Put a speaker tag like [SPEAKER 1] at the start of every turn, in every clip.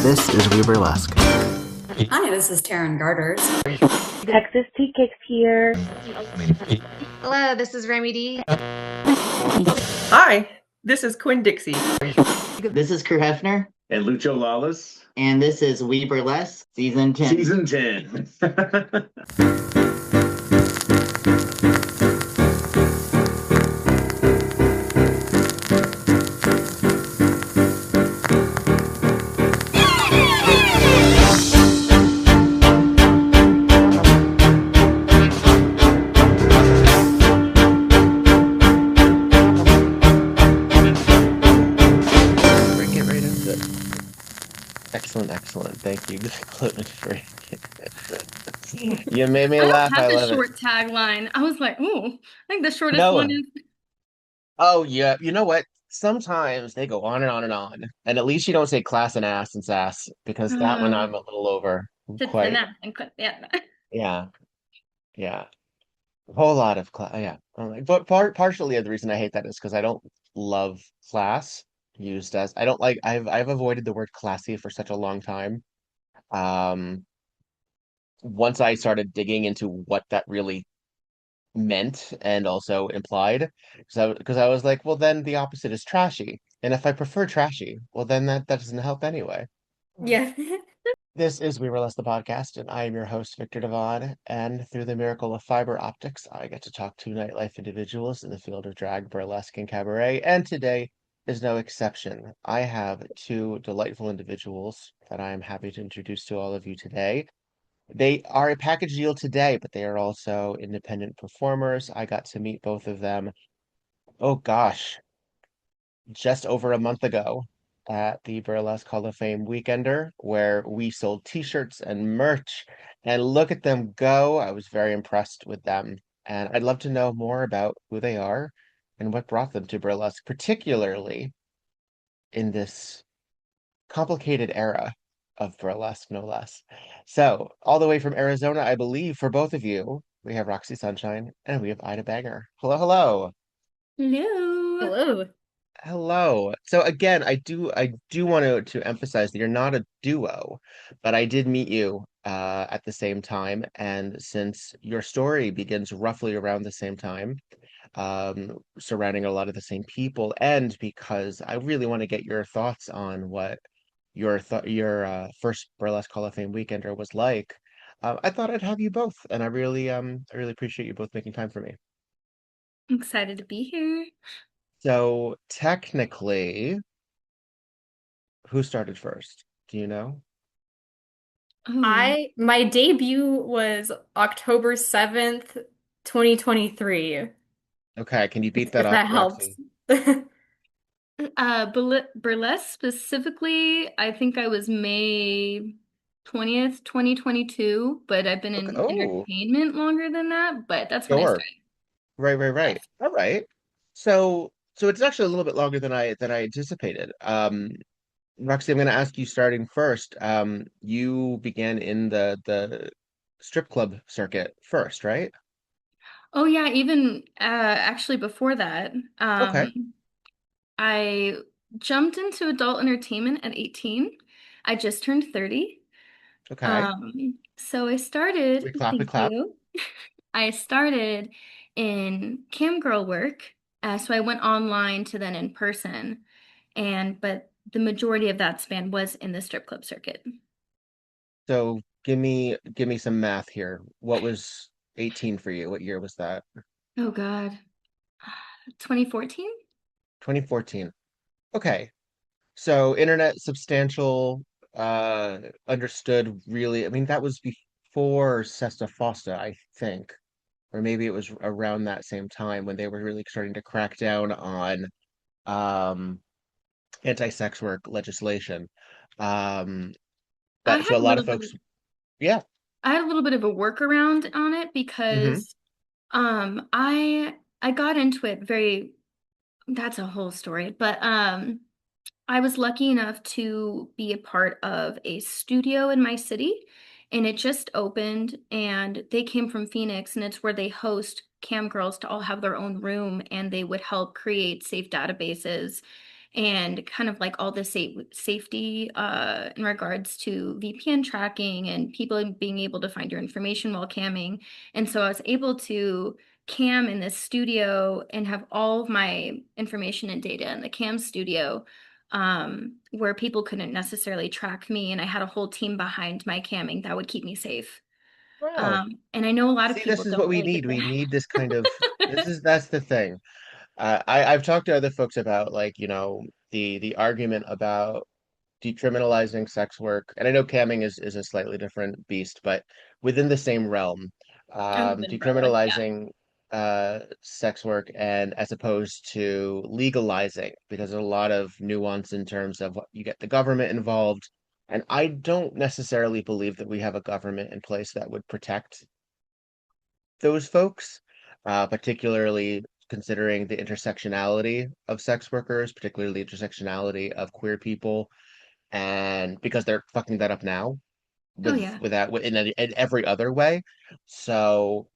[SPEAKER 1] This is We Burlesque.
[SPEAKER 2] Hi, this is Taryn Garters.
[SPEAKER 3] Texas Tea Cakes here.
[SPEAKER 4] Hello, this is Remy D.
[SPEAKER 5] Hi, this is Quinn Dixie.
[SPEAKER 6] This is Kurt Hefner.
[SPEAKER 7] And Lucho Lawless.
[SPEAKER 6] And this is We Burlesque, Season 10.
[SPEAKER 7] Season 10.
[SPEAKER 1] Excellent. Thank you, Clinton, for you made me laugh.
[SPEAKER 4] I
[SPEAKER 1] I
[SPEAKER 4] have
[SPEAKER 1] love
[SPEAKER 4] a short tagline. I was like, ooh, I think the shortest one is.
[SPEAKER 1] Oh yeah, you know what? Sometimes they go on and on and on, and at least you don't say class and ass and sass, because that one I'm a little over. Quite. Yeah. A whole lot of class. Yeah. But partially the reason I hate that is because I don't love class used as I don't like. I've avoided the word classy for such a long time. Once I started digging into what that really meant and also implied, because I was like, well, then the opposite is trashy. And if I prefer trashy, well, then that doesn't help anyway.
[SPEAKER 4] Yeah.
[SPEAKER 1] This is We Burlesque the podcast, and I am your host, Viktor Devonne. And through the miracle of fiber optics, I get to talk to nightlife individuals in the field of drag, burlesque, and cabaret. And today is no exception. I have two delightful individuals that I am happy to introduce to all of you today. They are a package deal today, but they are also independent performers. I got to meet both of them, oh gosh, just over a month ago at the Burlesque Hall of Fame Weekender, where we sold t-shirts and merch. And look at them go. I was very impressed with them. And I'd love to know more about who they are and what brought them to burlesque, particularly in this complicated era of burlesque, no less. So, all the way from Arizona, I believe, for both of you, we have Roxie Sunshine and we have Ida Banger. Hello. Hello. So again, I do want to emphasize that you're not a duo, but I did meet you at the same time, and since your story begins roughly around the same time, surrounding a lot of the same people, and because I really want to get your thoughts on what your first Burlesque Hall of Fame Weekender was like, I thought I'd have you both, and I really appreciate you both making time for me.
[SPEAKER 4] I'm excited to be here.
[SPEAKER 1] So technically, who started first? Do you know?
[SPEAKER 3] My debut was October 7th, 2023.
[SPEAKER 1] Okay, can you beat that
[SPEAKER 3] If
[SPEAKER 1] up,
[SPEAKER 3] that helps.
[SPEAKER 1] Roxie?
[SPEAKER 4] Burlesque specifically, I think I was May 20th, 2022, but I've been in
[SPEAKER 1] Oh,
[SPEAKER 4] entertainment longer than that, but that's when I
[SPEAKER 1] sure.
[SPEAKER 4] started.
[SPEAKER 1] Right. All right. So it's actually a little bit longer than I anticipated. Roxy, I'm going to ask you starting first. You began in the strip club circuit first, right?
[SPEAKER 4] Oh yeah, even actually before that,
[SPEAKER 1] Okay.
[SPEAKER 4] I jumped into adult entertainment at 18. I just turned 30.
[SPEAKER 1] Okay.
[SPEAKER 4] So I started,
[SPEAKER 1] We
[SPEAKER 4] thank
[SPEAKER 1] clap.
[SPEAKER 4] you. I started in cam girl work. So I went online to then in person. But the majority of that span was in the strip club circuit.
[SPEAKER 1] So give me some math here. What was 18 for you? What year was that?
[SPEAKER 4] Oh God. 2014?
[SPEAKER 1] 2014. Okay. So internet substantial, understood really. I mean, that was before Sesta Fosta, I think. Or maybe it was around that same time when they were really starting to crack down on um anti-sex work legislation. Um
[SPEAKER 4] I
[SPEAKER 1] but
[SPEAKER 4] had
[SPEAKER 1] so a
[SPEAKER 4] a
[SPEAKER 1] lot of
[SPEAKER 4] little bit
[SPEAKER 1] folks, yeah.
[SPEAKER 4] I had a little bit of a workaround on it
[SPEAKER 1] Mm-hmm.
[SPEAKER 4] because I got into it very that's a whole story, but I was lucky enough to be a part of a studio in my city, and it just opened, and they came from Phoenix, and it's where they host cam girls to all have their own room, and they would help create safe databases and kind of like all the safety in regards to VPN tracking and people being able to find your information while camming. And so I was able to cam in this studio and have all of my information and data in the cam studio, where people couldn't necessarily track me, and I had a whole team behind my camming that would keep me safe.
[SPEAKER 1] Wow.
[SPEAKER 4] And I know a lot of
[SPEAKER 1] See, this
[SPEAKER 4] people
[SPEAKER 1] is what
[SPEAKER 4] don't
[SPEAKER 1] we
[SPEAKER 4] really get
[SPEAKER 1] need. We need this kind of
[SPEAKER 4] that.
[SPEAKER 1] that's the thing. I've talked to other folks about like, the argument about decriminalizing sex work, and I know camming is a slightly different beast, but within the same realm,
[SPEAKER 4] Under the umbrella, yeah.
[SPEAKER 1] decriminalizing sex work and as opposed to legalizing, because there's a lot of nuance in terms of what you get the government involved. And I don't necessarily believe that we have a government in place that would protect those folks, particularly considering the intersectionality of sex workers, particularly the intersectionality of queer people, and because they're fucking that up now
[SPEAKER 4] Oh
[SPEAKER 1] with
[SPEAKER 4] yeah.
[SPEAKER 1] with that in every other way. So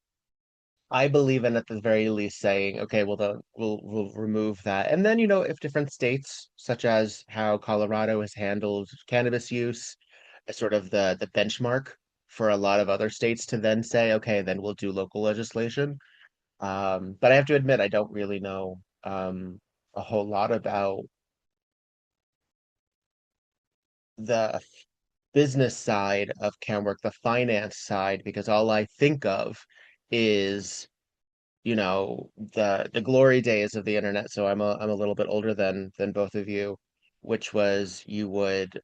[SPEAKER 1] I believe in at the very least saying, okay, well, we'll remove that, and then if different states, such as how Colorado has handled cannabis use, as sort of the benchmark for a lot of other states to then say, okay, then we'll do local legislation. But I have to admit, I don't really know a whole lot about the business side of cam work, the finance side, because all I think of is, the glory days of the internet. So I'm a little bit older than both of you, which was you would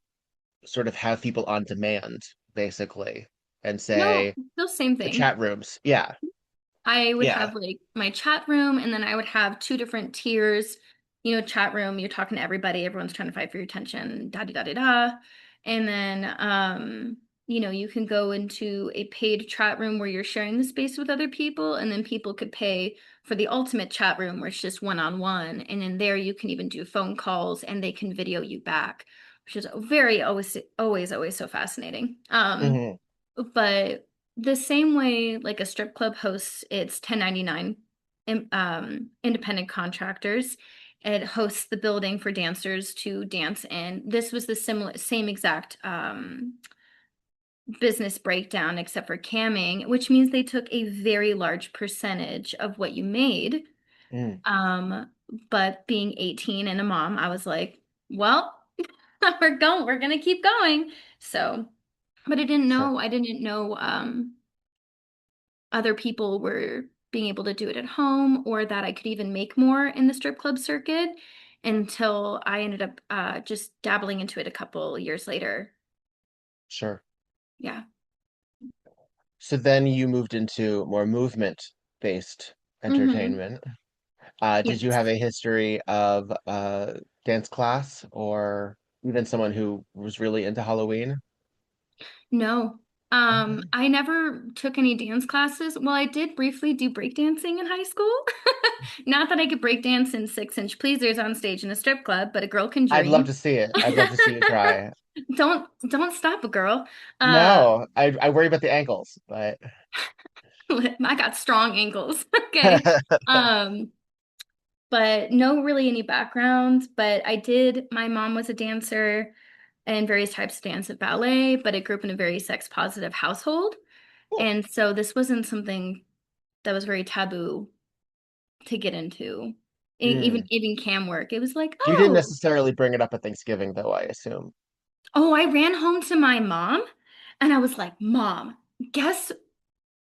[SPEAKER 1] sort of have people on demand, basically, and
[SPEAKER 4] No,
[SPEAKER 1] say
[SPEAKER 4] still same
[SPEAKER 1] the
[SPEAKER 4] thing.
[SPEAKER 1] chat rooms. Yeah,
[SPEAKER 4] I would
[SPEAKER 1] yeah.
[SPEAKER 4] have like my chat room, and then I would have two different tiers. Chat room, you're talking to everybody, everyone's trying to fight for your attention, da da da da da. And then you can go into a paid chat room where you're sharing the space with other people, and then people could pay for the ultimate chat room where it's just one-on-one. And in there you can even do phone calls and they can video you back, which is very always so fascinating.
[SPEAKER 1] Hmm.
[SPEAKER 4] But the same way like a strip club hosts its 1099 independent contractors, it hosts the building for dancers to dance in. This was the same exact business breakdown except for camming, which means they took a very large percentage of what you made.
[SPEAKER 1] Mm,
[SPEAKER 4] Um, but being 18 and a mom, I was like, well, we're gonna keep going. So, but
[SPEAKER 1] sure.
[SPEAKER 4] I didn't know other people were being able to do it at home, or that I could even make more in the strip club circuit, until I ended up just dabbling into it a couple years later.
[SPEAKER 1] Sure.
[SPEAKER 4] Yeah.
[SPEAKER 1] So then you moved into more movement-based
[SPEAKER 4] Mm-hmm.
[SPEAKER 1] entertainment. Did you have
[SPEAKER 4] Yes.
[SPEAKER 1] a history of dance class or even someone who was really into Halloween?
[SPEAKER 4] No.
[SPEAKER 1] Okay.
[SPEAKER 4] I never took any dance classes. Well, I did briefly do breakdancing in high school. Not that I could breakdance in 6-inch pleasers on stage in a strip club, but a girl can
[SPEAKER 1] I'd love
[SPEAKER 4] dream.
[SPEAKER 1] to see it. I'd love to see you try.
[SPEAKER 4] Don't stop a girl. Uh,
[SPEAKER 1] No, I worry about the ankles, but
[SPEAKER 4] I got strong ankles. Okay. Um, but no really any background. But my mom was a dancer and various types of dance at ballet, but I grew up in a very sex positive household.
[SPEAKER 1] cool.
[SPEAKER 4] And so this wasn't something that was very taboo to get into.
[SPEAKER 1] Mm.
[SPEAKER 4] Even cam work. It was like,
[SPEAKER 1] You didn't
[SPEAKER 4] oh,
[SPEAKER 1] necessarily bring it up at Thanksgiving, though, I assume.
[SPEAKER 4] I ran home to my mom and I was like, Mom, guess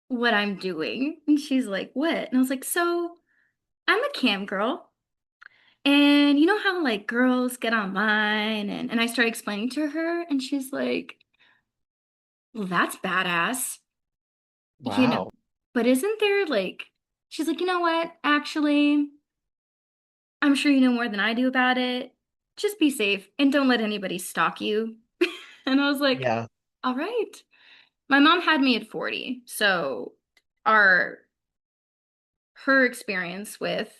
[SPEAKER 4] what I'm doing? And she's like, what? And I was like, so I'm a cam girl. And you know how like girls get online, and I started explaining to her, and she's like, well, that's badass, you know.
[SPEAKER 1] Wow.
[SPEAKER 4] But isn't there like, she's like, you know what? Actually, I'm sure you know more than I do about it. Just be safe and don't let anybody stalk you. And I was like,
[SPEAKER 1] Yeah.
[SPEAKER 4] all right. My mom had me at 40, so our her experience with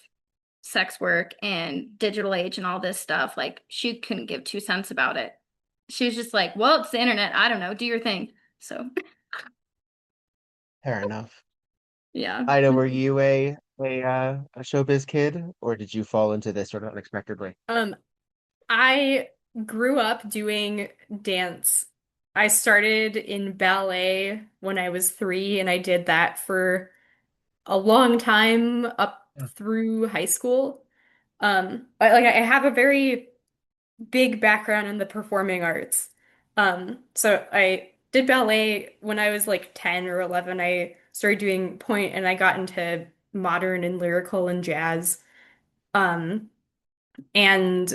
[SPEAKER 4] sex work and digital age and all this stuff, like she couldn't give 2 cents about it. She was just like, well, it's the internet. I don't know. Do your thing. So,
[SPEAKER 1] Fair enough.
[SPEAKER 4] yeah.
[SPEAKER 1] I know, were you a showbiz kid, or did you fall into this sort of unexpectedly?
[SPEAKER 3] I grew up doing dance. I started in ballet when I was 3, and I did that for a long time up
[SPEAKER 1] Mm.
[SPEAKER 3] through high school. I have a very big background in the performing arts. So I did ballet when I was like 10 or 11. I started doing point and I got into modern and lyrical and jazz. Um, and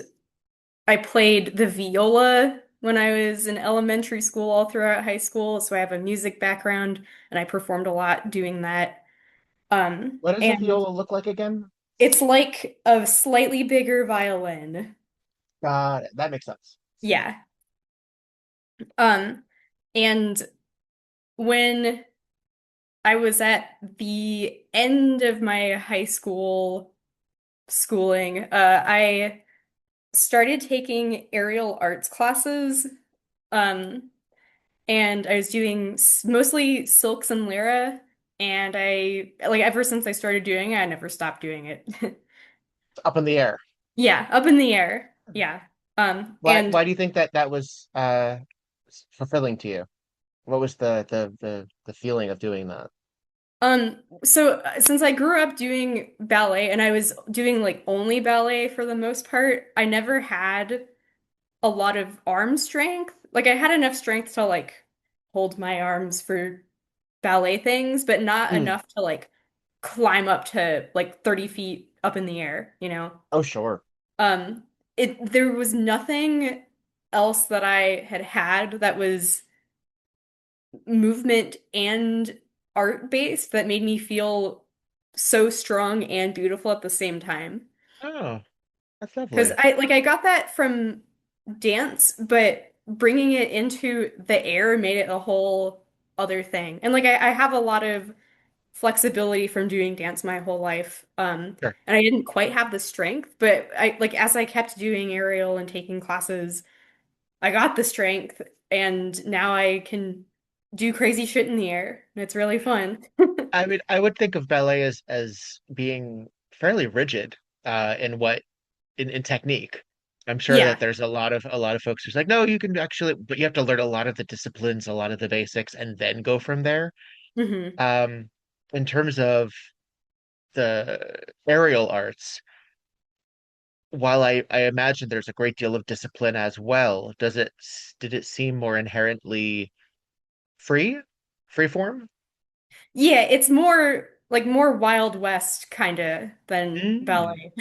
[SPEAKER 3] I played the viola when I was in elementary school all throughout high school. So I have a music background and I performed a lot doing that.
[SPEAKER 1] What does a
[SPEAKER 3] And
[SPEAKER 1] viola look like again?
[SPEAKER 3] it's like a slightly bigger violin.
[SPEAKER 1] Got it. That makes sense.
[SPEAKER 3] Yeah. Um, and when I was at the end of my high school schooling, I started taking aerial arts classes. Um, and I was doing mostly silks and lyra, and I like ever since I started doing it, I never stopped doing it.
[SPEAKER 1] Up in the air.
[SPEAKER 3] Yeah, up in the air. Yeah. And
[SPEAKER 1] Why do you think that that was fulfilling to you? What was the feeling of doing that?
[SPEAKER 3] so since I grew up doing ballet and I was doing like only ballet for the most part, I never had a lot of arm strength. Like I had enough strength to like hold my arms for ballet things, but not
[SPEAKER 1] Mm.
[SPEAKER 3] enough to like climb up to like 30 feet up in the air, you know?
[SPEAKER 1] Oh, sure.
[SPEAKER 3] Um, there was nothing else that I had that was movement and art based that made me feel so strong and beautiful at the same time.
[SPEAKER 1] Oh, that's
[SPEAKER 3] Because
[SPEAKER 1] lovely.
[SPEAKER 3] I got that from dance, but bringing it into the air made it a whole other thing. And like I have a lot of flexibility from doing dance my whole life.
[SPEAKER 1] Sure.
[SPEAKER 3] And I didn't quite have the strength, but I like as I kept doing aerial and taking classes, I got the strength and now I can do crazy shit in the air. And it's really fun.
[SPEAKER 1] I would think of ballet as being fairly rigid in what in technique. I'm sure that
[SPEAKER 3] Yeah.
[SPEAKER 1] there's a lot of folks who's like, no, you can actually, but you have to learn a lot of the disciplines, a lot of the basics, and then go from there.
[SPEAKER 3] Hmm.
[SPEAKER 1] Um, in terms of the aerial arts, while I imagine there's a great deal of discipline as well, did it seem more inherently free, free form?
[SPEAKER 3] Yeah, it's more Wild West kind of than
[SPEAKER 1] Mm.
[SPEAKER 3] ballet.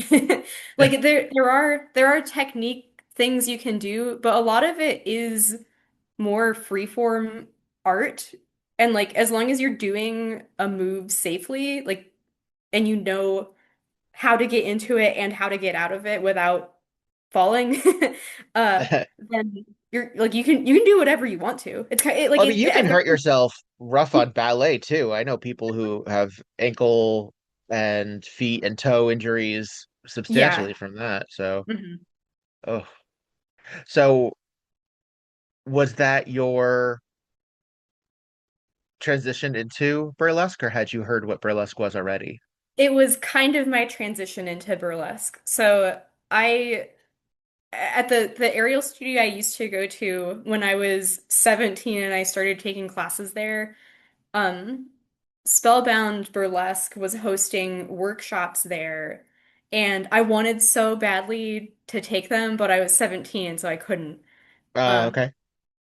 [SPEAKER 3] Like there are technique things you can do, but a lot of it is more freeform art. And like as long as you're doing a move safely, like and you know how to get into it and how to get out of it without falling, uh, then you're like you can do whatever you want to. It's kind like
[SPEAKER 1] I mean, you can
[SPEAKER 3] there,
[SPEAKER 1] hurt yourself rough on ballet too. I know people who have ankle and feet and toe injuries
[SPEAKER 3] yeah.
[SPEAKER 1] substantially from that. So,
[SPEAKER 3] Mhm.
[SPEAKER 1] oh, so was that your transition into burlesque, or had you heard what burlesque was already?
[SPEAKER 3] It was kind of my transition into burlesque. So I at the aerial studio I used to go to when I was 17 and I started taking classes there. Um, Spellbound Burlesque was hosting workshops there, and I wanted so badly to take them, but I was 17, so I couldn't. Um,
[SPEAKER 1] Okay.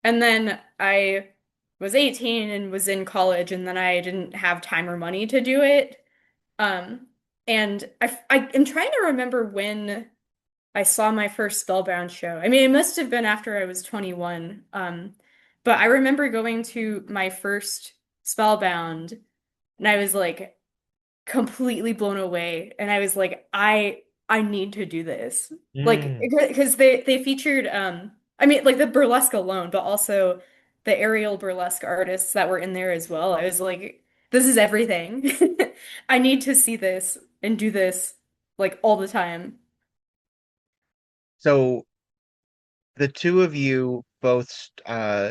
[SPEAKER 3] and then I was 18 and was in college, and then I didn't have time or money to do it. Um, and I am trying to remember when I saw my first Spellbound show. I mean, it must have been after I was 21. But I remember going to my first Spellbound and I was like completely blown away. And I was like, I need to do this. Like,
[SPEAKER 1] Mm.
[SPEAKER 3] because they featured I mean like the burlesque alone, but also the aerial burlesque artists that were in there as well. I was like, this is everything. I need to see this and do this like all the time.
[SPEAKER 1] So the two of you both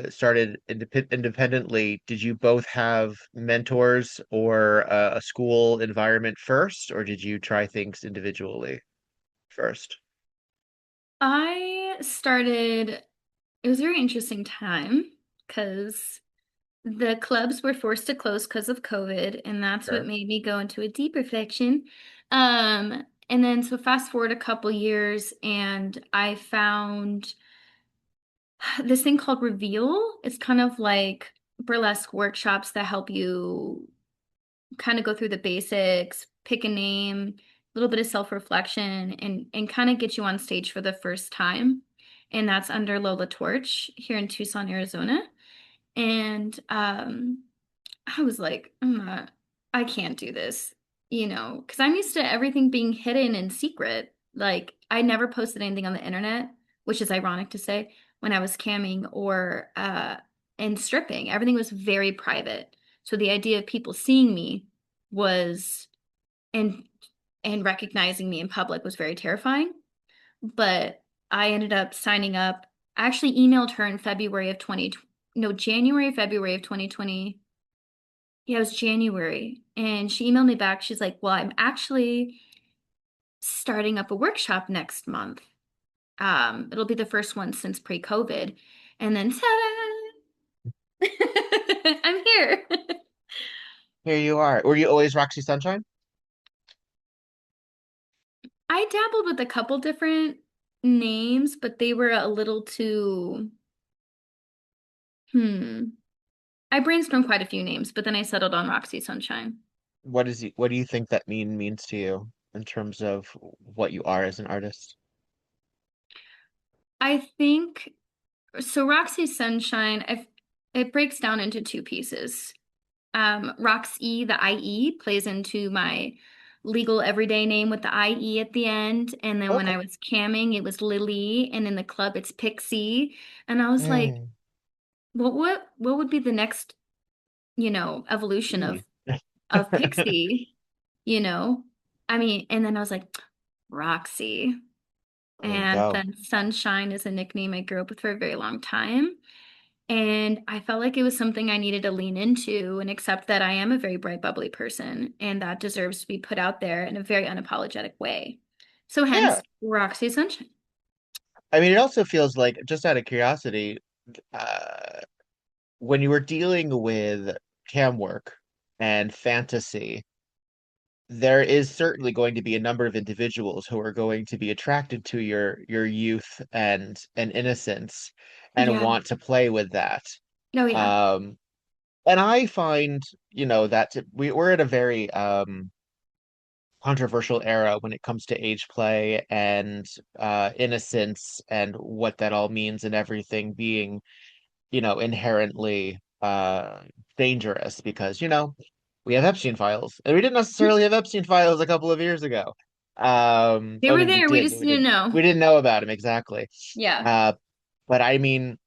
[SPEAKER 1] started independently. Did you both have mentors or a school environment first, or did you try things individually first?
[SPEAKER 4] I started, it was a very interesting time because the clubs were forced to close because of COVID, and that's what
[SPEAKER 1] Sure.
[SPEAKER 4] made me go into a deep reflection. And then so fast forward a couple years, and I found this thing called Reveal. It's kind of like burlesque workshops that help you kind of go through the basics, pick a name, a little bit of self-reflection, and kind of get you on stage for the first time. And that's under Lola Torch here in Tucson, Arizona. And I was like, I can't do this, because I'm used to everything being hidden and secret. Like, I never posted anything on the internet, which is ironic to say, when I was camming or and stripping. Everything was very private. So the idea of people seeing me was and and recognizing me in public was very terrifying. But I ended up signing up. I actually emailed her in February of 20, no, January, February of 2020. Yeah, it was January. And she emailed me back. She's like, well, I'm actually starting up a workshop next month. It'll be the first one since pre-COVID. And then ta-da! I'm here.
[SPEAKER 1] Here you are. Were you always Roxy Sunshine?
[SPEAKER 4] I dabbled with a couple different names, but they were a little too, hmm. I brainstormed quite a few names, but then I settled on Roxy Sunshine.
[SPEAKER 1] What do you think that means to you in terms of what you are as an artist?
[SPEAKER 4] I think so. Roxy Sunshine, it breaks down into two pieces. Roxy, the IE, plays into my legal everyday name with the IE at the end. And then when
[SPEAKER 1] Okay.
[SPEAKER 4] I was camming, it was Lily, and in the club, it's Pixie. And I was like,
[SPEAKER 1] Mm.
[SPEAKER 4] what would be the next, evolution
[SPEAKER 1] E.
[SPEAKER 4] of Pixie, you know? I mean, and then I was like, Roxy.
[SPEAKER 1] There you
[SPEAKER 4] And
[SPEAKER 1] go.
[SPEAKER 4] then Sunshine is a nickname I grew up with for a very long time. And I felt like it was something I needed to lean into and accept that I am a very bright, bubbly person, and that deserves to be put out there in a very unapologetic way. So
[SPEAKER 1] Yeah.
[SPEAKER 4] hence Roxy Sunshine.
[SPEAKER 1] I mean, it also feels like, just out of curiosity, uh, when you were dealing with cam work and fantasy, there is certainly going to be a number of individuals who are going to be attracted to your youth and innocence and
[SPEAKER 4] Yeah.
[SPEAKER 1] want to play with that.
[SPEAKER 4] Oh, yeah.
[SPEAKER 1] Um, and I find, that we're at a very controversial era when it comes to age play and innocence and what that all means and everything being, inherently dangerous because, we have Epstein files and we didn't necessarily have Epstein files a couple of years ago.
[SPEAKER 4] They
[SPEAKER 1] I
[SPEAKER 4] were
[SPEAKER 1] mean, we
[SPEAKER 4] there. We
[SPEAKER 1] did, but
[SPEAKER 4] just didn't know.
[SPEAKER 1] we didn't know about him exactly.
[SPEAKER 4] Yeah.
[SPEAKER 1] Uh, but I mean,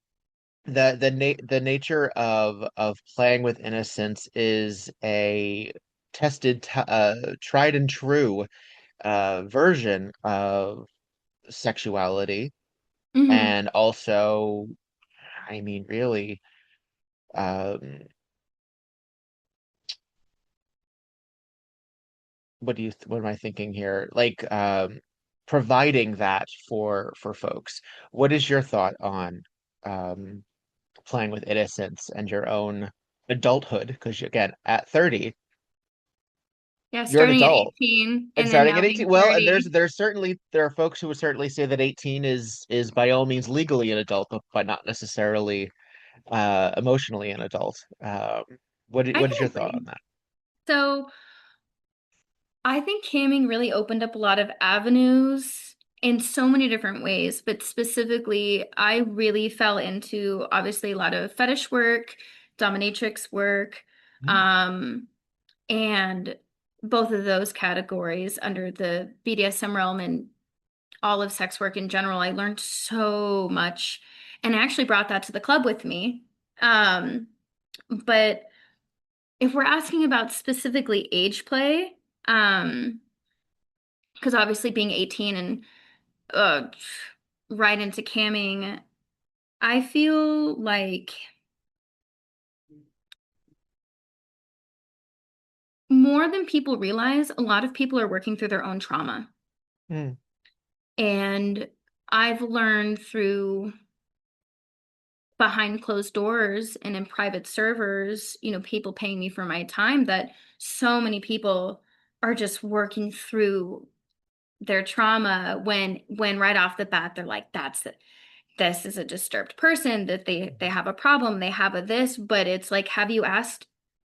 [SPEAKER 1] the nature of playing with innocence is a tried and true version of sexuality,
[SPEAKER 4] Hmm.
[SPEAKER 1] and also, I mean, really, um, what am I thinking here? Like, providing that for folks. What is your thought on um, playing with innocence and your own adulthood? Because again, at 30,
[SPEAKER 4] Yeah,
[SPEAKER 1] you're an
[SPEAKER 4] starting at
[SPEAKER 1] adult.
[SPEAKER 4] 18
[SPEAKER 1] And
[SPEAKER 4] and then
[SPEAKER 1] starting
[SPEAKER 4] now
[SPEAKER 1] at 18,
[SPEAKER 4] being
[SPEAKER 1] well, and
[SPEAKER 4] 30.
[SPEAKER 1] there are folks who would certainly say that 18 is by all means legally an adult, but not necessarily emotionally an adult.
[SPEAKER 4] I
[SPEAKER 1] What
[SPEAKER 4] can
[SPEAKER 1] is your thought on
[SPEAKER 4] agree.
[SPEAKER 1] that?
[SPEAKER 4] So I think camming really opened up a lot of avenues in so many different ways, but specifically, I really fell into obviously a lot of fetish work, dominatrix work,
[SPEAKER 1] Mm.
[SPEAKER 4] um, and both of those categories under the BDSM realm and all of sex work in general. I learned so much and I actually brought that to the club with me. Um, but if we're asking about specifically age play, um, because obviously being 18 and uh right into camming, I feel like more than people realize, a lot of people are working through their own trauma.
[SPEAKER 1] Mm.
[SPEAKER 4] And I've learned through behind closed doors and in private servers, people paying me for my time, that so many people are just working through their trauma when right off the bat they're like, this is a disturbed person, that they have a problem, they have a this, but it's like, have you asked?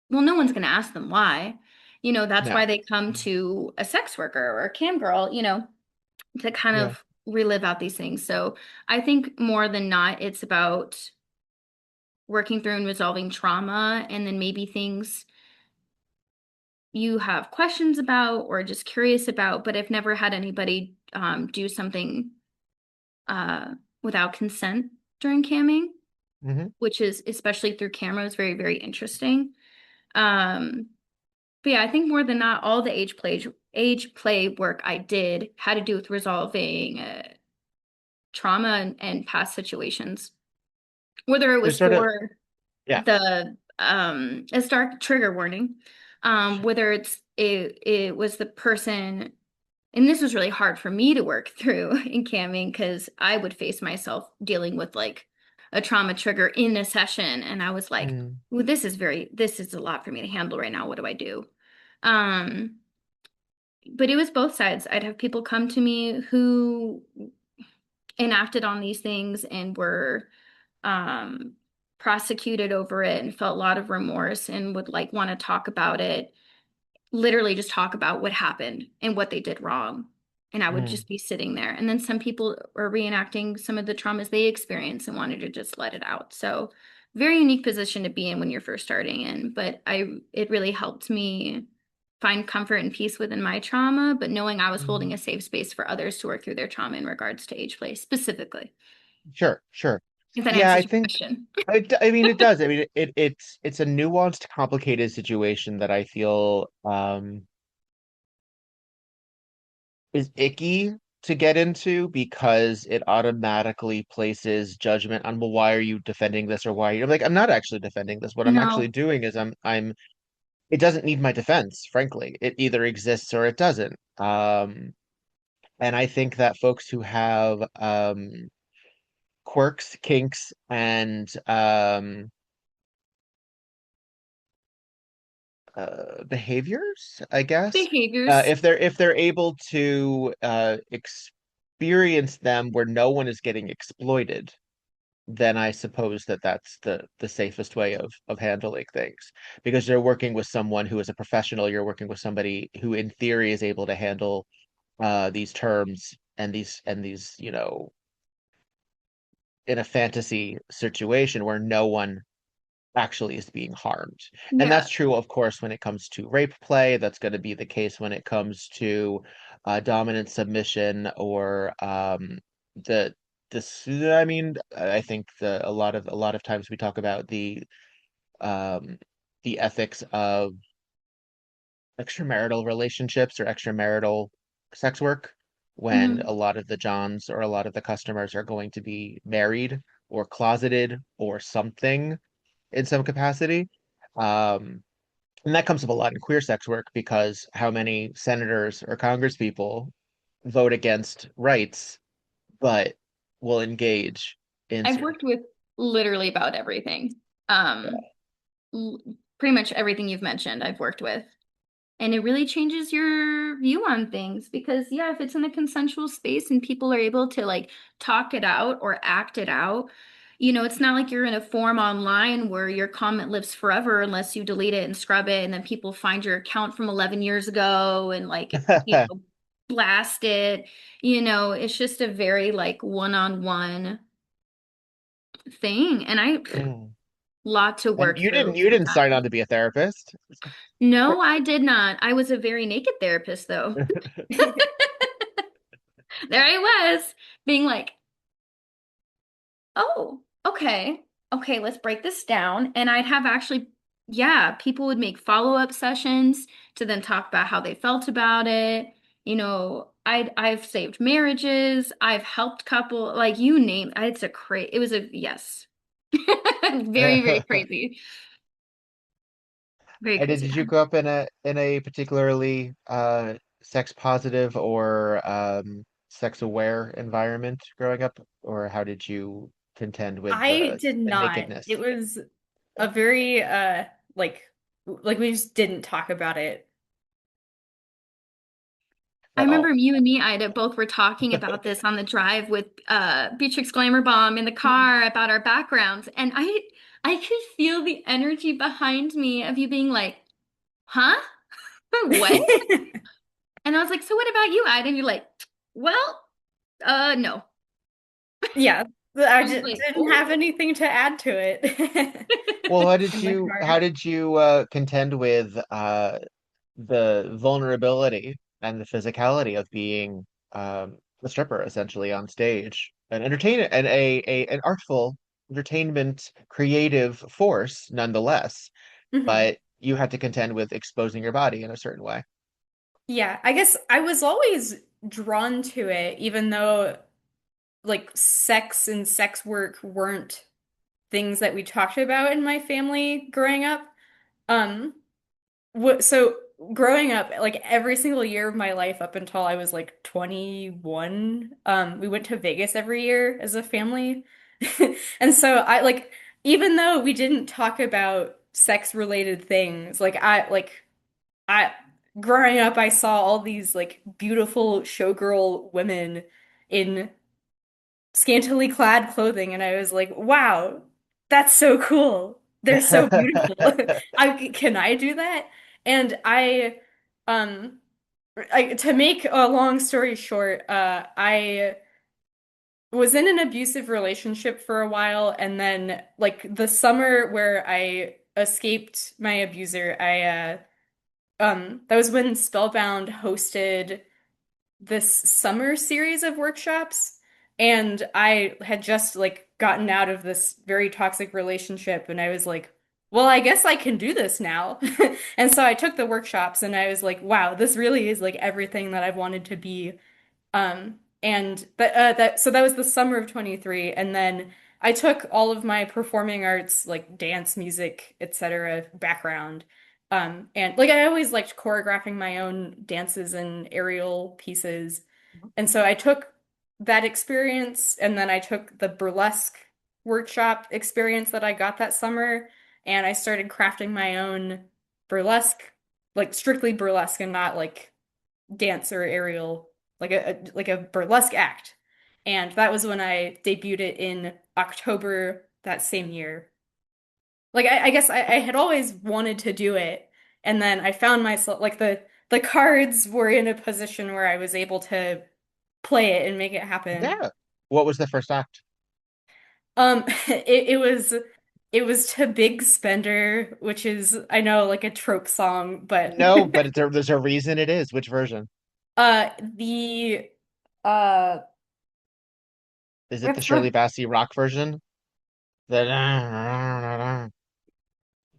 [SPEAKER 4] Well, no one's going to ask them why. That's
[SPEAKER 1] No.
[SPEAKER 4] why they come to a sex worker or a cam girl, to kind
[SPEAKER 1] Yeah.
[SPEAKER 4] of relive out these things. So I think more than not, it's about working through and resolving trauma, and then maybe things you have questions about or just curious about, but I've never had anybody do something without consent during camming,
[SPEAKER 1] Hmm.
[SPEAKER 4] which is, especially through camera, is very, very interesting. Um, but yeah, I think more than not, all the age play work I did had to do with resolving trauma and past situations, whether it
[SPEAKER 1] There's
[SPEAKER 4] was
[SPEAKER 1] sort of,
[SPEAKER 4] for
[SPEAKER 1] yeah.
[SPEAKER 4] the a start trigger warning, whether it was the person, and this was really hard for me to work through in camming, because I would face myself dealing with like a trauma trigger in a session, and I was like,
[SPEAKER 1] Mm.
[SPEAKER 4] well, this is a lot for me to handle right now. What do I do? Um, but it was both sides. I'd have people come to me who enacted on these things and were um, prosecuted over it and felt a lot of remorse and would like want to talk about it, literally just talk about what happened and what they did wrong. And I would
[SPEAKER 1] Mm.
[SPEAKER 4] just be sitting there. And then some people are reenacting some of the traumas they experienced and wanted to just let it out. So very unique position to be in when you're first starting in. But it really helped me find comfort and peace within my trauma, but knowing I was holding
[SPEAKER 1] Mhm.
[SPEAKER 4] a safe space for others to work through their trauma in regards to age play specifically.
[SPEAKER 1] Sure, sure.
[SPEAKER 4] If that
[SPEAKER 1] Yeah, I
[SPEAKER 4] answers your
[SPEAKER 1] think
[SPEAKER 4] question.
[SPEAKER 1] I mean it does. I mean it's a nuanced, complicated situation that I feel is icky to get into because it automatically places judgment on, well, why are you defending this, or why are you, I'm like, I'm not actually defending this. What I'm actually
[SPEAKER 4] No,
[SPEAKER 1] doing is I'm it doesn't need my defense, frankly. It either exists or it doesn't. And I think that folks who have quirks, kinks, and behaviors, I guess.
[SPEAKER 4] behaviors.
[SPEAKER 1] If they're able to experience them where no one is getting exploited, then I suppose that that's the safest way of handling things, because you're working with someone who is a professional. You're working with somebody who, in theory, is able to handle these terms and these, in a fantasy situation where no one actually is being harmed. And
[SPEAKER 4] Yeah.
[SPEAKER 1] that's true, of course, when it comes to rape play. That's going to be the case when it comes to dominant submission, or the this. I mean, I think a lot of times we talk about um, the ethics of extramarital relationships or extramarital sex work, when
[SPEAKER 4] Mhm.
[SPEAKER 1] a lot of the Johns or a lot of the customers are going to be married or closeted or something in some capacity. Um, and that comes up a lot in queer sex work, because how many senators or congresspeople vote against rights but will engage in
[SPEAKER 4] I've
[SPEAKER 1] certain.
[SPEAKER 4] worked with literally about everything. Um, l- Pretty much everything you've mentioned, I've worked with. And it really changes your view on things because, yeah, if it's in a consensual space and people are able to like talk it out or act it out, it's not like you're in a forum online where your comment lives forever unless you delete it and scrub it, and then people find your account from 11 years ago and like, blast it. It's just a very like one-on-one thing. And
[SPEAKER 1] Mm.
[SPEAKER 4] lot to
[SPEAKER 1] And
[SPEAKER 4] work through
[SPEAKER 1] you didn't sign on
[SPEAKER 4] sometimes.
[SPEAKER 1] to be a therapist.
[SPEAKER 4] No, I did not. I was a very naked therapist, though. There I was, being like, oh, okay, okay, let's break this down. And I'd have actually, yeah, people would make follow-up sessions to then talk about how they felt about it. I've saved marriages, I've helped couple, like you name it. It was a yes. Very, very crazy. Very
[SPEAKER 1] And
[SPEAKER 4] crazy
[SPEAKER 1] did you
[SPEAKER 4] time.
[SPEAKER 1] grow up in a particularly sex positive or sex aware environment growing up, or how did you contend with
[SPEAKER 3] I did
[SPEAKER 1] the
[SPEAKER 3] not. It
[SPEAKER 1] nakedness
[SPEAKER 3] was a very like we just didn't talk about it.
[SPEAKER 4] I
[SPEAKER 1] at all?
[SPEAKER 4] remember you and me, Ida, both were talking about this on the drive with Beatrix Glamour Bomb in the car about our backgrounds, and I could feel the energy behind me of you being like, "Huh? What?" And I was like, "So what about you, Ida?" And you're like, "Well, no."
[SPEAKER 3] Yeah, I
[SPEAKER 4] I was
[SPEAKER 3] just
[SPEAKER 4] like,
[SPEAKER 3] didn't
[SPEAKER 4] "Oh."
[SPEAKER 3] have anything to add to it.
[SPEAKER 1] Well,
[SPEAKER 3] In my
[SPEAKER 1] how
[SPEAKER 3] car.
[SPEAKER 1] did you contend with the vulnerability and the physicality of being a stripper essentially on stage, an entertainer and an artful entertainment creative force nonetheless,
[SPEAKER 3] Mhm.
[SPEAKER 1] but you had to contend with exposing your body in a certain way.
[SPEAKER 3] Yeah, I guess I was always drawn to it, even though like sex and sex work weren't things that we talked about in my family growing up. Um, so growing up, like every single year of my life up until I was like 21, we went to Vegas every year as a family. And so I like even though we didn't talk about sex related things, I growing up I saw all these like beautiful showgirl women in scantily clad clothing, and I was like, wow, that's so cool. They're so beautiful. Can I do that? And um, to make a long story short, I was in an abusive relationship for a while, and then like the summer where I escaped my abuser, that was when Spellbound hosted this summer series of workshops, and I had just like gotten out of this very toxic relationship, and I was like, well, I guess I can do this now. And so I took the workshops and I was like, wow, this really is like everything that I've wanted to be. And that so that was the summer of 23, and then I took all of my performing arts like dance, music, etc. background. And like I always liked choreographing my own dances and aerial pieces. And so I took that experience and then I took the burlesque workshop experience that I got that summer and I started crafting my own burlesque, like strictly burlesque and not like dance or aerial, like a burlesque act. And that was when I debuted it in October that same year. Like I guess I had always wanted to do it, and then I found myself like the cards were in a position where I was able to play it and make it happen.
[SPEAKER 1] Yeah. What was the first act?
[SPEAKER 3] It was to Big Spender, which is I know like a trope song, but
[SPEAKER 1] No, but there's a reason it is. Which version?
[SPEAKER 3] the uh
[SPEAKER 1] Is it the
[SPEAKER 3] what's
[SPEAKER 1] Shirley
[SPEAKER 3] the
[SPEAKER 1] Bassey rock version? The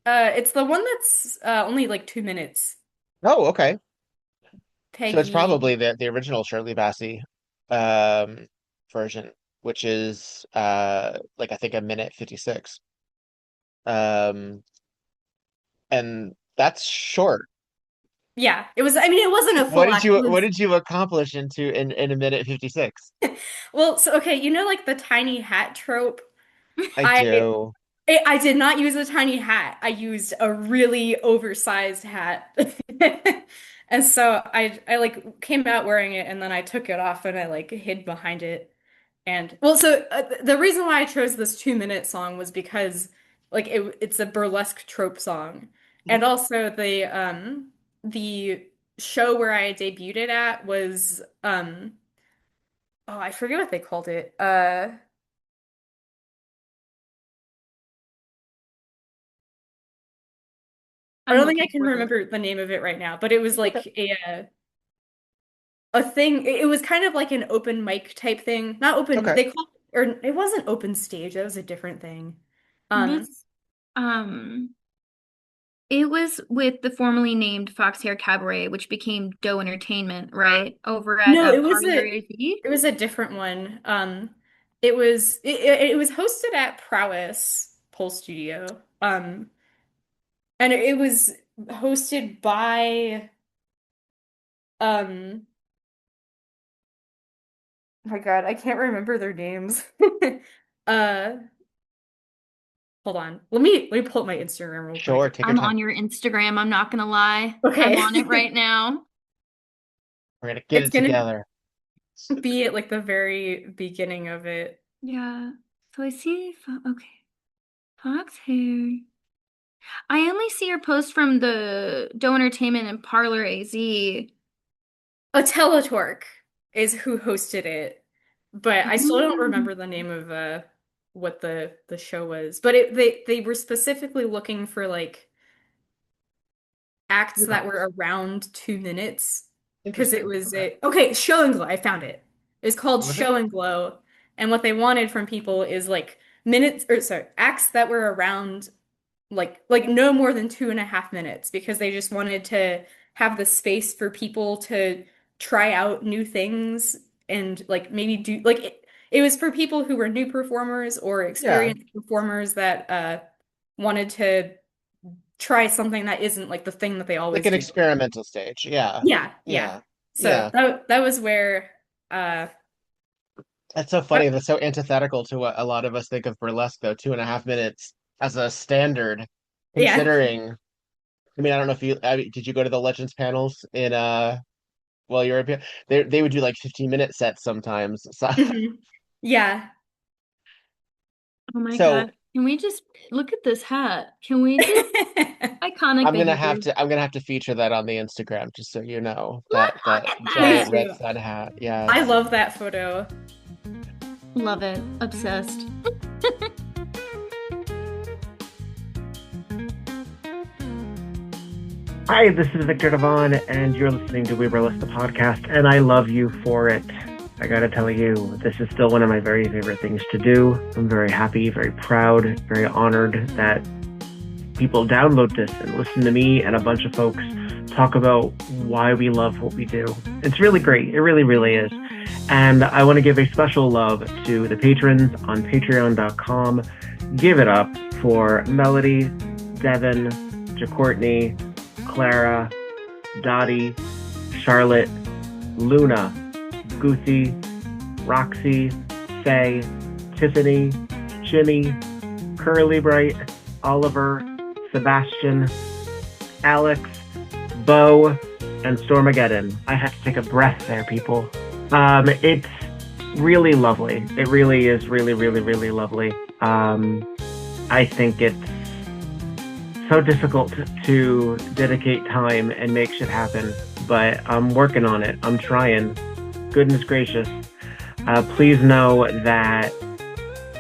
[SPEAKER 3] it's the one that's only like 2 minutes.
[SPEAKER 1] Oh, okay. So it's
[SPEAKER 3] Peggy.
[SPEAKER 1] probably the original Shirley Bassey um version, which is like I think a minute 56. Um and that's short.
[SPEAKER 3] Yeah, it was I mean it wasn't a full act. It
[SPEAKER 1] What
[SPEAKER 3] was
[SPEAKER 1] did you accomplish in a minute 56?
[SPEAKER 3] well, so okay, you know like the tiny hat trope?
[SPEAKER 1] I
[SPEAKER 3] I
[SPEAKER 1] do.
[SPEAKER 3] I did not use a tiny hat. I used a really oversized hat. And so I like came out wearing it and then I took it off and I like hid behind it. And well, so the reason why I chose this 2 minute song was because like it's a burlesque trope song. And also the show where I debuted it at was oh, I forget what they called it. I
[SPEAKER 4] I'm
[SPEAKER 3] don't think I
[SPEAKER 4] looking
[SPEAKER 3] can
[SPEAKER 4] for the
[SPEAKER 3] remember the name of it right now, but it was
[SPEAKER 1] It's okay.
[SPEAKER 3] like a thing. It was kind of like an open mic type thing. Not open,
[SPEAKER 1] Okay.
[SPEAKER 3] they called or it wasn't open stage. That was a different thing. Um,
[SPEAKER 4] this um it was with the formerly named Foxhair Cabaret, which became Doe Entertainment, right? Over at
[SPEAKER 3] no,
[SPEAKER 4] Parlor AZ.
[SPEAKER 3] it was a different one. It was hosted at Prowess Pole Studio. And it was hosted by um my God, I can't remember their names. Uh, hold on. Let me pull up my Instagram real
[SPEAKER 1] Sure,
[SPEAKER 3] quick.
[SPEAKER 1] take your
[SPEAKER 4] I'm
[SPEAKER 1] time.
[SPEAKER 4] on your Instagram, I'm not gonna lie. I'm
[SPEAKER 3] Okay.
[SPEAKER 4] on it right now.
[SPEAKER 1] We're gonna get
[SPEAKER 3] It's
[SPEAKER 1] it
[SPEAKER 3] gonna
[SPEAKER 1] together.
[SPEAKER 3] be at like the very beginning of it.
[SPEAKER 4] Yeah. So I see, okay. Fox hair. I only see your post from the Doe Entertainment and Parlor AZ.
[SPEAKER 3] A Teletorque is who hosted it, but I still don't
[SPEAKER 4] Mm.
[SPEAKER 3] remember the name of what the show was. But they were specifically looking for like acts that were around 2 minutes because it
[SPEAKER 1] Interesting.
[SPEAKER 3] was
[SPEAKER 1] Okay.
[SPEAKER 3] a okay, Show and Glow. I found it. It's called
[SPEAKER 1] What was it?
[SPEAKER 3] Show and Glow, and what they wanted from people is like minutes or sorry, acts that were around like no more than 2.5 minutes because they just wanted to have the space for people to try out new things and like maybe do like it was for people who were new performers or
[SPEAKER 1] Yeah,
[SPEAKER 3] experienced performers that wanted to try something that isn't like the thing that they
[SPEAKER 1] like
[SPEAKER 3] always
[SPEAKER 1] an
[SPEAKER 3] do.
[SPEAKER 1] experimental stage. Yeah,
[SPEAKER 3] Yeah, yeah.
[SPEAKER 1] yeah,
[SPEAKER 3] So
[SPEAKER 1] yeah.
[SPEAKER 3] that was where uh
[SPEAKER 1] That's so funny. That's so antithetical to what a lot of us think of burlesque, though. 2.5 minutes as a standard,
[SPEAKER 3] yeah.
[SPEAKER 1] considering. I mean, I don't know if you did you go to the Legends panels in well European? They would do like 15-minute sets sometimes. So
[SPEAKER 3] Mhm. Yeah.
[SPEAKER 4] Oh my
[SPEAKER 1] so
[SPEAKER 4] God. Can we just look at this hat? Can we just iconic behavior?
[SPEAKER 1] I'm gonna have to feature that on the Instagram just so you know
[SPEAKER 4] Look
[SPEAKER 1] that
[SPEAKER 4] at
[SPEAKER 3] Please
[SPEAKER 1] giant
[SPEAKER 4] that.
[SPEAKER 1] red
[SPEAKER 3] do.
[SPEAKER 1] sun hat.
[SPEAKER 3] I
[SPEAKER 1] Yes.
[SPEAKER 3] love that photo.
[SPEAKER 4] Love it. Obsessed.
[SPEAKER 1] Hi, this is Viktor Devonne, and you're listening to We Were List the podcast, and I love you for it. I gotta tell you, this is still one of my very favorite things to do. I'm very happy, very proud, very honored that people download this and listen to me and a bunch of folks talk about why we love what we do. It's really great. It really, really is. And I want to give a special love to the patrons on patreon.com. Give it up for Melody, Devin, JaCourtney, Clara, Dottie, Charlotte, Luna, Goosey, Roxie, Faye, Tiffany, Jimmy, Curly Bright, Oliver, Sebastian, Alex, Bo, and Stormageddon. I had to take a breath there, people. It's really lovely. It really is really, really, really lovely. I think it's so difficult to dedicate time and make shit happen, but I'm working on it. I'm trying. Goodness gracious. Please know that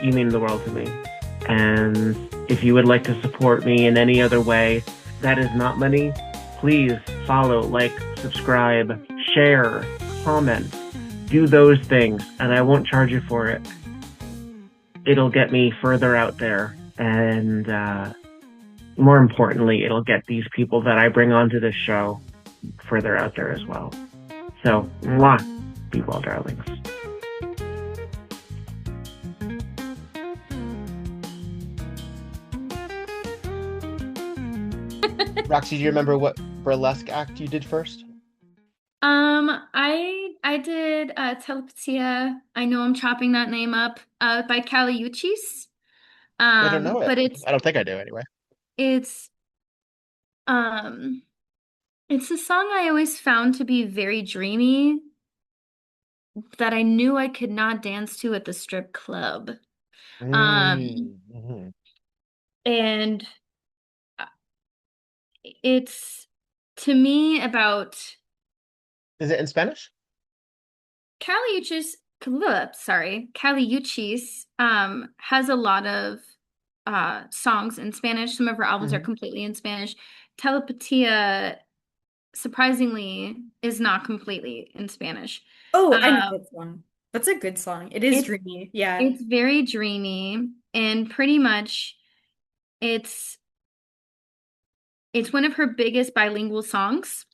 [SPEAKER 1] you mean the world to me. And if you would like to support me in any other way that is not money, please follow, like, subscribe, share, comment, do those things, and I won't charge you for it. It'll get me further out there, and more importantly, it'll get these people that I bring onto this show further out there as well. So, mwah, be well, darlings. Roxy, do you remember what burlesque act you did first?
[SPEAKER 4] I did Telepatia. I know I'm chopping that name up. By Kali Uchis.
[SPEAKER 1] I don't know it.
[SPEAKER 4] But
[SPEAKER 1] I don't think I do anyway.
[SPEAKER 4] it's um it's a song I always found to be very dreamy that I knew I could not dance to at the strip club.
[SPEAKER 1] Mm-hmm.
[SPEAKER 4] And uh, it's to me about
[SPEAKER 1] Is it in Spanish?
[SPEAKER 4] Caliuchis, Caliuchis has a lot of songs in Spanish. Some of her albums are
[SPEAKER 1] Mm-hmm.
[SPEAKER 4] completely in Spanish. Telepatia, surprisingly, is not completely in Spanish.
[SPEAKER 3] Oh, I know
[SPEAKER 4] Um,
[SPEAKER 3] this one. That's a good song. It is
[SPEAKER 4] it's
[SPEAKER 3] dreamy. Yeah.
[SPEAKER 4] it's very dreamy, and pretty much it's it's one of her biggest bilingual songs.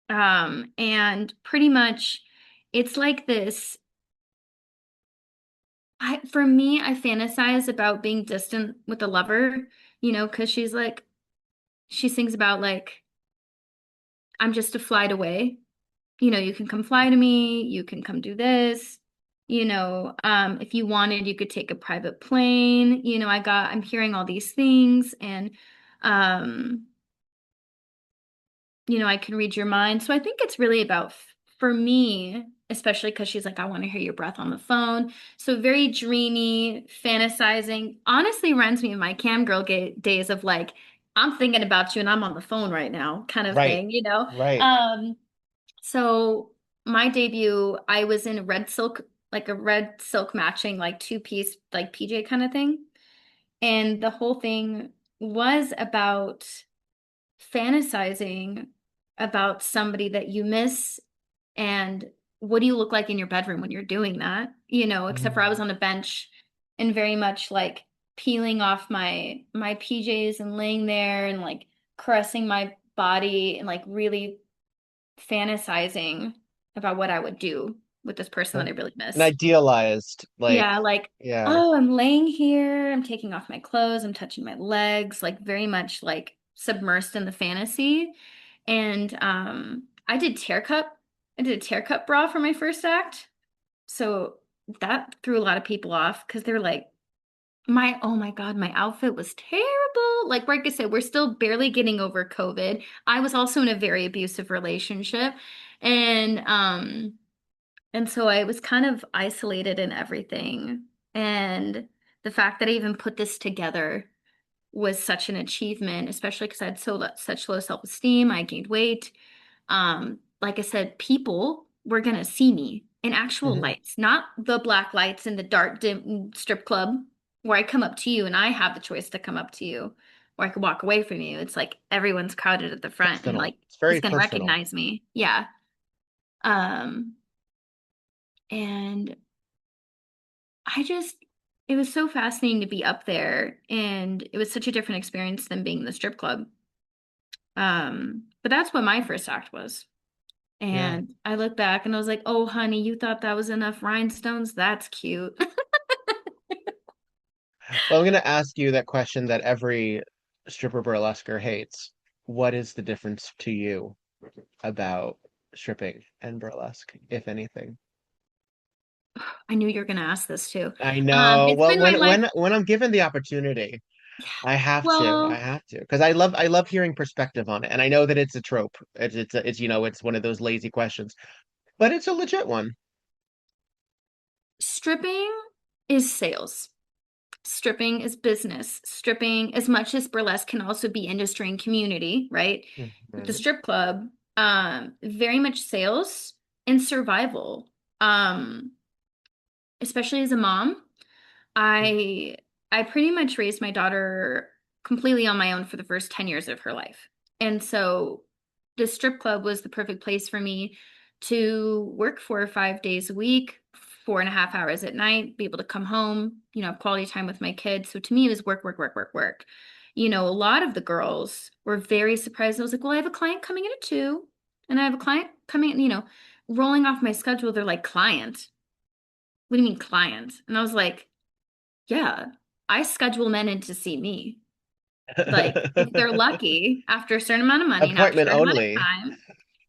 [SPEAKER 4] And pretty much it's like this. For me, I fantasize about being distant with a lover, because she sings about like, I'm just a flight away, you can come fly to me, you can come do this. If you wanted, you could take a private plane. I'm hearing all these things, and um, I can read your mind. So I think it's really about, for me, especially because she's like, I want to hear your breath on the phone. So very dreamy, fantasizing. Honestly, reminds me of my cam girl days of like, I'm thinking about you and I'm on the phone right now, kind of
[SPEAKER 1] Right.
[SPEAKER 4] thing.
[SPEAKER 1] Right.
[SPEAKER 4] So my debut, I was in red silk, like a red silk matching, like two-piece, like PJ kind of thing. And the whole thing was about fantasizing about somebody that you miss, and what do you look like in your bedroom when you're doing that? Except for I was
[SPEAKER 1] Mm.
[SPEAKER 4] on a bench and very much like peeling off my PJs and laying there and like caressing my body and like really fantasizing about what I would do with this person that I really
[SPEAKER 1] An
[SPEAKER 4] miss.
[SPEAKER 1] idealized, like,
[SPEAKER 4] Yeah, like,
[SPEAKER 1] yeah.
[SPEAKER 4] oh, I'm laying here, I'm taking off my clothes, I'm touching my legs, like very much like submersed in the fantasy. And I did a tear cut bra for my first act. So that threw a lot of people off because they're like, oh my God, my outfit was terrible. Like I said, we're still barely getting over COVID. I was also in a very abusive relationship. And so I was kind of isolated in everything. And the fact that I even put this together was such an achievement, especially because I had such low self-esteem. I gained weight. Like I said, people were gonna see me in actual
[SPEAKER 1] Hmm.
[SPEAKER 4] lights, not the black lights in the dark dim strip club where I come up to you and I have the choice to come up to you, or I could walk away from you. It's like everyone's crowded at the front and
[SPEAKER 1] Personal.
[SPEAKER 4] like
[SPEAKER 1] It's
[SPEAKER 4] is
[SPEAKER 1] very
[SPEAKER 4] gonna
[SPEAKER 1] personal.
[SPEAKER 4] recognize me. Yeah. Um, and I just, it was so fascinating to be up there, and it was such a different experience than being in the strip club. But that's what my first act was.
[SPEAKER 1] Yeah.
[SPEAKER 4] And I look back and I was like, oh, honey, you thought that was enough rhinestones? That's cute.
[SPEAKER 1] Well, I'm going to ask you that question that every stripper burlesquer hates. What is the difference to you about stripping and burlesque, if anything?
[SPEAKER 4] I knew you were gonna ask this too.
[SPEAKER 1] I know.
[SPEAKER 4] It's
[SPEAKER 1] Well,
[SPEAKER 4] been my life.
[SPEAKER 1] when I'm given the opportunity, I have to. I
[SPEAKER 4] Well,
[SPEAKER 1] have to because I love hearing perspective on it, and I know that it's a trope. It's one of those lazy questions, but it's a legit one.
[SPEAKER 4] stripping is sales. Stripping is business. Stripping, as much as burlesque can also be industry and community, right? With the
[SPEAKER 1] Mhm.
[SPEAKER 4] strip club, very much sales and survival. Um, Especially as a mom, I I pretty much raised my daughter completely on my own for the first 10 years of her life. And so the strip club was the perfect place for me to work 4 or 5 days a week, 4.5 hours at night, be able to come home, have quality time with my kids. So to me, it was work, work, work, work, work. A lot of the girls were very surprised. I was like, well, I have a client coming in at 2, and I have a client coming in, rolling off my schedule. They're like, client? What do you mean client? And I was like, yeah, I schedule men in to see me. Like, if they're lucky, after a certain amount of money and after a
[SPEAKER 1] Appointment
[SPEAKER 4] certain amount of
[SPEAKER 1] only.
[SPEAKER 4] time,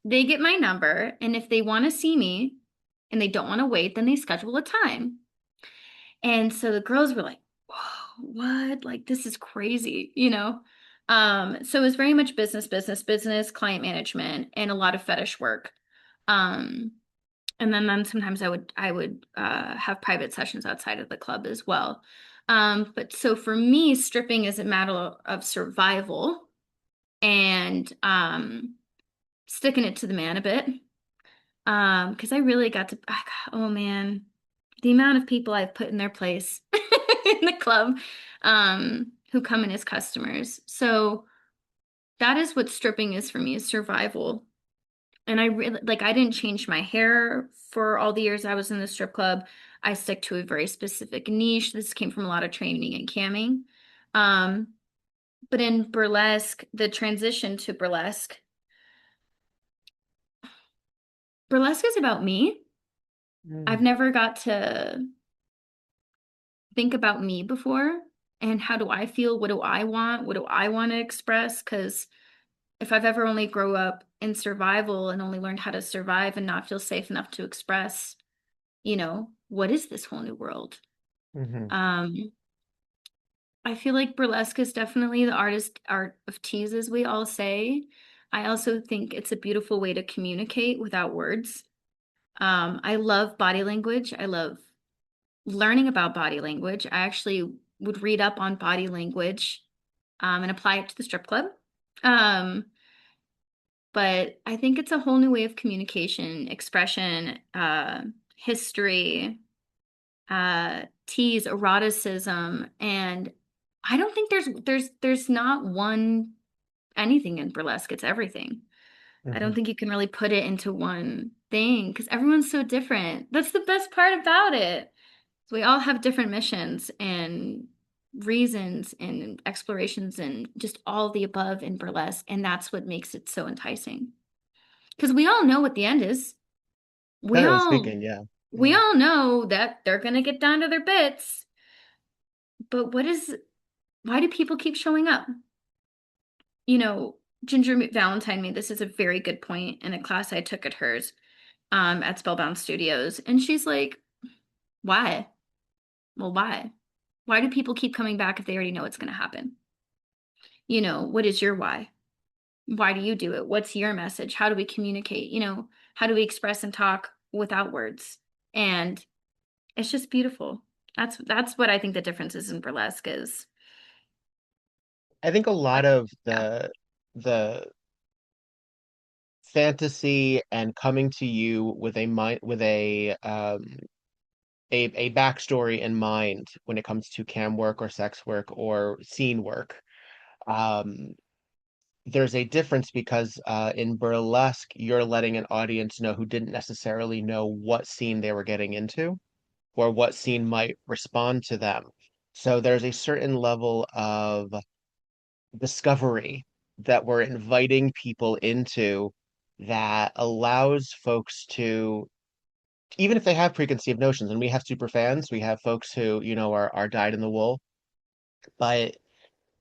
[SPEAKER 4] they get my number. And if they want to see me and they don't want to wait, then they schedule a time. And so the girls were like, whoa, what? Like, this is crazy? So it was very much business, business, business, client management, and a lot of fetish work. Um, and then sometimes I would have private sessions outside of the club as well. But so for me, stripping is a matter of survival and sticking it to the man a bit. Because I really got to, oh man, the amount of people I've put in their place in the club, who come in as customers. So that is what stripping is for me, is survival. And I really, like, I didn't change my hair for all the years I was in the strip club. I stick to a very specific niche. This came from a lot of training and camming. Um, but in burlesque, the transition to burlesque is about me. I've
[SPEAKER 1] Mm.
[SPEAKER 4] never got to think about me before, and how do I feel? What do I want? What do I want to express? Because if I've ever only grow up in survival and only learned how to survive and not feel safe enough to express, what is this whole new world?
[SPEAKER 1] Hmm.
[SPEAKER 4] Um, I feel like burlesque is definitely the art of tease, as we all say. I also think it's a beautiful way to communicate without words. I love body language. I love learning about body language. I actually would read up on body language, and apply it to the strip club. Um, but I think it's a whole new way of communication, expression, history, tease, eroticism, and I don't think there's not one anything in burlesque. It's everything. I
[SPEAKER 1] Hmm.
[SPEAKER 4] don't think you can really put it into one thing because everyone's so different. That's the best part about it. So we all have different missions and reasons and explorations and just all the above in burlesque, and that's what makes it so enticing. Because we all know what the end is. We
[SPEAKER 1] Generally
[SPEAKER 4] all
[SPEAKER 1] speaking, yeah.
[SPEAKER 4] we
[SPEAKER 1] Yeah.
[SPEAKER 4] all know that they're gonna get down to their bits. But why do people keep showing up? You know, Ginger Valentine made this is a very good point in a class I took at hers, at Spellbound Studios. And she's like, why? Well, why? Why do people keep coming back if they already know it's gonna happen? What is your why? Why do you do it? What's your message? How do we communicate? How do we express and talk without words? And it's just beautiful. That's what I think the difference is in burlesque is.
[SPEAKER 1] I think a lot of
[SPEAKER 4] Yeah.
[SPEAKER 1] the fantasy and coming to you with a mind with a backstory in mind when it comes to cam work or sex work or scene work. Um, there's a difference because in burlesque, you're letting an audience know who didn't necessarily know what scene they were getting into or what scene might respond to them. So there's a certain level of discovery that we're inviting people into that allows folks to, even if they have preconceived notions, and we have super fans, we have folks who, are dyed in the wool, but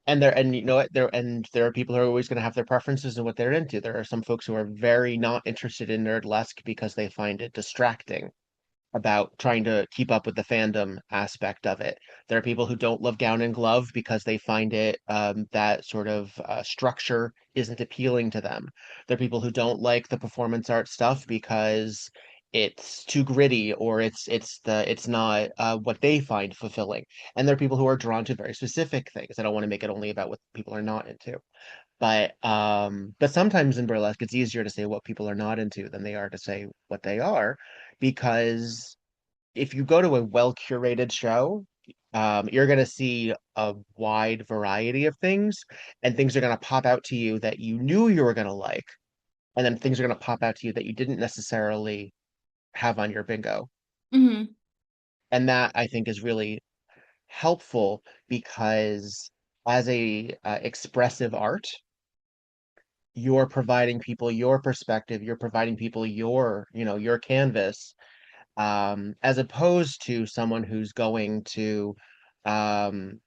[SPEAKER 1] and you know what there are people who are always going to have their preferences and what they're into. There are some folks who are very not interested in nerdlesque because they find it distracting about trying to keep up with the fandom aspect of it. There are people who don't love Gown and Glove because they find it that sort of structure isn't appealing to them. There are people who don't like the performance art stuff because it's too gritty or it's not what they find fulfilling. And there are people who are drawn to very specific things. I don't want to make it only about what people are not into. But sometimes in burlesque it's easier to say what people are not into than they are to say what they are, because if you go to a well curated show, you're going to see a wide variety of things, and things are going to pop out to you that you knew you were going to like, and then things are going to pop out to you that you didn't necessarily have on your bingo.
[SPEAKER 4] Hmm.
[SPEAKER 1] And that I think is really helpful because as a expressive art, you're providing people your perspective, you're providing people your canvas, as opposed to someone who's going to um,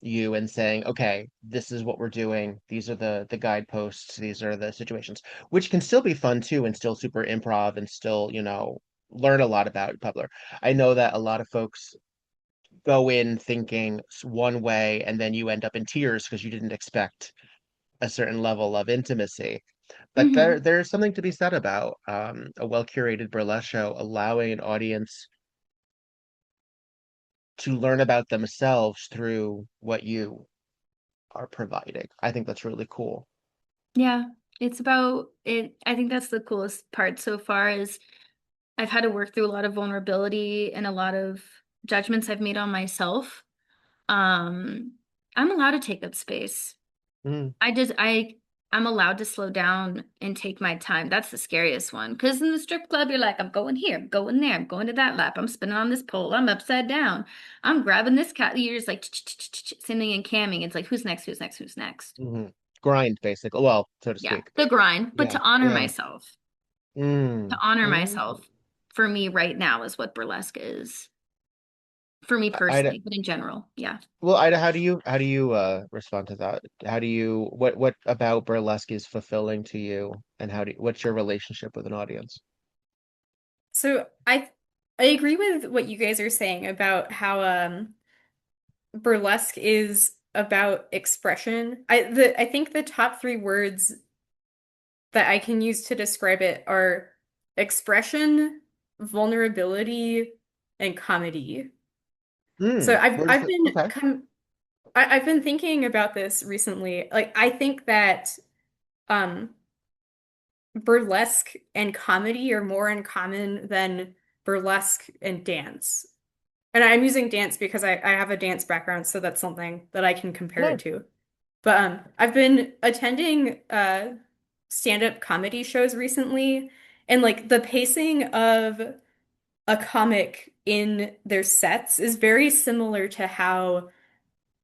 [SPEAKER 1] you and saying, okay, this is what we're doing. These are the guideposts. These are the situations, which can still be fun too, and still super improv, and still learn a lot about Publer. I know that a lot of folks go in thinking one way, and then you end up in tears because you didn't expect a certain level of intimacy. But
[SPEAKER 4] Hmm.
[SPEAKER 1] there's something to be said about a well curated burlesque show allowing an audience to learn about themselves through what you are providing. I think that's really cool.
[SPEAKER 4] Yeah, it's about it. I think that's the coolest part so far is I've had to work through a lot of vulnerability and a lot of judgments I've made on myself. Um, I'm allowed to take up space.
[SPEAKER 1] Mm,
[SPEAKER 4] I just I'm allowed to slow down and take my time. That's the scariest one. Because in the strip club, you're like, I'm going here, I'm going there, I'm going to that lap, I'm spinning on this pole, I'm upside down, I'm grabbing this cat. You're just like singing and camming. It's like, who's next? Who's next? Who's next?
[SPEAKER 1] mhm. Grind, basically. Well, so to
[SPEAKER 4] Yeah,
[SPEAKER 1] speak.
[SPEAKER 4] the grind. But
[SPEAKER 1] Yeah, yeah.
[SPEAKER 4] To
[SPEAKER 1] Mm,
[SPEAKER 4] honor
[SPEAKER 1] mm,
[SPEAKER 4] myself for me right now is what burlesque is for me
[SPEAKER 1] I
[SPEAKER 4] personally, but in general, yeah.
[SPEAKER 1] well, Ida, how do you respond to that? How do you what about burlesque is fulfilling to you, and what's your relationship with an audience?
[SPEAKER 3] So I agree with what you guys are saying about how burlesque is about expression. I think the top three words that I can use to describe it are expression, vulnerability, and comedy. So
[SPEAKER 1] Where does it? Okay.
[SPEAKER 3] I've been thinking about this recently. Like I think that um burlesque and comedy are more in common than burlesque and dance. And I'm using dance because I have a dance background, so that's something that I can compare
[SPEAKER 1] No.
[SPEAKER 3] it to. But I've been attending stand-up comedy shows recently, and like the pacing of a comic in their sets is very similar to how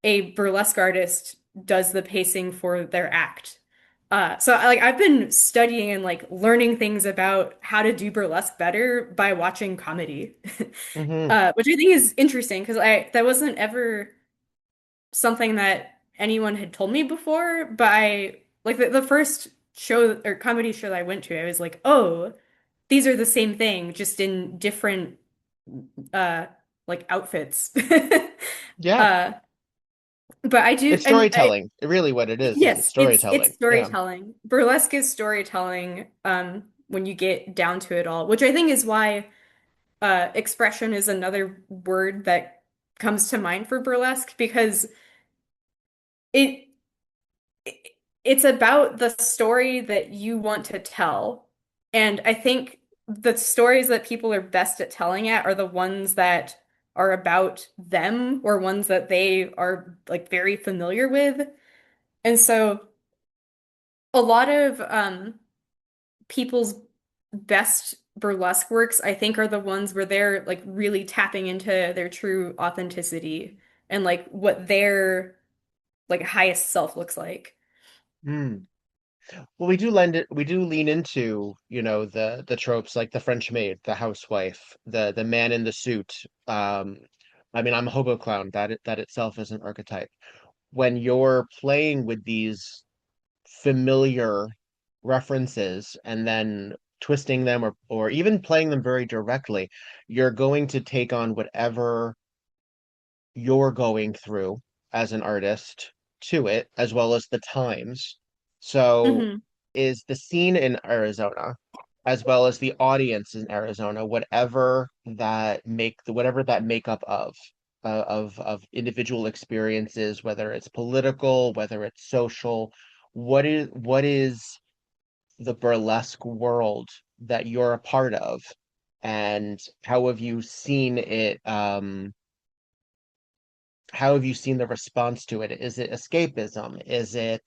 [SPEAKER 3] a burlesque artist does the pacing for their act. So like I've been studying and like learning things about how to do burlesque better by watching comedy,
[SPEAKER 1] Hmm.
[SPEAKER 3] which I think is interesting because I that wasn't ever something that anyone had told me before. But I like the first show or comedy show that I went to, I was like, oh, these are the same thing, just in different uh like outfits.
[SPEAKER 1] Yeah.
[SPEAKER 3] Uh, but I do,
[SPEAKER 1] It's
[SPEAKER 3] and
[SPEAKER 1] storytelling. Really what it is it's
[SPEAKER 3] yes, it's
[SPEAKER 1] storytelling. Yeah.
[SPEAKER 3] storytelling. Burlesque is storytelling, when you get down to it all, which I think is why expression is another word that comes to mind for burlesque because it it's about the story that you want to tell. And I think the stories that people are best at telling it are the ones that are about them or ones that they are like very familiar with. And so a lot of people's best burlesque works, I think, are the ones where they're like really tapping into their true authenticity and like what their like highest self looks like.
[SPEAKER 1] Mm. Well, we do lean into, the tropes like the French maid, the housewife, the man in the suit. I mean, I'm a hobo clown. That itself is an archetype. When you're playing with these familiar references and then twisting them or even playing them very directly, you're going to take on whatever you're going through as an artist to it, as well as the times. So,
[SPEAKER 3] Hmm.
[SPEAKER 1] is the scene in Arizona, as well as the audience in Arizona, whatever that makeup of individual experiences, whether it's political, whether it's social, what is the burlesque world that you're a part of, and how have you seen the response to it? Is it escapism? Is it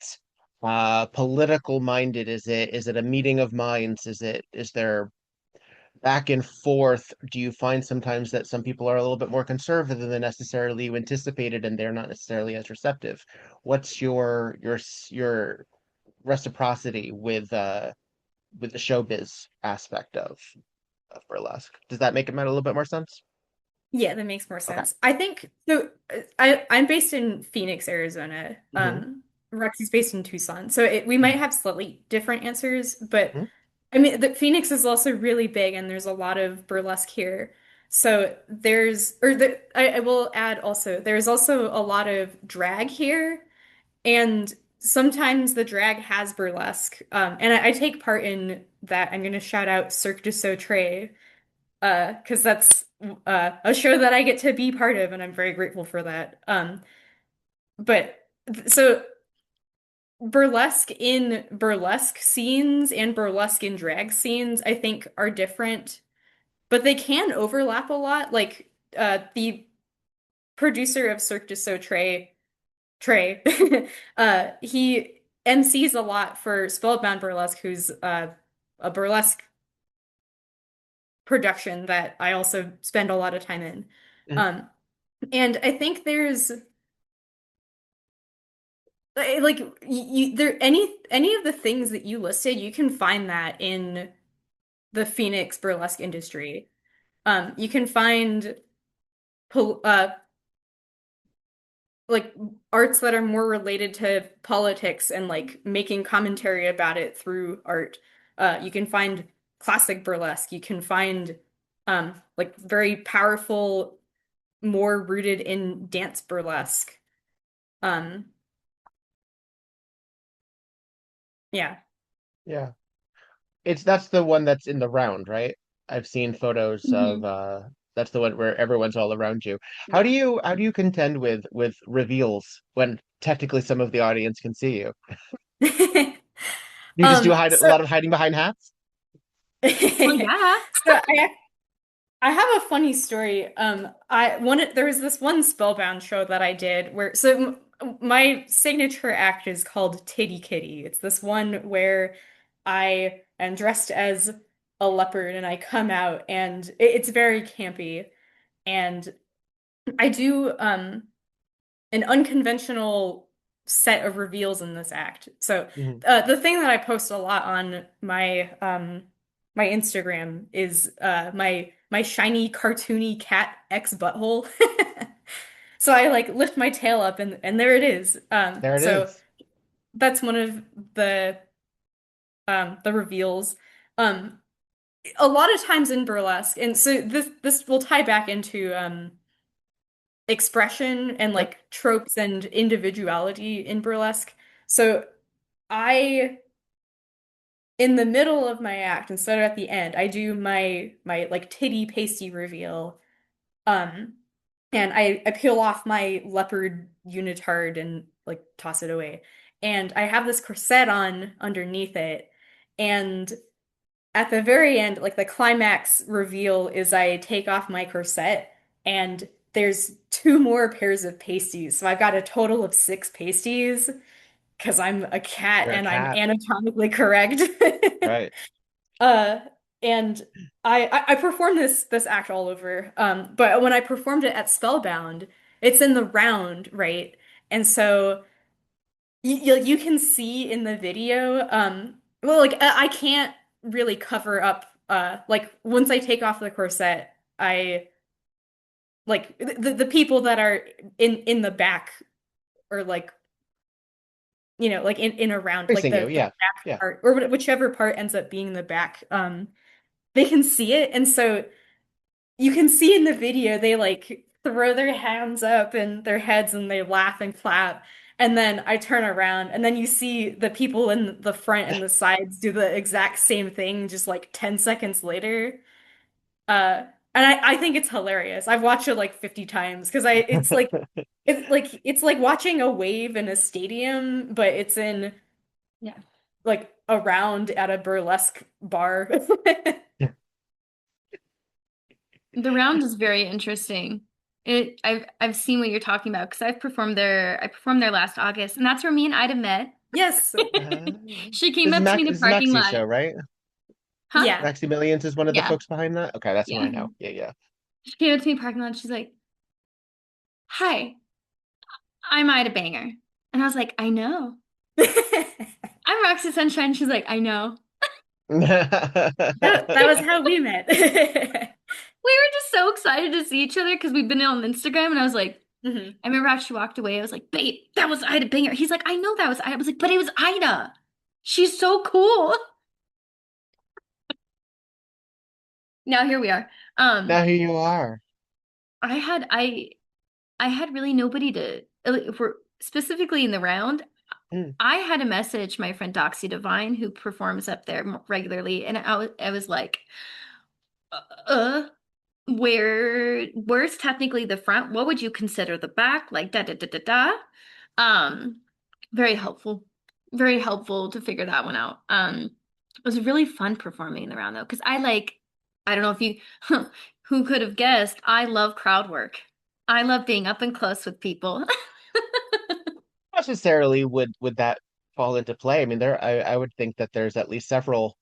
[SPEAKER 1] political minded? Is it a meeting of minds? Is there back and forth? Do you find sometimes that some people are a little bit more conservative than necessarily you anticipated, and they're not necessarily as receptive? What's your reciprocity with the showbiz aspect of burlesque? Does that make it a little bit more sense?
[SPEAKER 3] Yeah, that makes more
[SPEAKER 1] Okay.
[SPEAKER 3] sense. I think so. I'm based in Phoenix, Arizona.
[SPEAKER 1] Hmm.
[SPEAKER 3] Roxy's based in Tucson, so we might have slightly different answers. But
[SPEAKER 1] Hmm.
[SPEAKER 3] I mean, the Phoenix is also really big, and there's a lot of burlesque here. So I will add also there's also a lot of drag here, and sometimes the drag has burlesque. And I take part in that. I'm going to shout out Cirque du Soleil, because that's a show that I get to be part of, and I'm very grateful for that. So burlesque in burlesque scenes and burlesque in drag scenes, I think, are different, but they can overlap a lot. Like the producer of Cirque du Soleil, Trey, he MCs a lot for Spellbound Burlesque, who's a burlesque production that I also spend a lot of time in. Um, and I think there's like there any of the things that you listed, you can find that in the Phoenix burlesque industry. You can find like arts that are more related to politics and like making commentary about it through art. You can find classic burlesque. You can find like very powerful, more rooted in dance burlesque. Um, yeah.
[SPEAKER 1] Yeah. That's the one that's in the round, right? I've seen photos of
[SPEAKER 4] Mhm.
[SPEAKER 1] that's the one where everyone's all around you.
[SPEAKER 3] Yeah.
[SPEAKER 1] How do you contend with reveals when technically some of the audience can see you? You just do hide a
[SPEAKER 3] So
[SPEAKER 1] lot of hiding behind hats?
[SPEAKER 4] Well, yeah.
[SPEAKER 3] I have a funny story. There was this one Spellbound show that I did where my signature act is called Titty Kitty. It's this one where I am dressed as a leopard and I come out and it's very campy and I do an unconventional set of reveals in this act. So
[SPEAKER 1] Mhm.
[SPEAKER 3] the thing that I post a lot on my Instagram is my shiny cartoony cat X butthole. So I like lift my tail up and there it is.
[SPEAKER 1] There it
[SPEAKER 3] So
[SPEAKER 1] is.
[SPEAKER 3] that's one of the the reveals. Um a lot of times in burlesque, and so this will tie back into expression and
[SPEAKER 1] Yep.
[SPEAKER 3] like tropes and individuality in burlesque. So I, in the middle of my act, instead of at the end, I do my like titty pasty reveal. Um, and I peel off my leopard unitard and like toss it away. And I have this corset on underneath it. And at the very end, like the climax reveal is I take off my corset and there's two more pairs of pasties. So I've got a total of six pasties because I'm a cat
[SPEAKER 1] You're a
[SPEAKER 3] and I'm
[SPEAKER 1] cat,
[SPEAKER 3] anatomically correct.
[SPEAKER 1] right?
[SPEAKER 3] Uh, and I performed this act all over. But when I performed it at Spellbound, it's in the round, right? And so you can see in the video, well, like I can't really cover up, like once I take off the corset, I like the people that are in the back or like like in around like
[SPEAKER 1] Facing you,
[SPEAKER 3] the
[SPEAKER 1] yeah.
[SPEAKER 3] back
[SPEAKER 1] Yeah.
[SPEAKER 3] part or whichever part ends up being the back, they can see it, and so you can see in the video they like throw their hands up and their heads and they laugh and clap. And then I turn around and then you see the people in the front and the sides do the exact same thing just like 10 seconds later. And I think it's hilarious. I've watched it like 50 times because I it's like watching a wave in a stadium, but it's in
[SPEAKER 4] Yeah.
[SPEAKER 3] like around at a burlesque bar.
[SPEAKER 4] The round is very interesting. I've seen what you're talking about because I've performed there. I performed there last August, and that's where me and Ida met.
[SPEAKER 3] Yes.
[SPEAKER 1] Uh,
[SPEAKER 4] She came up to me in the
[SPEAKER 1] This is
[SPEAKER 4] parking
[SPEAKER 1] Maxie's
[SPEAKER 4] lot.
[SPEAKER 1] show, right?
[SPEAKER 4] Huh?
[SPEAKER 3] Yeah.
[SPEAKER 1] Maxie Millions is one of the
[SPEAKER 4] Yeah.
[SPEAKER 1] folks behind that. Okay, that's who I
[SPEAKER 4] Yeah.
[SPEAKER 1] know. Yeah, yeah.
[SPEAKER 4] She came up to me in the parking lot and she's like, "Hi, I'm Ida Banger." And I was like, "I know." I'm Roxie Sunshine. She's like, "I know."
[SPEAKER 3] That was how we met.
[SPEAKER 4] We were just so excited to see each other because we've been on Instagram, and I was like,
[SPEAKER 3] Mhm.
[SPEAKER 4] I remember after she walked away, I was like, "Babe, that was Ida Banger." He's like, "I know that was Ida." I was like, "But it was Ida. She's so cool." Now here we are.
[SPEAKER 1] Now here you are.
[SPEAKER 4] I had I I had really nobody to for specifically in the round.
[SPEAKER 1] Mm.
[SPEAKER 4] I had a message my friend Doxy Devine who performs up there regularly, and I was like, uh, where's technically the front? What would you consider the back? Like da da da da da. Um, very helpful. Very helpful to figure that one out. It was really fun performing in the round though, because I don't know if you who could have guessed, I love crowd work. I love being up and close with people.
[SPEAKER 1] Necessarily would that fall into play? I mean, I would think that there's at least several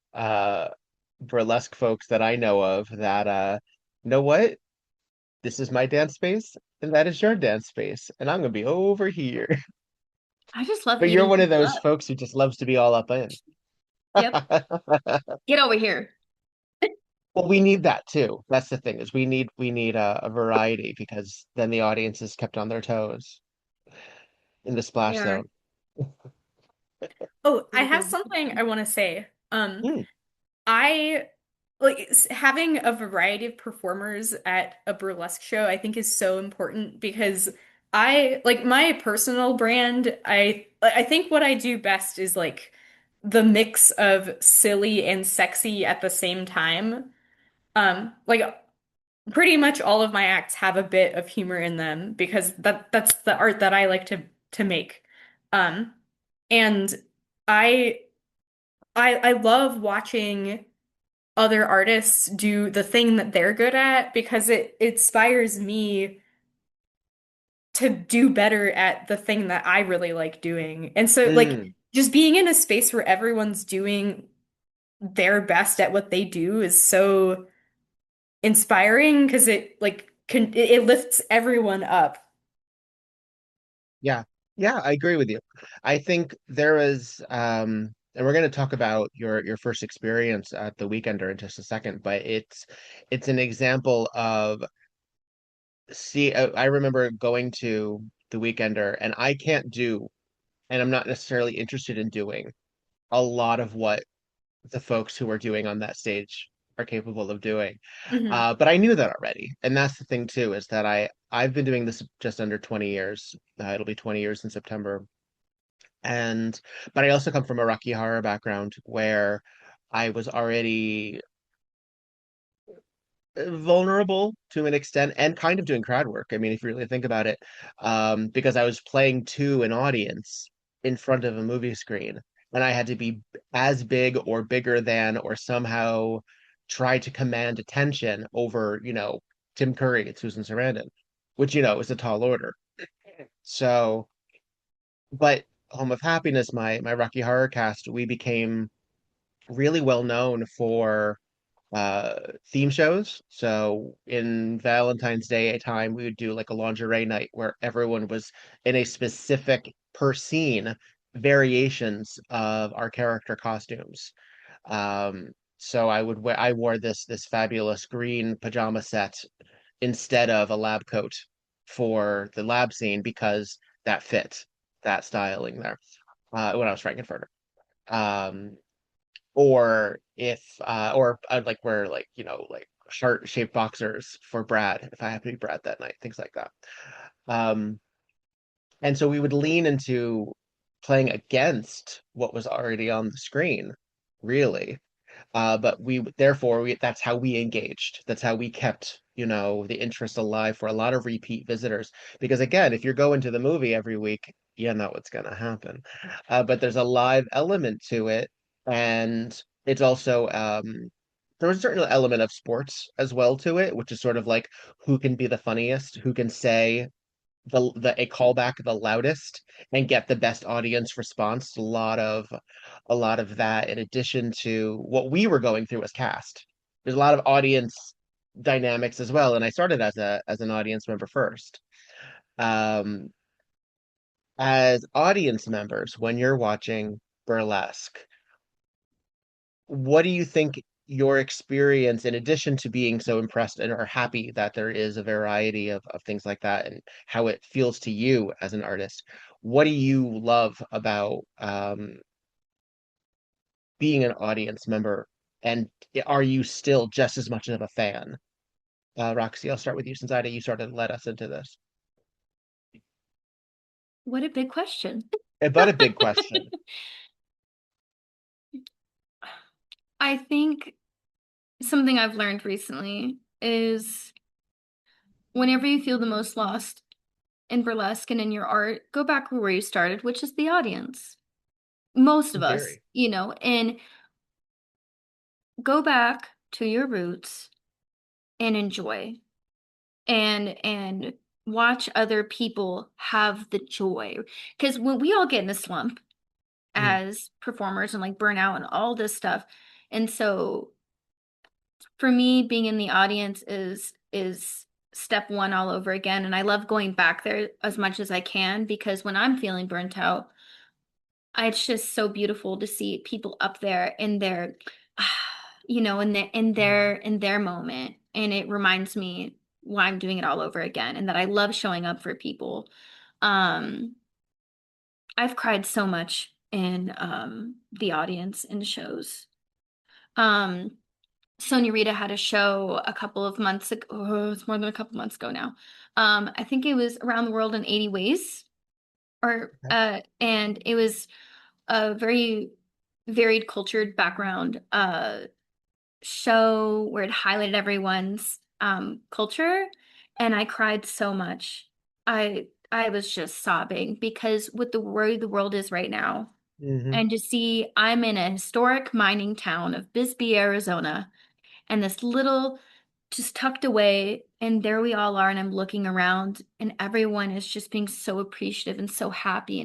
[SPEAKER 1] burlesque folks that I know of that you know what? This is my dance space, and that is your dance space, and I'm gonna be over here.
[SPEAKER 4] I just love
[SPEAKER 1] But you're
[SPEAKER 4] eating
[SPEAKER 1] one of
[SPEAKER 4] people
[SPEAKER 1] those
[SPEAKER 4] up.
[SPEAKER 1] folks who just loves to be all up in.
[SPEAKER 4] Yep. Get over here.
[SPEAKER 1] Well, we need that too. That's the thing is we need a variety because then the audience is kept on their toes in the splash
[SPEAKER 3] Yeah.
[SPEAKER 1] zone.
[SPEAKER 3] Oh, I have something I want to say.
[SPEAKER 1] Mm,
[SPEAKER 3] I like having a variety of performers at a burlesque show, I think is so important because I like my personal brand, I think what I do best is like the mix of silly and sexy at the same time. Like pretty much all of my acts have a bit of humor in them because that's the art that I like to make. Um, and I I love watching other artists do the thing that they're good at because it inspires me to do better at the thing that I really like doing. And so like
[SPEAKER 1] mm.
[SPEAKER 3] just being in a space where everyone's doing their best at what they do is so inspiring because it like it lifts everyone up.
[SPEAKER 1] Yeah. Yeah, I agree with you. I think there is and we're going to talk about your first experience at the Weekender in just a second, but it's an example of see I remember going to the Weekender and I can't do and I'm not necessarily interested in doing a lot of what the folks who are doing on that stage are capable of doing.
[SPEAKER 3] Hmm.
[SPEAKER 1] But I knew that already. And that's the thing too, is that I've been doing this just under 20 years. It'll be 20 years in September. And but I also come from a Rocky Horror background where I was already vulnerable to an extent and kind of doing crowd work. I mean, if you really think about it, because I was playing to an audience in front of a movie screen, and I had to be as big or bigger than or somehow try to command attention over, Tim Curry and Susan Sarandon, which, is a tall order. So, but Home of Happiness, my Rocky Horror cast, we became really well known for theme shows. So in Valentine's Day time, we would do like a lingerie night where everyone was in a specific per scene variations of our character costumes. So I wore this fabulous green pajama set instead of a lab coat for the lab scene because that fit that styling there when I was Frankenfurter. Um, or if or I'd like wear like like heart-shaped boxers for Brad if I have to be Brad that night, things like that. Um, and so we would lean into playing against what was already on the screen, really. But therefore that's how we engaged. That's how we kept, the interest alive for a lot of repeat visitors. Because again, if you're going to the movie every week, you know what's going to happen. But there's a live element to it, and it's also there's a certain element of sports as well to it, which is sort of like who can be the funniest, who can say a callback the loudest and get the best audience response. A lot of that in addition to what we were going through as cast. There's a lot of audience dynamics as well. And I started as an audience member first. Um, as audience members, when you're watching burlesque, what do you think your experience, in addition to being so impressed and are happy that there is a variety of things like that and how it feels to you as an artist, what do you love about being an audience member? And are you still just as much of a fan? Roxy, I'll start with you since Ida, you started to let us into this.
[SPEAKER 4] What a big question.
[SPEAKER 1] But a big question.
[SPEAKER 4] I think something I've learned recently is whenever you feel the most lost in burlesque and in your art, go back where you started, which is the audience. Most of us,
[SPEAKER 1] Very.
[SPEAKER 4] and go back to your roots and enjoy and watch other people have the joy. Because when we all get in a slump
[SPEAKER 1] Mm,
[SPEAKER 4] as performers and like burnout and all this stuff. And so for me, being in the audience is step one all over again. And I love going back there as much as I can because when I'm feeling burnt out, it's just so beautiful to see people up there in their you know, in their moment. And it reminds me why I'm doing it all over again and that I love showing up for people. Um, I've cried so much in the audience in shows. Um, Sonia Rita had a show a couple of months ago. Oh, it's more than a couple months ago now. I think it was Around the World in 80 Ways, and it was a very varied cultured background show where it highlighted everyone's culture, and I cried so much. I was just sobbing because with the way the world is right now,
[SPEAKER 1] Hmm.
[SPEAKER 4] and to see I'm in a historic mining town of Bisbee, Arizona, and this little just tucked away, and there we all are, and I'm looking around, and everyone is just being so appreciative and so happy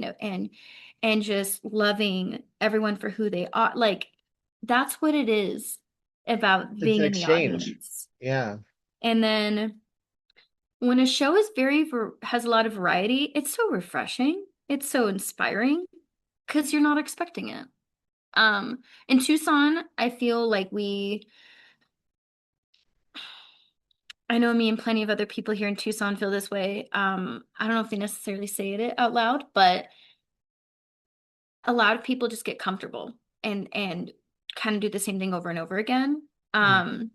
[SPEAKER 4] and just loving everyone for who they are. Like that's what it is about
[SPEAKER 1] It's
[SPEAKER 4] being
[SPEAKER 1] an
[SPEAKER 4] in the
[SPEAKER 1] exchange.
[SPEAKER 4] audience.
[SPEAKER 1] Yeah.
[SPEAKER 4] And then when a show is has a lot of variety, it's so refreshing. It's so inspiring because you're not expecting it. In Tucson, I feel like I know me and plenty of other people here in Tucson feel this way. I don't know if they necessarily say it out loud, but a lot of people just get comfortable and kind of do the same thing over and over again.
[SPEAKER 1] Mm.
[SPEAKER 4] Um,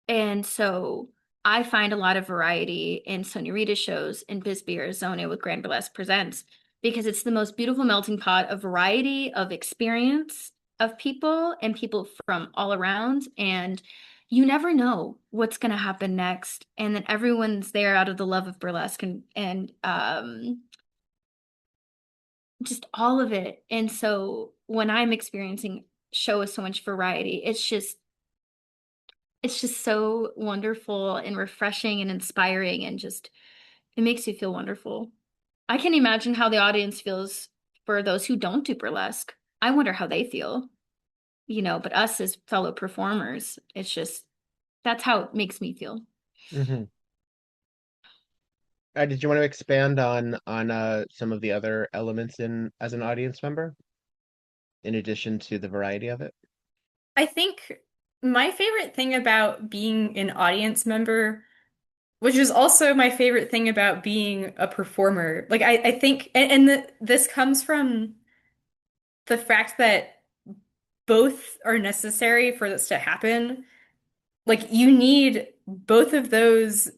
[SPEAKER 4] and so I find a lot of variety in Sonia Rita's shows in Bisbee, Arizona with Grand Burlesque Presents because it's the most beautiful melting pot of variety of experience of people and people from all around. And you never know what's going to happen next. And then everyone's there out of the love of burlesque and just all of it. And so when I'm experiencing show with so much variety, it's just so wonderful and refreshing and inspiring and just it makes you feel wonderful. I can imagine how the audience feels for those who don't do burlesque. I wonder how they feel, but us as fellow performers, it's just that's how it makes me feel.
[SPEAKER 1] Hmm. Did you want to expand on some of the other elements in as an audience member, in addition to the variety of it?
[SPEAKER 3] I think my favorite thing about being an audience member, which is also my favorite thing about being a performer, like I think, this comes from the fact that both are necessary for this to happen. Like you need both of those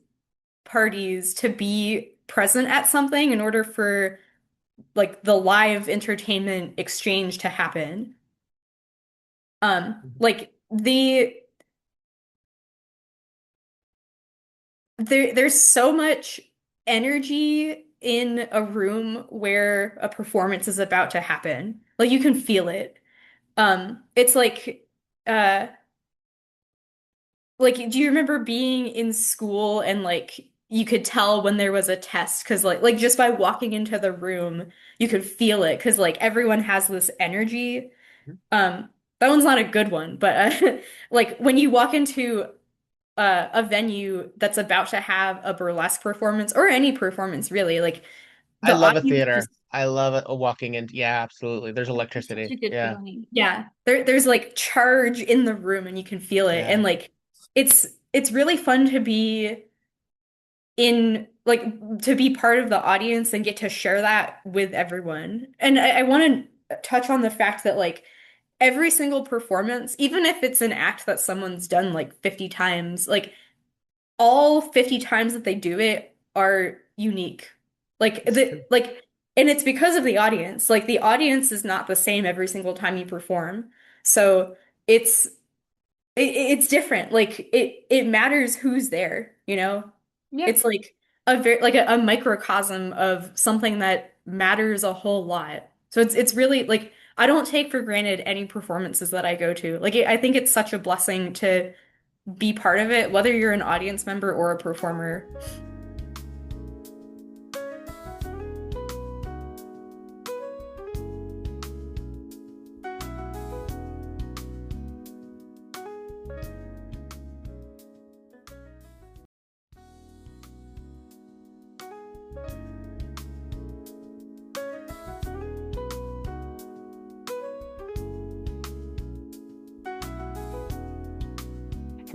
[SPEAKER 3] parties to be present at something in order for like the live entertainment exchange to happen. Like there's so much energy in a room where a performance is about to happen. Like you can feel it. It's uh like do you remember being in school and like you could tell when there was a test because like just by walking into the room you could feel it because like everyone has this energy. That one's not a good one, but like when you walk into a venue that's about to have a burlesque performance or any performance really, like
[SPEAKER 1] I
[SPEAKER 3] the
[SPEAKER 1] love a
[SPEAKER 3] audience
[SPEAKER 1] theater.
[SPEAKER 3] just
[SPEAKER 1] I love it walking in. Yeah, absolutely. There's
[SPEAKER 4] It's such
[SPEAKER 1] electricity.
[SPEAKER 4] a good
[SPEAKER 1] Yeah.
[SPEAKER 4] feeling.
[SPEAKER 3] yeah, there's like charge in the room and you can feel it
[SPEAKER 1] Yeah.
[SPEAKER 3] and like it's really fun to be in like to be part of the audience and get to share that with everyone. And I want to touch on the fact that like every single performance, even if it's an act that someone's done like 50 times, like all 50 times that they do it are unique. Like
[SPEAKER 1] It's true.
[SPEAKER 3] and it's because of the audience. Like the audience is not the same every single time you perform. So it's it's different. Like it matters who's there, you know?
[SPEAKER 4] Yep.
[SPEAKER 3] It's like a very like a microcosm of something that matters a whole lot. So it's really like I don't take for granted any performances that I go to. Like I think it's such a blessing to be part of it, whether you're an audience member or a performer.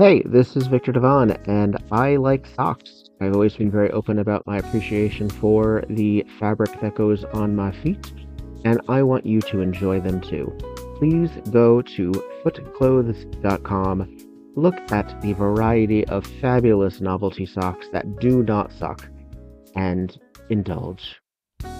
[SPEAKER 1] Hey, this is Viktor Devonne, and I like socks. I've always been very open about my appreciation for the fabric that goes on my feet, and I want you to enjoy them too. Please go to footclothes.com, look at the variety of fabulous novelty socks that do not suck, and indulge.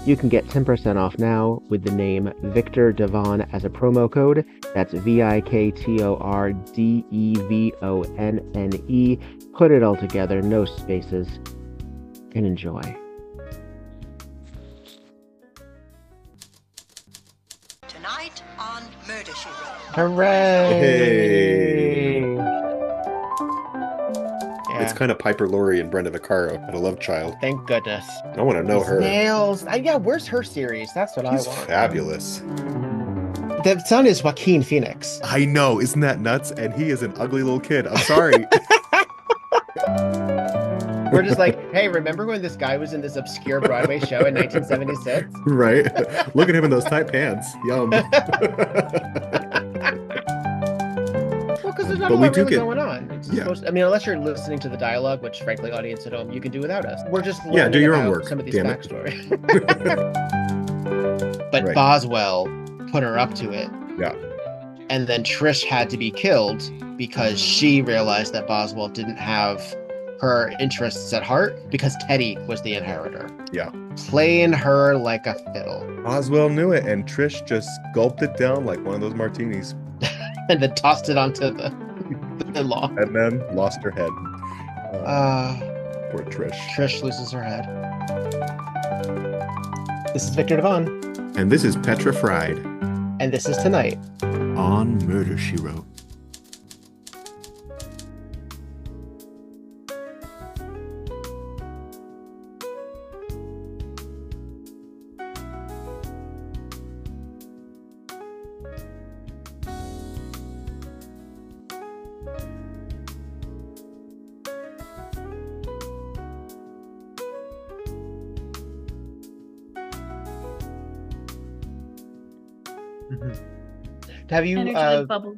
[SPEAKER 1] You can get 10% off now with the name Viktor Devonne as a promo code. That's VIKTORDEVONNE. Put it all together, no spaces, and enjoy.
[SPEAKER 5] Tonight on Murder, She Wrote.
[SPEAKER 1] Hooray!
[SPEAKER 8] Hey. It's
[SPEAKER 1] Yeah,
[SPEAKER 8] kind of Piper Laurie and Brenda Vaccaro at A Love Child.
[SPEAKER 1] thank goodness.
[SPEAKER 8] I want to know
[SPEAKER 1] These
[SPEAKER 8] her.
[SPEAKER 1] nails. Yeah, where's her series? That's what
[SPEAKER 8] She's
[SPEAKER 1] I want.
[SPEAKER 8] fabulous.
[SPEAKER 1] The son is Joaquin Phoenix.
[SPEAKER 8] I know, isn't that nuts? And he is an ugly little kid. I'm sorry.
[SPEAKER 1] We're just like, hey, remember when this guy was in this obscure Broadway show in 1976?
[SPEAKER 8] Right? Look at him in those tight pants. Yum.
[SPEAKER 1] Well, because there's not
[SPEAKER 8] But
[SPEAKER 1] a
[SPEAKER 8] we
[SPEAKER 1] lot
[SPEAKER 8] do
[SPEAKER 1] really
[SPEAKER 8] get-
[SPEAKER 1] going on. It's
[SPEAKER 8] Yeah.
[SPEAKER 1] supposed I mean, unless you're listening to the dialogue, which frankly, audience at home, you can do without us. We're just
[SPEAKER 8] Yeah, do
[SPEAKER 1] learning
[SPEAKER 8] your own
[SPEAKER 1] about
[SPEAKER 8] work,
[SPEAKER 1] some of these
[SPEAKER 8] damn it.
[SPEAKER 1] backstory. But
[SPEAKER 8] Right.
[SPEAKER 1] Boswell put her up to it.
[SPEAKER 8] Yeah.
[SPEAKER 1] And then Trish had to be killed because she realized that Boswell didn't have her interests at heart because Teddy was the inheritor.
[SPEAKER 8] Yeah.
[SPEAKER 1] Playing her like a fiddle.
[SPEAKER 8] Oswell knew it, and Trish just gulped it down like one of those martinis,
[SPEAKER 1] And then tossed it onto the lawn.
[SPEAKER 8] and then lost her head. Poor Trish.
[SPEAKER 1] Trish loses her head. This is Viktor Devonne,
[SPEAKER 8] And this is Petra Fried
[SPEAKER 1] and this is Tonight.
[SPEAKER 8] on Murder, She Wrote.
[SPEAKER 1] Have you,
[SPEAKER 4] Energetic bubble.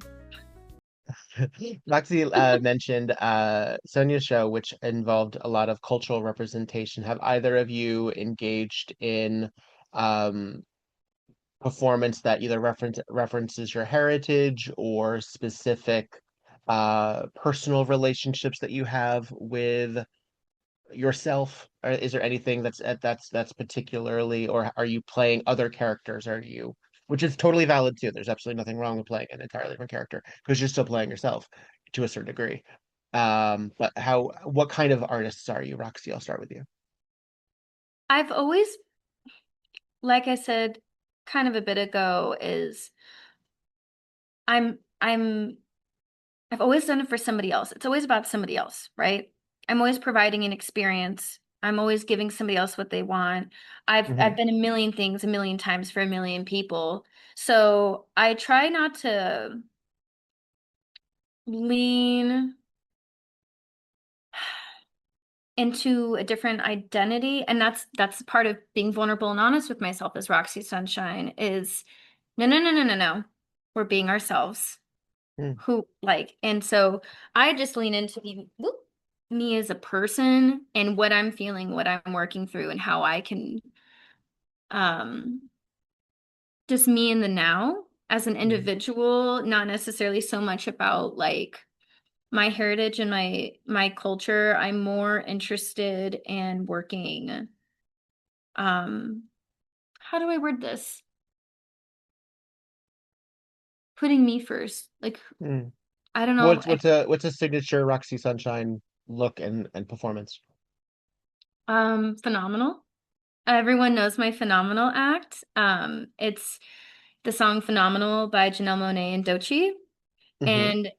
[SPEAKER 1] Roxie mentioned Sonia's show, which involved a lot of cultural representation. Have either of you engaged in um, performance that either references your heritage or specific personal relationships that you have with yourself? Or is there anything that's particularly, or are you playing other characters? Are you, which is totally valid too. There's absolutely nothing wrong with playing an entirely different character because you're still playing yourself to a certain degree. But what kind of artists are you, Roxy? I'll start with you.
[SPEAKER 4] I've always, like I said kind of a bit ago, is I've always done it for somebody else. It's always about somebody else, right? I'm always providing an experience. I'm always giving somebody else what they want. I've been a million things a million times for a million people. So I try not to lean into a different identity. And that's part of being vulnerable and honest with myself as Roxy Sunshine is no. We're being ourselves. And so I just lean into me as a person and what I'm feeling, what I'm working through, and how I can just me in the now as an individual, not necessarily so much about like my heritage and my culture. I'm more interested in working how do I word this? Putting me first. Like I don't know.
[SPEAKER 1] What's a signature Roxy Sunshine look and performance?
[SPEAKER 4] Phenomenal. Everyone knows my Phenomenal act. It's the song Phenomenal by Janelle Monáe and Doechii. And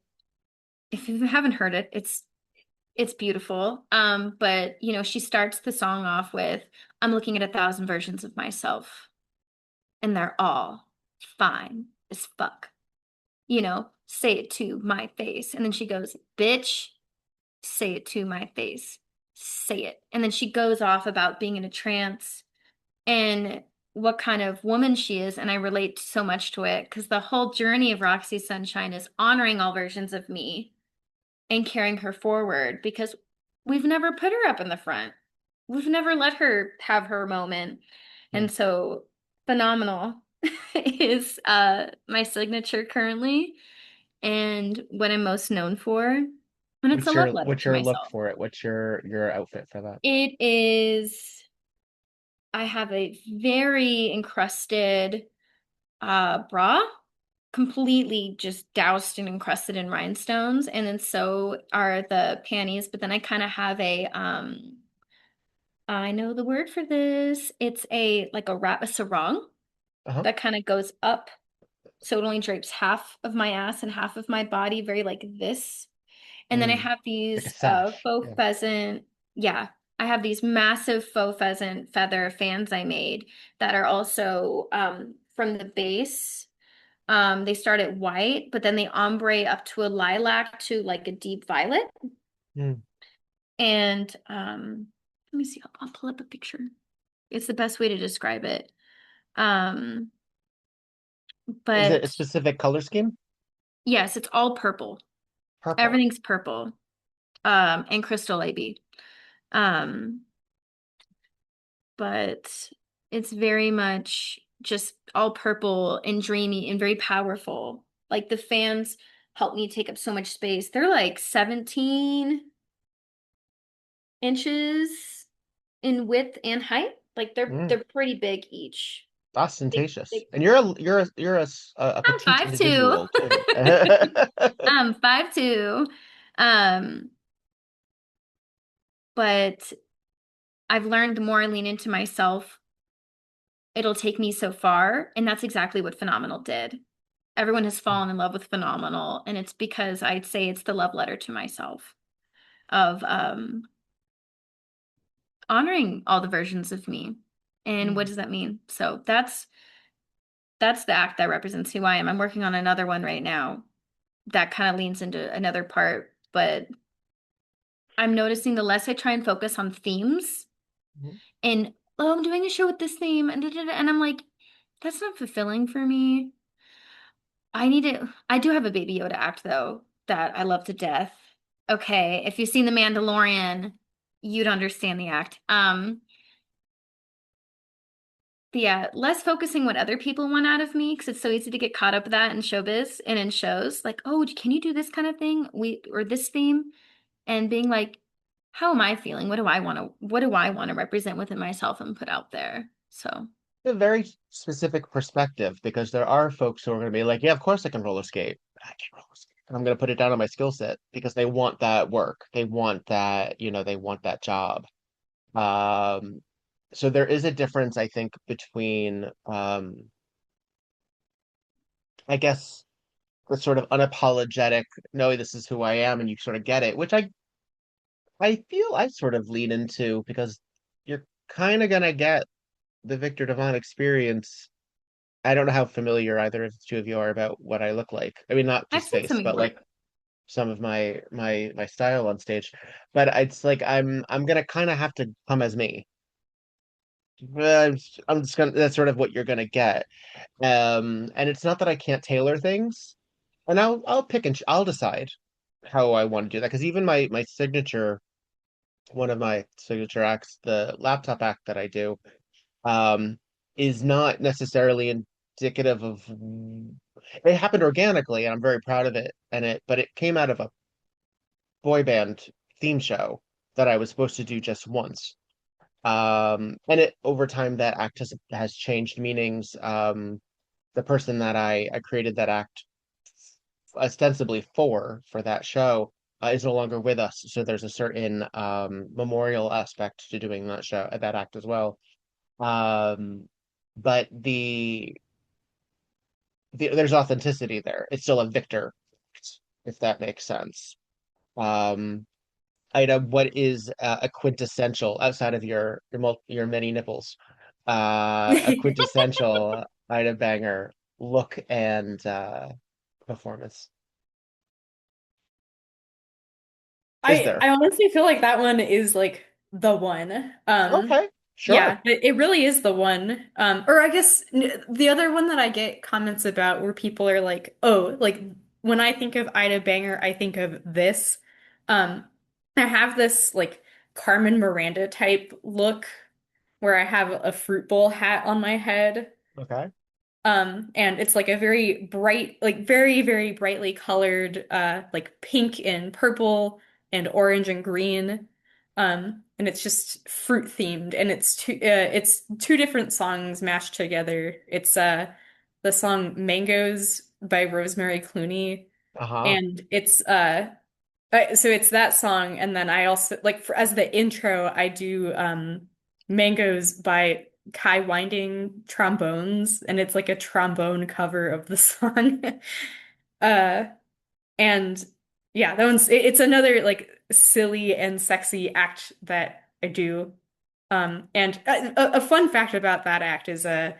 [SPEAKER 4] if you haven't heard it, it's beautiful. But you know, she starts the song off with, I'm looking at 1,000 versions of myself, and they're all fine as fuck. You know, say it to my face. And then she goes, bitch, say it to my face. Say it. And then she goes off about being in a trance and what kind of woman she is. And I relate so much to it because the whole journey of Roxy Sunshine is honoring all versions of me and carrying her forward because we've never put her up in the front. We've never let her have her moment.
[SPEAKER 1] Hmm.
[SPEAKER 4] And so phenomenal is my signature currently and what I'm most known for. And it's a love letter
[SPEAKER 1] What's
[SPEAKER 4] to
[SPEAKER 1] your look
[SPEAKER 4] myself.
[SPEAKER 1] for it? What's your outfit for that?
[SPEAKER 4] It is, I have a very encrusted bra, completely just doused and encrusted in rhinestones, and then so are the panties, but then I kind of have a I know the word for this. It's a like a sarong
[SPEAKER 1] Uh-huh.
[SPEAKER 4] that kind of goes up, so it only drapes half of my ass and half of my body, very like this. And then I
[SPEAKER 1] Mm,
[SPEAKER 4] have
[SPEAKER 1] like a
[SPEAKER 4] these
[SPEAKER 1] sash.
[SPEAKER 4] faux
[SPEAKER 1] Yeah.
[SPEAKER 4] pheasant, yeah, I have these massive faux pheasant feather fans I made that are also from the base. They start at white, but then they ombre up to a lilac to like a deep violet.
[SPEAKER 1] Mm.
[SPEAKER 4] And let me see, I'll pull up a picture. It's the best way to describe it. Um,
[SPEAKER 1] Is it a
[SPEAKER 4] but
[SPEAKER 1] specific color scheme?
[SPEAKER 4] yes, it's all purple.
[SPEAKER 1] Purple.
[SPEAKER 4] Everything's purple. And crystal AB. Um, but it's very much just all purple and dreamy and very powerful. Like the fans help me take up so much space. They're like 17 inches in width and height. Like
[SPEAKER 1] Mm,
[SPEAKER 4] they're pretty big each.
[SPEAKER 1] ostentatious.
[SPEAKER 4] They
[SPEAKER 1] And you're a
[SPEAKER 4] I'm
[SPEAKER 1] petite
[SPEAKER 4] 5'2".
[SPEAKER 1] individual too.
[SPEAKER 4] I'm 5'2". Um, but I've learned the more I lean into myself, it'll take me so far. And that's exactly what Phenomenal did. Everyone has fallen in love with Phenomenal, and it's because I'd say it's the love letter to myself of honoring all the versions of me. And what does that mean? So that's the act that represents who I am. I'm working on another one right now that kind of leans into another part, but I'm noticing the less I try and focus on themes
[SPEAKER 1] Mhm.
[SPEAKER 4] and oh, I'm doing a show with this theme and and I'm like, that's not fulfilling for me. I do have a Baby Yoda act though that I love to death. Okay, if you've seen The Mandalorian, you'd understand the act. But yeah, less focusing what other people want out of me because it's so easy to get caught up with that in showbiz and in shows. Like, oh, can you do this kind of thing? Or this theme, and being like, how am I feeling? What do I want to represent within myself and put out there? So
[SPEAKER 1] A very specific perspective because there are folks who are going to be like, yeah, of course I can roller skate. I can roller skate. And I'm going to put it down on my skill set because they want that work. They want that, they want that job. Um, so there is a difference, I think, between, I guess, the sort of unapologetic, no, this is who I am, and you sort of get it, which I feel I sort of lean into because you're kind of gonna get the Victor Devon experience. I don't know how familiar either of the two of you are about what I look like. I mean, not
[SPEAKER 4] I've
[SPEAKER 1] just
[SPEAKER 4] seen some
[SPEAKER 1] face,
[SPEAKER 4] of your
[SPEAKER 1] but
[SPEAKER 4] work.
[SPEAKER 1] like some of my style on stage. But it's like I'm gonna kind of have to come as me. I'm just gonna that's sort of what you're gonna get. And it's not that I can't tailor things, and I'll pick and I'll decide how I want to do that because even my signature, one of my signature acts, the laptop act that I do, um, is not necessarily indicative of. It happened organically, and I'm very proud of it. But it came out of a boy band theme show that I was supposed to do just once. And it over time that act has changed meanings. The person that I created that act ostensibly for that show is no longer with us. So there's a certain memorial aspect to doing that show, that act as well. Um, but there's authenticity there. It's still a Victor, if that makes sense. Um, Ida, what is a quintessential outside of your many nipples? A quintessential Ida Banger look and performance. Is
[SPEAKER 3] I
[SPEAKER 1] there?
[SPEAKER 3] honestly feel like that one is like the one.
[SPEAKER 1] Okay,
[SPEAKER 3] Yeah,
[SPEAKER 1] sure.
[SPEAKER 3] it really is the one. Or I guess the other one that I get comments about where people are like, "Oh, like when I think of Ida Banger, I think of this." Um, I have this like Carmen Miranda type look where I have a fruit bowl hat on my head.
[SPEAKER 1] Okay.
[SPEAKER 3] And it's like a very bright, like very, very brightly colored, like pink and purple and orange and green. And it's just fruit themed, and it's two different songs mashed together. It's the song Mangoes by Rosemary Clooney,
[SPEAKER 1] Uh-huh.
[SPEAKER 3] and so it's that song, and then I also like as the intro, I do Mangoes by Kai Winding Trombones, and it's like a trombone cover of the song. Uh and yeah, that it's another like silly and sexy act that I do. And a fun fact about that act is I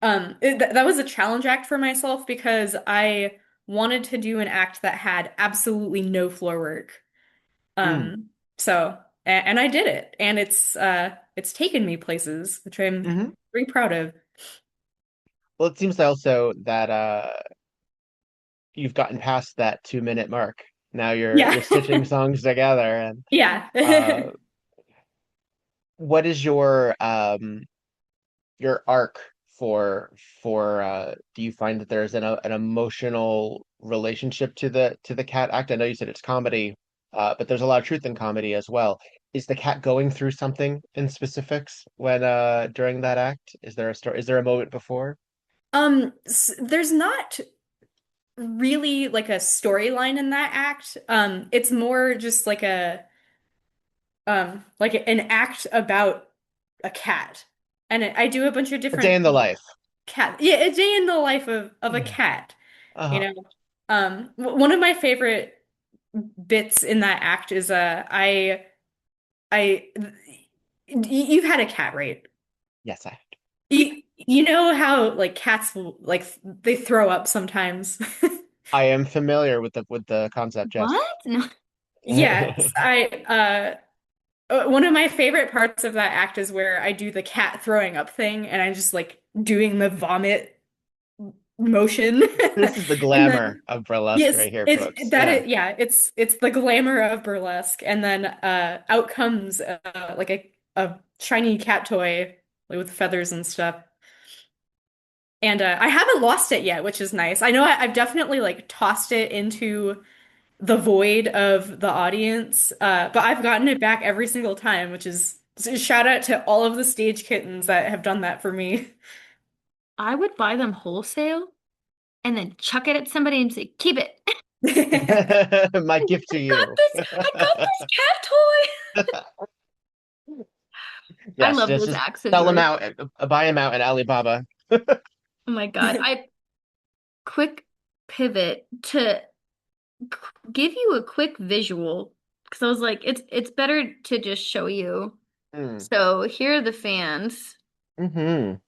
[SPEAKER 3] that was a challenge act for myself because I wanted to do an act that had absolutely no floor work.
[SPEAKER 1] Mm.
[SPEAKER 3] So and I did it, and it's taken me places, which I'm
[SPEAKER 1] Hmm.
[SPEAKER 3] very proud of.
[SPEAKER 1] Well, it seems also that you've gotten past that 2-minute mark. Now you're
[SPEAKER 3] Yeah.
[SPEAKER 1] stitching songs together, and
[SPEAKER 3] Yeah.
[SPEAKER 1] uh, what is your arc for do you find that there's an emotional relationship to the cat act? I know you said it's comedy, but there's a lot of truth in comedy as well. Is the cat going through something in specifics when during that act? Is there a story? Is there a moment before?
[SPEAKER 3] There's not really like a storyline in that act. It's more just like an act about a cat. And I do a bunch of
[SPEAKER 1] A day
[SPEAKER 3] different
[SPEAKER 1] in the life.
[SPEAKER 3] cat, yeah, a day in the life of a
[SPEAKER 1] Yeah.
[SPEAKER 3] cat, you
[SPEAKER 1] Uh-huh.
[SPEAKER 3] know. One of my favorite bits in that act is I you've had a cat, right?
[SPEAKER 1] Yes, I
[SPEAKER 3] You know how like cats will like they throw up sometimes.
[SPEAKER 1] I am familiar with the concept, yes.
[SPEAKER 4] What? No.
[SPEAKER 3] Yes, one of my favorite parts of that act is where I do the cat throwing up thing, and I'm just like doing the vomit motion.
[SPEAKER 1] This is the
[SPEAKER 3] And
[SPEAKER 1] glamour
[SPEAKER 3] then
[SPEAKER 1] of burlesque
[SPEAKER 3] yes,
[SPEAKER 1] right here,
[SPEAKER 3] it's
[SPEAKER 1] folks.
[SPEAKER 3] that
[SPEAKER 1] Yeah.
[SPEAKER 3] it yeah, it's the glamour of burlesque, and then out comes like a shiny cat toy like, with feathers and stuff. And I haven't lost it yet, which is nice. I know I've definitely like tossed it into the void of the audience, but I've gotten it back every single time, which is so shout out to all of the stage kittens that have done that for me.
[SPEAKER 4] I would buy them wholesale and then chuck it at somebody and say, keep it.
[SPEAKER 1] My gift to you.
[SPEAKER 4] I got this cat toy. I
[SPEAKER 1] Yes,
[SPEAKER 4] love
[SPEAKER 1] just
[SPEAKER 4] those
[SPEAKER 1] just
[SPEAKER 4] acts of
[SPEAKER 1] sell them
[SPEAKER 4] yours.
[SPEAKER 1] out, buy them out in Alibaba.
[SPEAKER 4] Oh my God. I quick pivot to give you a quick visual because I was like, it's better to just show you.
[SPEAKER 1] Mm.
[SPEAKER 4] So here are the fans,
[SPEAKER 1] Hmm.
[SPEAKER 4] and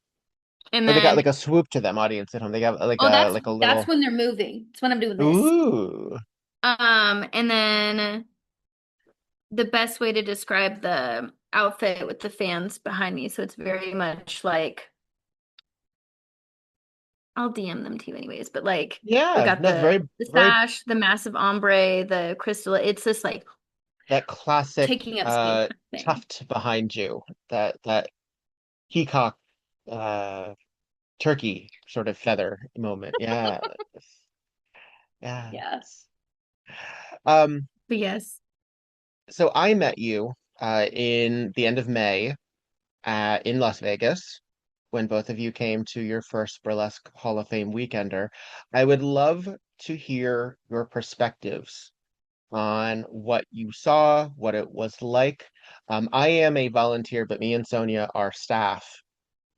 [SPEAKER 1] Or they got
[SPEAKER 4] then
[SPEAKER 1] like a swoop to them, audience at home. They got
[SPEAKER 4] oh,
[SPEAKER 1] like a
[SPEAKER 4] that's
[SPEAKER 1] little
[SPEAKER 4] when they're moving. It's when I'm doing this.
[SPEAKER 1] ooh.
[SPEAKER 4] And then the best way to describe the outfit with the fans behind me, so it's very much like I'll DM them to you anyways, but like we
[SPEAKER 1] Yeah,
[SPEAKER 4] got
[SPEAKER 1] no, very
[SPEAKER 4] the
[SPEAKER 1] very
[SPEAKER 4] sash, the massive ombre, the crystal. It's just like
[SPEAKER 1] that classic
[SPEAKER 4] taking up space kind of thing.
[SPEAKER 1] tuft behind you. That peacock turkey sort of feather moment. Yeah. Yeah.
[SPEAKER 4] Yes.
[SPEAKER 1] Um,
[SPEAKER 4] But yes,
[SPEAKER 1] so I met you in the end of May in Las Vegas when both of you came to your first Burlesque Hall of Fame weekender. I would love to hear your perspectives on what you saw, what it was like. I am a volunteer, but me and Sonia are staff.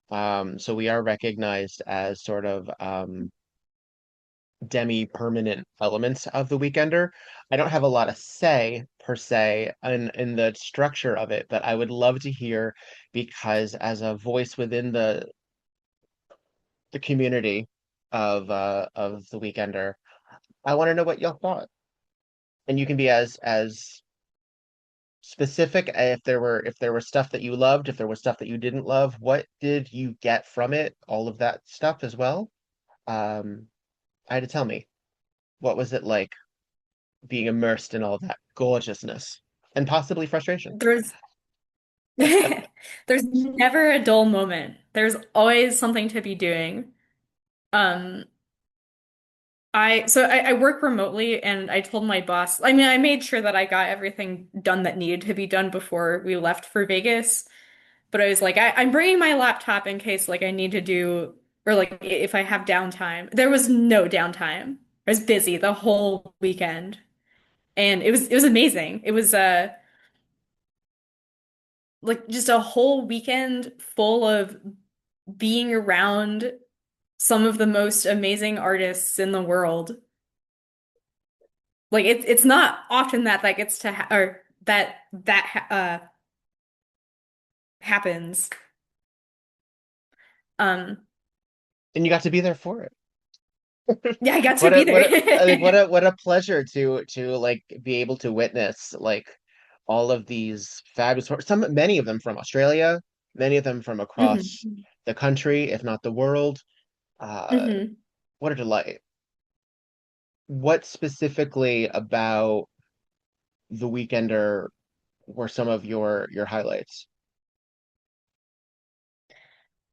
[SPEAKER 1] So we are recognized as sort of demi-permanent elements of the Weekender. I don't have a lot of say per se in the structure of it, but I would love to hear because as a voice within the community of the Weekender, I want to know what y'all thought. And you can be as specific if there were stuff that you loved, if there was stuff that you didn't love, what did you get from it? All of that stuff as well. I had to tell me. What was it like? being immersed in all that gorgeousness and possibly frustration.
[SPEAKER 3] There's there's never a dull moment. There's always something to be doing. Um, I work remotely and I told my boss, I mean, I made sure that I got everything done that needed to be done before we left for Vegas. But I was like, I'm bringing my laptop in case like I need to do or like if I have downtime. There was no downtime. I was busy the whole weekend. And it was amazing. It was like just a whole weekend full of being around some of the most amazing artists in the world. Like it's not often that that gets to ha or that ha happens. Um,
[SPEAKER 1] And you got to be there for it.
[SPEAKER 3] yeah, I got to
[SPEAKER 1] What
[SPEAKER 3] be
[SPEAKER 1] a what a I mean,
[SPEAKER 3] there.
[SPEAKER 1] what a pleasure to like be able to witness like all of these fabulous some many of them from Australia, many of them from across
[SPEAKER 3] hmm
[SPEAKER 1] the country, if not the world. Uh,
[SPEAKER 3] hmm
[SPEAKER 1] what a delight. What specifically about the Weekender were some of your highlights?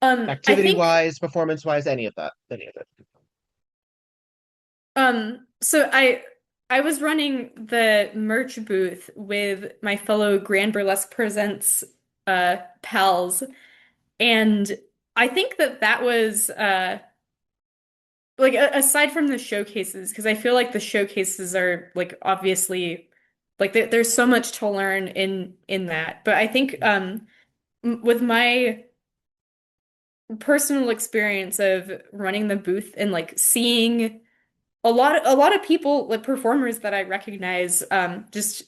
[SPEAKER 3] I
[SPEAKER 1] Activity
[SPEAKER 3] think
[SPEAKER 1] wise, performance wise, any of it.
[SPEAKER 3] so I was running the merch booth with my fellow Grand Burlesque Presents pals, and I think that that was like aside from the showcases, because I feel like the showcases are like obviously like there's so much to learn in that. But I think with my personal experience of running the booth and like seeing a lot of people like performers that I recognize just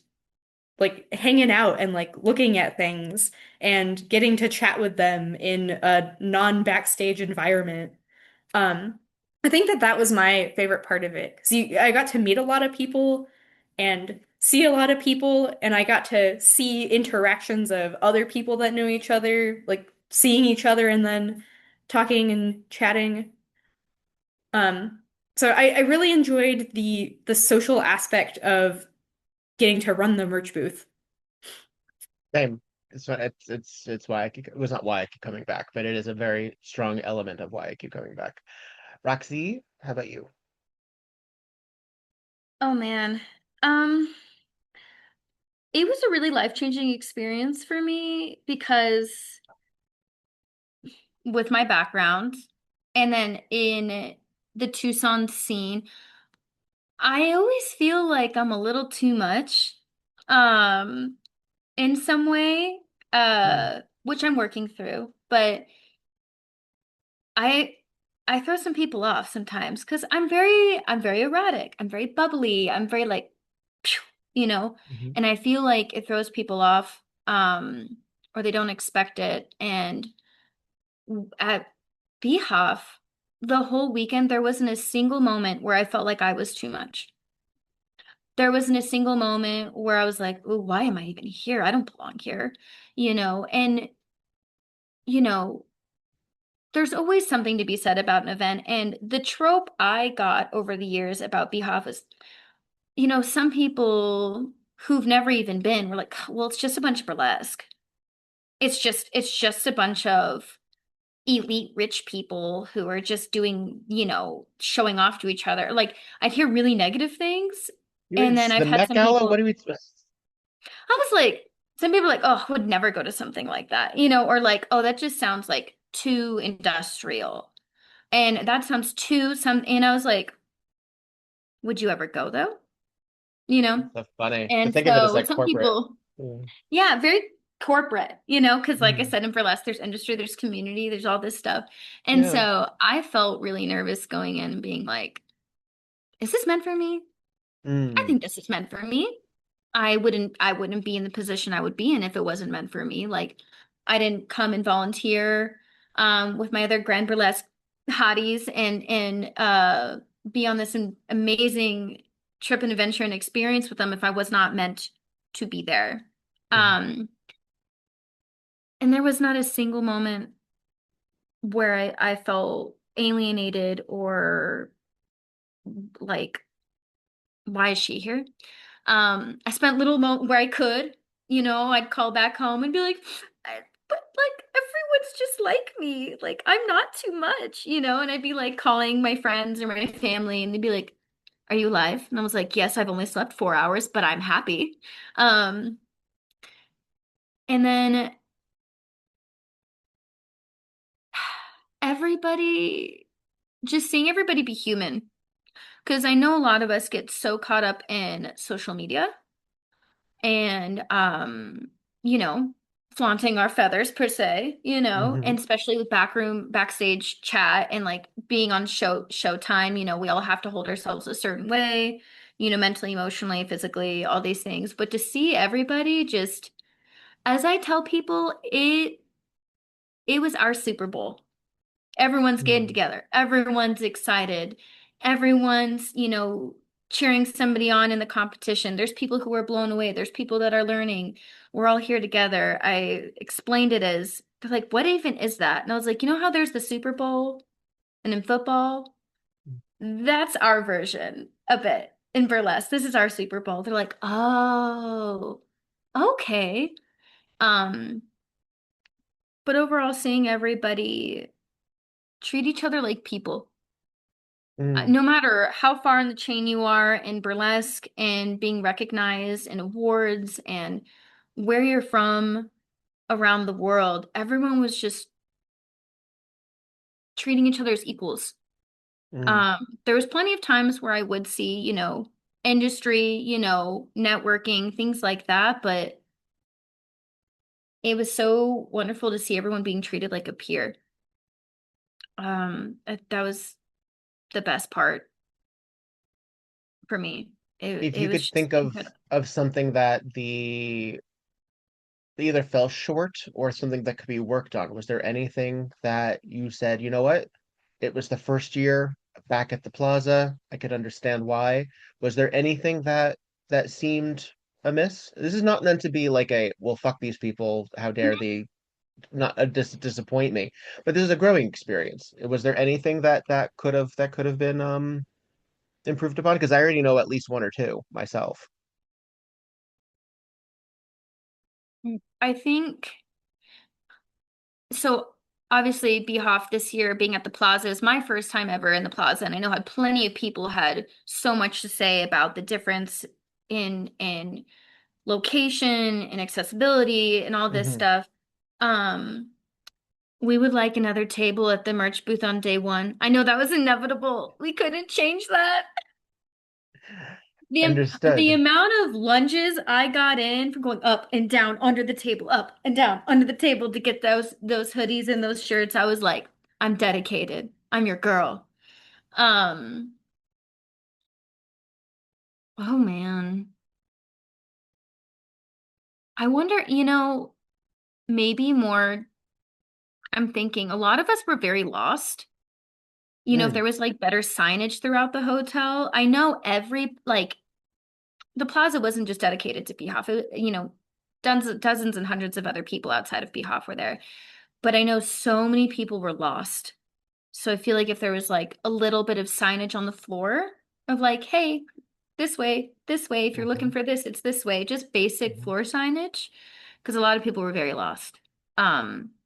[SPEAKER 3] like hanging out and like looking at things and getting to chat with them in a non-backstage environment. Um, I think that that was my favorite part of it because I got to meet a lot of people and see a lot of people, and I got to see interactions of other people that know each other, like seeing each other and then talking and chatting. Um, so I really enjoyed the social aspect of getting to run the merch booth.
[SPEAKER 1] Same. It's why I keep it was not why I keep coming back, but it is a very strong element of why I keep coming back. Roxy, how about you?
[SPEAKER 4] Oh man. Um, it was a really life-changing experience for me because with my background and then in the Tucson scene, I always feel like I'm a little too much um in some way
[SPEAKER 1] Mm.
[SPEAKER 4] which I'm working through, but I I throw some people off sometimes because I'm very erratic. I'm very bubbly. I'm very like phew, you know,
[SPEAKER 1] Mhm.
[SPEAKER 4] and I feel like it throws people off or they don't expect it. And at BHOF, the whole weekend there wasn't a single moment where I felt like I was too much. There wasn't a single moment where I was like, "Oh, why am I even here? I don't belong here." And you know, there's always something to be said about an event. And the trope I got over the years about BHOF is, some people who've never even been were like, well, it's just a bunch of burlesque. It's just a bunch of elite rich people who are just doing, showing off to each other. Like I'd hear really negative things. And then
[SPEAKER 1] It's
[SPEAKER 4] I've
[SPEAKER 1] the
[SPEAKER 4] had
[SPEAKER 1] Met
[SPEAKER 4] some
[SPEAKER 1] Gala. What
[SPEAKER 4] people,
[SPEAKER 1] do we?
[SPEAKER 4] I was like, some people are like, oh, I would never go to something like that, or like, oh, that just sounds like too industrial. And that sounds too some, and I was like, would you ever go though? You know?
[SPEAKER 1] So funny to
[SPEAKER 4] And
[SPEAKER 1] think of it as
[SPEAKER 4] so
[SPEAKER 1] like
[SPEAKER 4] some
[SPEAKER 1] corporate.
[SPEAKER 4] people,
[SPEAKER 1] Mm.
[SPEAKER 4] yeah, very corporate, because like I
[SPEAKER 1] Mm.
[SPEAKER 4] said, in burlesque, there's industry, there's community, there's all this stuff. And
[SPEAKER 1] Yeah.
[SPEAKER 4] so I felt really nervous going in and being like, is this meant for me? I
[SPEAKER 1] Mm.
[SPEAKER 4] think this is meant for me. I wouldn't be in the position I would be in if it wasn't meant for me. Like I didn't come and volunteer with my other grand burlesque hotties and be on this amazing trip and adventure and experience with them if I was not meant to be there.
[SPEAKER 1] Mm.
[SPEAKER 4] Um and there was not a single moment where I felt alienated or like why is she here? I spent little moment where I could, I'd call back home and be like, but like everyone's just like me. Like I'm not too much, and I'd be like calling my friends or my family and they'd be like, are you alive? And I was like, yes, I've only slept 4 hours, but I'm happy. Um, and then everybody, just seeing everybody be human. Because I know a lot of us get so caught up in social media and you know, flaunting our feathers per se,
[SPEAKER 1] Hmm.
[SPEAKER 4] and especially with backstage chat and like being on showtime, we all have to hold ourselves a certain way, mentally, emotionally, physically, all these things. But to see everybody just, as I tell people, it was our Super Bowl. Everyone's getting together. Everyone's excited. Everyone's, cheering somebody on in the competition. There's people who are blown away. There's people that are learning. We're all here together. I explained it as, they're like, what even is that? And I was like, you know how there's the Super Bowl and in football? That's our version of it in burlesque. This is our Super Bowl. They're like, oh, okay. Um, but overall, seeing everybody treat each other like people.
[SPEAKER 1] Mm.
[SPEAKER 4] No matter how far in the chain you are in burlesque and being recognized in awards and where you're from around the world, everyone was just treating each other as equals.
[SPEAKER 1] Mm.
[SPEAKER 4] There was plenty of times where I would see, industry, networking, things like that, but it was so wonderful to see everyone being treated like a peer. That was the best part for me. It
[SPEAKER 1] If you
[SPEAKER 4] it was
[SPEAKER 1] could
[SPEAKER 4] just
[SPEAKER 1] think
[SPEAKER 4] incredible.
[SPEAKER 1] of something that they either fell short or something that could be worked on, was there anything that you said, you know what? It was the first year back at the plaza. I could understand why. Was there anything that seemed amiss? This is not meant to be like a, well, fuck these people. How dare they not disappoint me? But this is a growing experience. Was there anything that could have been improved upon? Because I already know at least one or two myself.
[SPEAKER 4] I think so. Obviously, BHOF this year being at the plaza is my first time ever in the plaza, and I know had plenty of people had so much to say about the difference in location and accessibility and all this
[SPEAKER 1] Hmm.
[SPEAKER 4] stuff. Um, we would like another table at the merch booth on day one. I know that was inevitable. We couldn't change that. The
[SPEAKER 1] Understood.
[SPEAKER 4] amount of lunges I got in from going up and down under the table, up and down under the table to get those hoodies and those shirts, I was like, I'm dedicated. I'm your girl. Um, oh man. I wonder, maybe more, I'm thinking a lot of us were very lost. If
[SPEAKER 1] Mm.
[SPEAKER 4] there was like better signage throughout the hotel. I know the plaza wasn't just dedicated to BHOF. Dozens and hundreds of other people outside of BHOF were there. But I know so many people were lost. So I feel like if there was like a little bit of signage on the floor of like, hey, this way, if you're looking
[SPEAKER 1] Hmm.
[SPEAKER 4] for this, it's this way, just basic
[SPEAKER 1] Hmm.
[SPEAKER 4] floor signage, because a lot of people were very lost.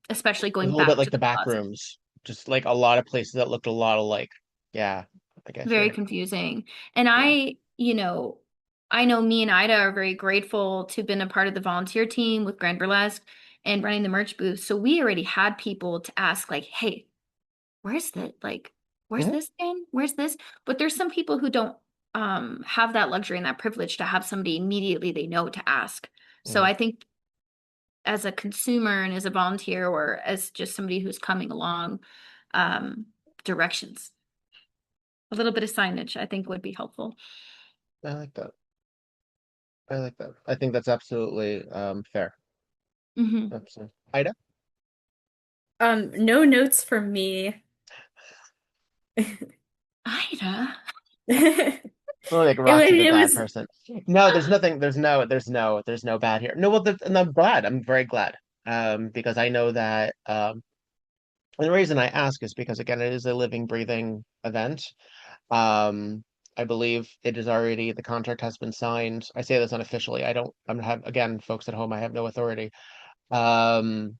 [SPEAKER 4] Especially
[SPEAKER 1] A
[SPEAKER 4] going
[SPEAKER 1] little bit
[SPEAKER 4] back
[SPEAKER 1] like
[SPEAKER 4] to
[SPEAKER 1] the
[SPEAKER 4] the
[SPEAKER 1] back
[SPEAKER 4] plaza.
[SPEAKER 1] rooms, just like a lot of places that looked a lot alike. Yeah, I get
[SPEAKER 4] Very
[SPEAKER 1] you.
[SPEAKER 4] confusing. And
[SPEAKER 1] Yeah.
[SPEAKER 4] I know me and Ida are very grateful to have been a part of the volunteer team with Grand Burlesque and running the merch booth. So we already had people to ask like, hey, where's the like where's
[SPEAKER 1] Mhm.
[SPEAKER 4] this thing? Where's this? But there's some people who don't have that luxury and that privilege to have somebody immediately they know to ask. So
[SPEAKER 1] Mm.
[SPEAKER 4] I think as a consumer and as a volunteer or as just somebody who's coming along, um, directions, a little bit of signage, I think would be helpful.
[SPEAKER 1] I like that. I like that. I think that's absolutely fair.
[SPEAKER 4] Hmm.
[SPEAKER 1] Absolutely. Ida?
[SPEAKER 3] No notes from me.
[SPEAKER 4] Ida.
[SPEAKER 1] Or like
[SPEAKER 3] It,
[SPEAKER 1] Roxy, the
[SPEAKER 3] it
[SPEAKER 1] bad
[SPEAKER 3] was
[SPEAKER 1] person. No, there's nothing. There's no bad here. No, well, and I'm glad. I'm very glad. Because I know that. And the reason I ask is because again, it is a living, breathing event. Um, I believe it is already, the contract has been signed. I say this unofficially. Again, folks at home, I have no authority um,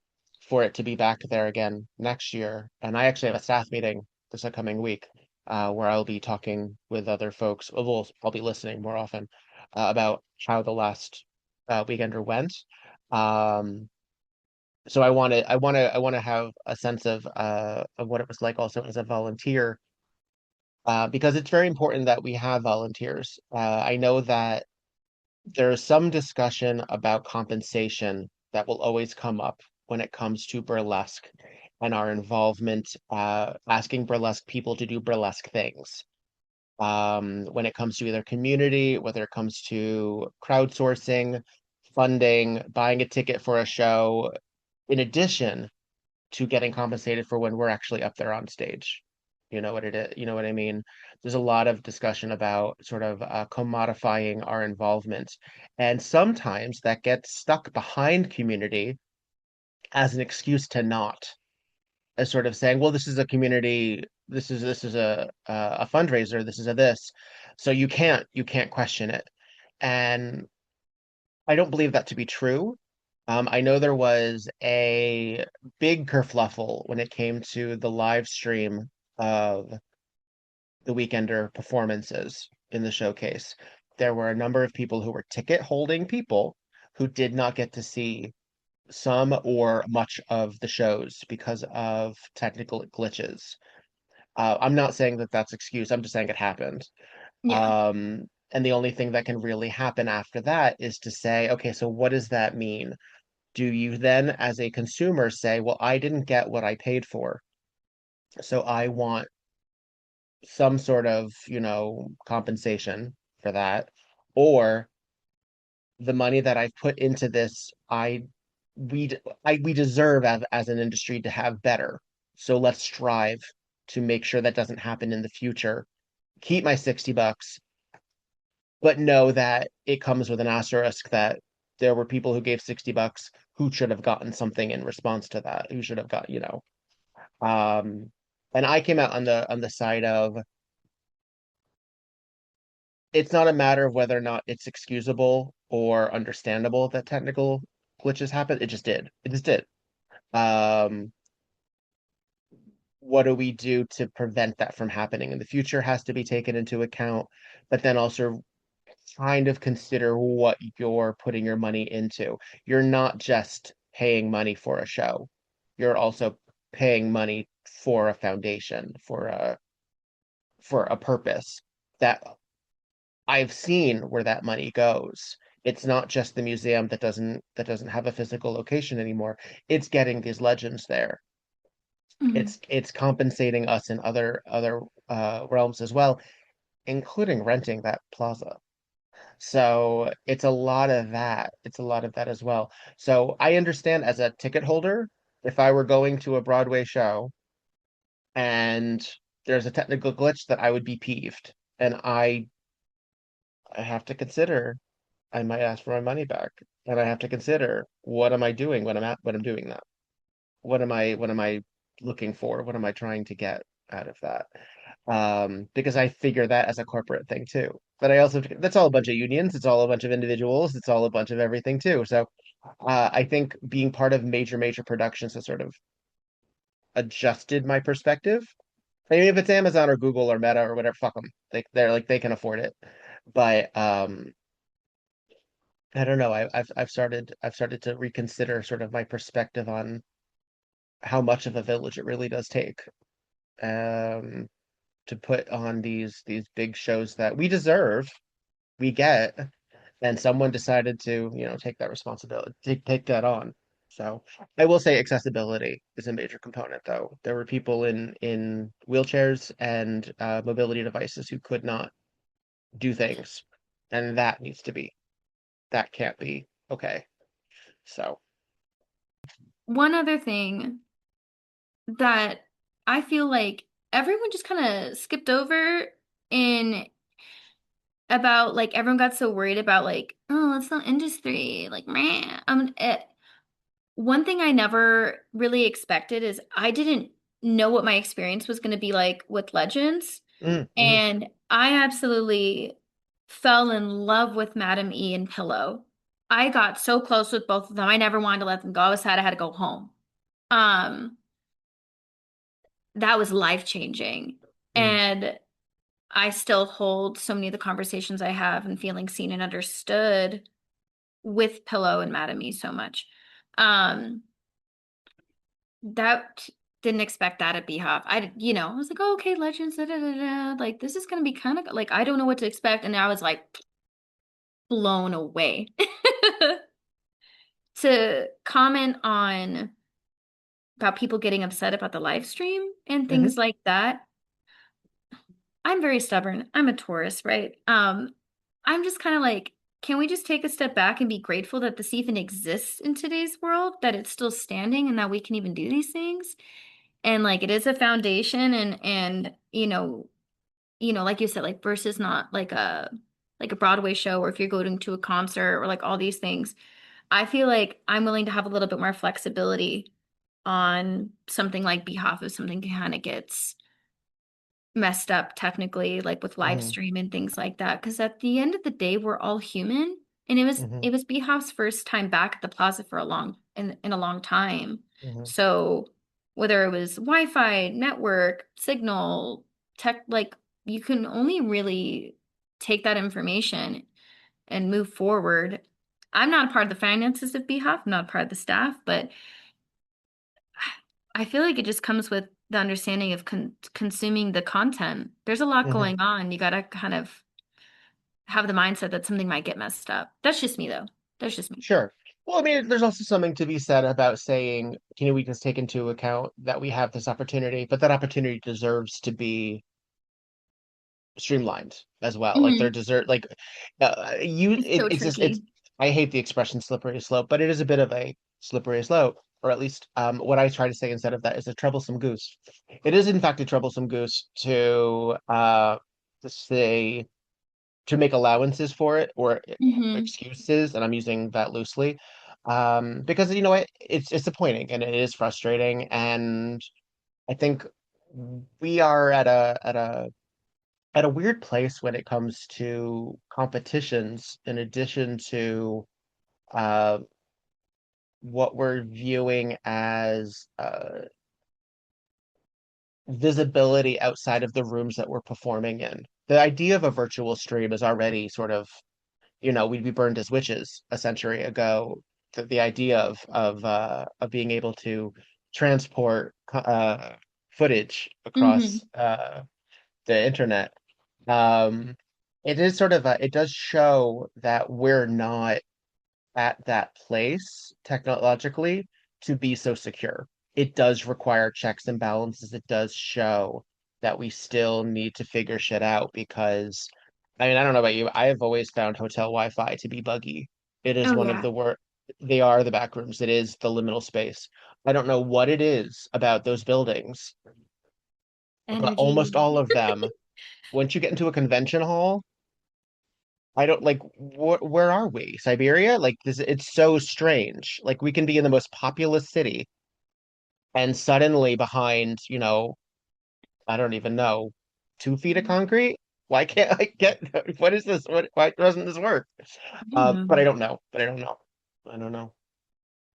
[SPEAKER 1] for it to be back there again next year. And I actually have a staff meeting this upcoming week where I'll be talking with other folks. Well, I'll be listening more often about how the last weekender went. Um, so I want to have a sense of what it was like also as a volunteer, because it's very important that we have volunteers. I know that there's some discussion about compensation that will always come up when it comes to burlesque and our involvement, asking burlesque people to do burlesque things. When it comes to either community, whether it comes to crowdsourcing, funding, buying a ticket for a show, in addition to getting compensated for when we're actually up there on stage. You know what it is, you know what I mean? There's a lot of discussion about sort of commodifying our involvement. And sometimes that gets stuck behind community as an excuse to not, as sort of saying, well, this is a community, this is a fundraiser, this is a this. So you can't question it. And I don't believe that to be true. I know there was a big kerfluffle when it came to the live stream of the Weekender performances in the showcase. There were a number of people who were ticket holding people who did not get to see some or much of the shows because of technical glitches. I'm not saying that that's excuse. I'm just saying it happened.
[SPEAKER 4] Yeah.
[SPEAKER 1] And the only thing that can really happen after that is to say, okay, so what does that mean? Do you then, as a consumer, say, well, I didn't get what I paid for, so I want some sort of, compensation for that? Or the money that I've put into this, we deserve as an industry to have better. So let's strive to make sure that doesn't happen in the future. Keep my $60, but know that it comes with an asterisk that there were people who gave $60 who should have gotten something in response to that, who should have got, um, and I came out on the side of it's not a matter of whether or not it's excusable or understandable that technical glitches happen. It just did. It just did. Um, what do we do to prevent that from happening in the future has to be taken into account, but then also kind of consider what you're putting your money into. You're not just paying money for a show. You're also paying money for a foundation, for a purpose that I've seen where that money goes. It's not just the museum that doesn't have a physical location anymore. It's getting these legends there.
[SPEAKER 4] Mhm.
[SPEAKER 1] It's compensating us in other realms as well, including renting that plaza. So it's a lot of that. It's a lot of that as well. So I understand as a ticket holder, if I were going to a Broadway show and there's a technical glitch, that I would be peeved. And I have to consider I might ask for my money back. And I have to consider what am I doing when I'm doing that? What am I looking for? What am I trying to get out of that? Because I figure that as a corporate thing too. But I also that's all a bunch of unions, it's all a bunch of individuals, it's all a bunch of everything too. So I think being part of major productions has sort of adjusted my perspective. I mean, if it's Amazon or Google or Meta or whatever, fuck them. They're like they can afford it. But I don't know. I've started to reconsider sort of my perspective on how much of a village it really does take um to put on these big shows that we deserve, we get, and someone decided to, take that responsibility, take that on. So I will say accessibility is a major component, though. There were people in wheelchairs and mobility devices who could not do things, and that can't be okay. So.
[SPEAKER 4] One other thing that I feel like everyone just kind of skipped over in about like everyone got so worried about like, oh, it's not industry, like man. One thing I never really expected is I didn't know what my experience was going to be like with Legends.
[SPEAKER 1] Mm-hmm.
[SPEAKER 4] And I absolutely fell in love with Madam E and Pillow. I got so close with both of them. I never wanted to let them go. I was sad I had to go home. Um, that was life-changing.
[SPEAKER 1] Mm,
[SPEAKER 4] And I still hold so many of the conversations I have and feeling seen and understood with Pillow and Madam E so much. Um, that didn't expect that at BHOF. I was like, oh, okay, Legends, da, da, da, da. Like this is gonna be kind of like I don't know what to expect, and I was like blown away. To comment on about people getting upset about the live stream and
[SPEAKER 1] hmm
[SPEAKER 4] things like that, I'm very stubborn. I'm a Taurus, right? I'm just kind of like, can we just take a step back and be grateful that this even exists in today's world, that it's still standing and that we can even do these things? And like it is a foundation and like you said, like versus not like a Broadway show or if you're going to a concert or like all these things. I feel like I'm willing to have a little bit more flexibility on something like Behalf if something kind of gets messed up technically, like with live
[SPEAKER 1] hmm
[SPEAKER 4] stream and things like that. Because at the end of the day, we're all human. And it was
[SPEAKER 1] hmm
[SPEAKER 4] it was Behalf's first time back at the plaza for a long time.
[SPEAKER 1] hmm
[SPEAKER 4] So whether it was Wi-Fi, network, signal, tech, like you can only really take that information and move forward. I'm not a part of the finances of BHOF, I'm not a part of the staff, but I feel like it just comes with the understanding of consuming the content. There's a lot
[SPEAKER 1] hmm
[SPEAKER 4] going on. You got to kind of have the mindset that something might get messed up. That's just me, though. That's just me.
[SPEAKER 1] Sure. Well, I mean, there's also something to be said about saying, we just take into account that we have this opportunity, but that opportunity deserves to be streamlined as well. Like there
[SPEAKER 4] Hmm.
[SPEAKER 1] deserve like
[SPEAKER 4] It's so
[SPEAKER 1] it's just it's
[SPEAKER 4] tricky.
[SPEAKER 1] I hate the expression slippery slope, but it is a bit of a slippery slope, or at least what I try to say instead of that is a troublesome goose. It is in fact a troublesome goose to say to make allowances for it or
[SPEAKER 4] Hmm.
[SPEAKER 1] excuses, and I'm using that loosely. Because it's disappointing and it is frustrating, and I think we are at a weird place when it comes to competitions, in addition to uh, what we're viewing as visibility outside of the rooms that we're performing in. The idea of a virtual stream is already sort of, we'd be burned as witches a century ago. The idea of being able to transport footage across
[SPEAKER 4] Hmm.
[SPEAKER 1] the internet. Um, it is sort of it does show that we're not at that place technologically to be so secure. It does require checks and balances. It does show that we still need to figure shit out because, I mean, I don't know about you. I have always found hotel Wi-Fi to be buggy. It is
[SPEAKER 4] Oh,
[SPEAKER 1] one of
[SPEAKER 4] yeah.
[SPEAKER 1] the worst. They are the back rooms. It is the liminal space. I don't know what it is about those buildings, but almost
[SPEAKER 4] Energy.
[SPEAKER 1] all of them, once you get into a convention hall, I don't like where are we? Siberia? Like this, it's so strange. Like we can be in the most populous city and suddenly behind, I don't even know, 2 feet of concrete? Why can't I get what is this? Why doesn't this work?
[SPEAKER 4] I don't
[SPEAKER 1] But I
[SPEAKER 4] know.
[SPEAKER 1] don't know. But I don't know. I don't know.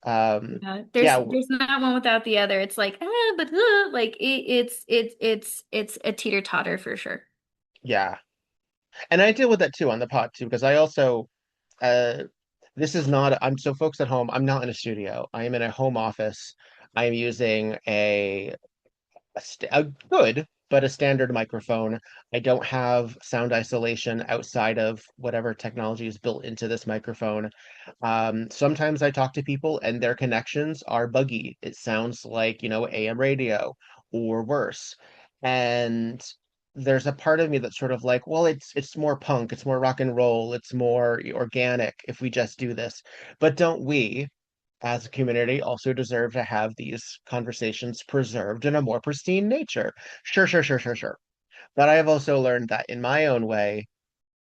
[SPEAKER 1] Um,
[SPEAKER 4] Yeah,
[SPEAKER 1] yeah,
[SPEAKER 4] there's not one without the other. It's like, like it's a teeter-totter for sure.
[SPEAKER 1] yeah. And I deal with that too on the pod too, because I also uh this is not I'm so folks at home, I'm not in a studio. I am in a home office. I am using a good but a standard microphone. I don't have sound isolation outside of whatever technology is built into this microphone. Sometimes I talk to people and their connections are buggy. It sounds like, AM radio or worse. And there's a part of me that's sort of like, well, it's more punk, it's more rock and roll, it's more organic if we just do this. But don't we, as a community, also deserve to have these conversations preserved in a more pristine nature? Sure, sure, sure, sure, sure. But I have also learned that in my own way,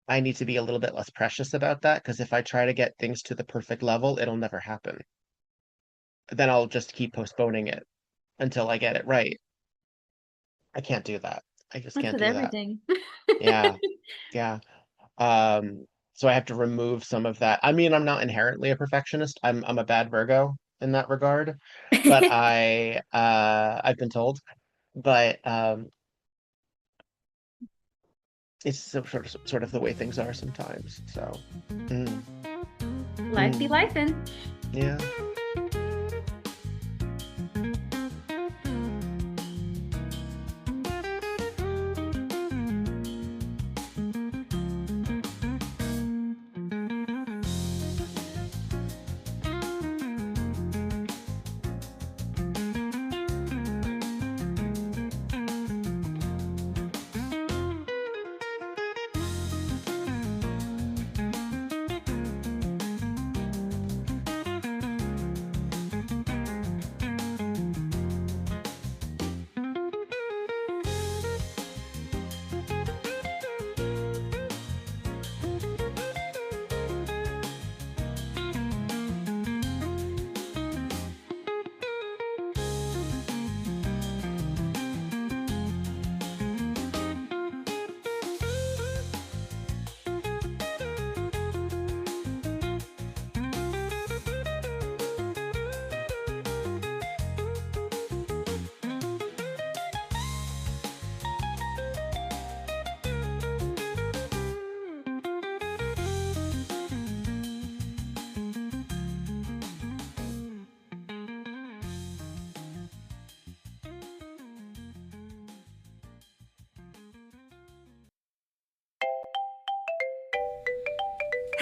[SPEAKER 1] I need to be a little bit less precious about that because if I try to get things to the perfect level, it'll never happen. Then I'll just keep postponing it until I get it right. I can't do that. I just
[SPEAKER 4] What's
[SPEAKER 1] can't
[SPEAKER 4] with
[SPEAKER 1] do that.
[SPEAKER 4] everything?
[SPEAKER 1] Yeah, yeah. So I have to remove some of that. I mean, I'm not inherently a perfectionist. I'm a bad Virgo in that regard, but I've been told. But it's sort of the way things are sometimes. So, mm,
[SPEAKER 4] Life be
[SPEAKER 1] mm,
[SPEAKER 4] lifin'.
[SPEAKER 1] yeah.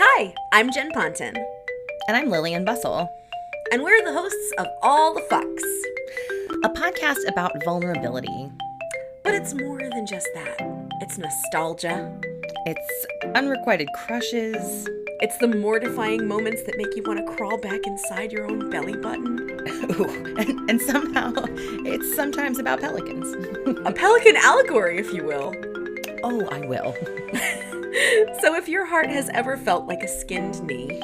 [SPEAKER 9] Hi, I'm Jen Ponton,
[SPEAKER 10] And I'm Lillian Bustle,
[SPEAKER 9] and we're the hosts of All the Fucks.
[SPEAKER 10] a podcast about vulnerability.
[SPEAKER 9] But it's more than just that. It's nostalgia.
[SPEAKER 10] It's unrequited crushes.
[SPEAKER 9] It's the mortifying moments that make you want to crawl back inside your own belly button.
[SPEAKER 10] Ooh, and somehow it's sometimes about pelicans.
[SPEAKER 9] A pelican allegory, if you will.
[SPEAKER 10] Oh, I will.
[SPEAKER 9] So if your heart has ever felt like a skinned knee,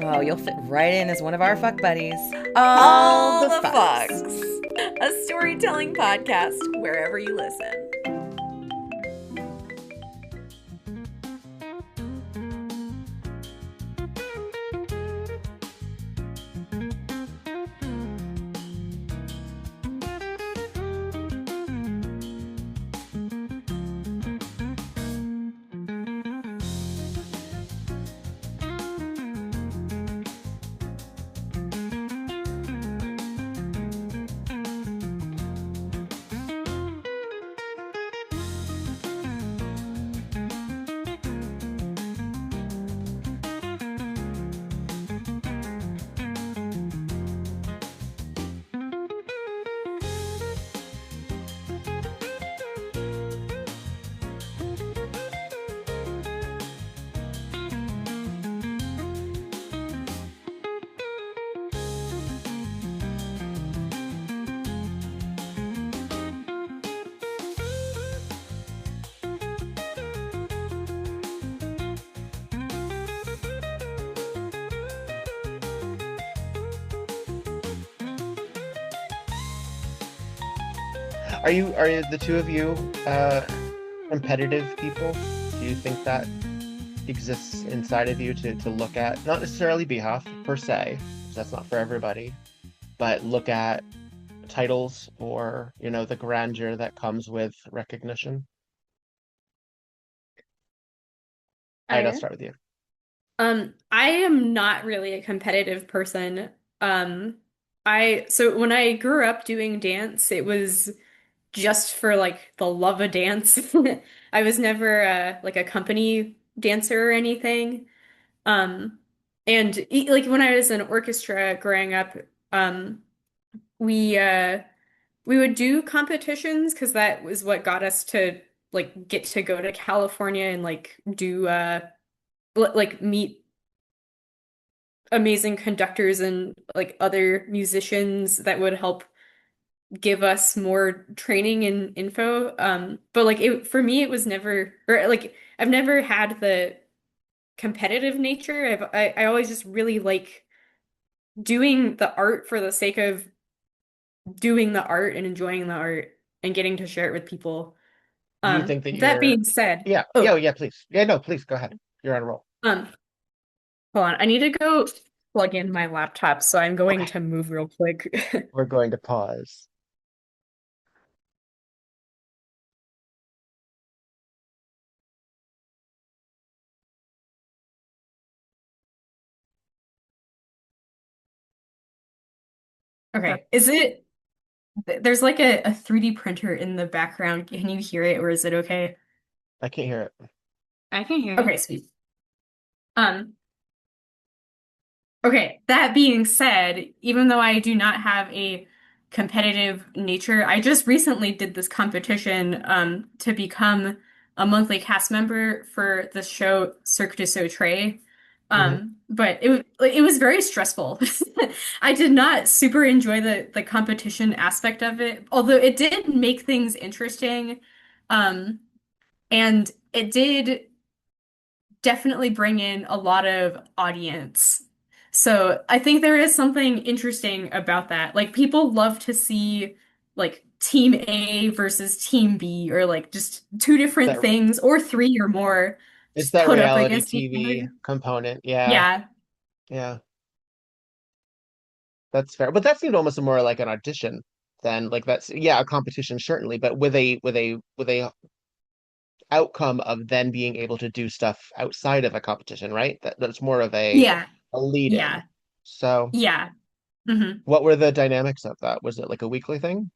[SPEAKER 10] Oh, you'll fit right in as one of our fuck buddies.
[SPEAKER 9] All the Fucks. A storytelling podcast wherever you listen.
[SPEAKER 1] Are the two of you competitive people? Do you think that exists inside of you to look at, not necessarily BHOF per se, 'cause that's not for everybody, but look at titles or, the grandeur that comes with recognition? I'll
[SPEAKER 3] I
[SPEAKER 1] start with you.
[SPEAKER 3] I am not really a competitive person. Um, so when I grew up doing dance, it was just for like the love of dance. I was never like a company dancer or anything. Um, and like when I was in orchestra growing up, um, we uh we would do competitions because that was what got us to like get to go to California and like do like meet amazing conductors and like other musicians that would help give us more training and info. But like it for me, it was never or like I've never had the competitive nature. I always just really like doing the art for the sake of doing the art and enjoying the art and getting to share it with people.
[SPEAKER 1] Do you think that
[SPEAKER 3] That
[SPEAKER 1] you're?
[SPEAKER 3] being said,
[SPEAKER 1] Yeah. Yeah. Yeah. Please. Yeah. No. Please go ahead. You're on a roll.
[SPEAKER 3] um, hold on. I need to go plug in my laptop, so I'm going
[SPEAKER 1] Okay.
[SPEAKER 3] to move real quick.
[SPEAKER 1] We're going to pause.
[SPEAKER 3] Okay. There's like a 3D printer in the background. Can you hear it or is it okay?
[SPEAKER 1] I can't hear it.
[SPEAKER 4] I can hear
[SPEAKER 3] Okay,
[SPEAKER 4] it.
[SPEAKER 3] sweet. Um, Okay, that being said, even though I do not have a competitive nature, I just recently did this competition to become a monthly cast member for the show Cirque du Soleil.
[SPEAKER 1] Hmm.
[SPEAKER 3] But it was very stressful. I did not super enjoy the competition aspect of it, although it did make things interesting. Um, and it did definitely bring in a lot of audience. So I think there is something interesting about that. Like people love to see like team A versus team B or like just two different
[SPEAKER 1] That
[SPEAKER 3] things or three or more
[SPEAKER 1] it's
[SPEAKER 3] just
[SPEAKER 1] that
[SPEAKER 3] put up
[SPEAKER 1] reality
[SPEAKER 3] against each
[SPEAKER 1] TV
[SPEAKER 3] other.
[SPEAKER 1] component. Yeah.
[SPEAKER 3] Yeah.
[SPEAKER 1] Yeah. That's fair. But that seemed almost more like an audition than like that's yeah, a competition certainly, but with a outcome of then being able to do stuff outside of a competition, right? That's more of
[SPEAKER 3] Yeah.
[SPEAKER 1] a lead in.
[SPEAKER 3] Yeah.
[SPEAKER 1] So
[SPEAKER 3] Yeah. hmm
[SPEAKER 1] what were the dynamics of that? Was it like a weekly thing?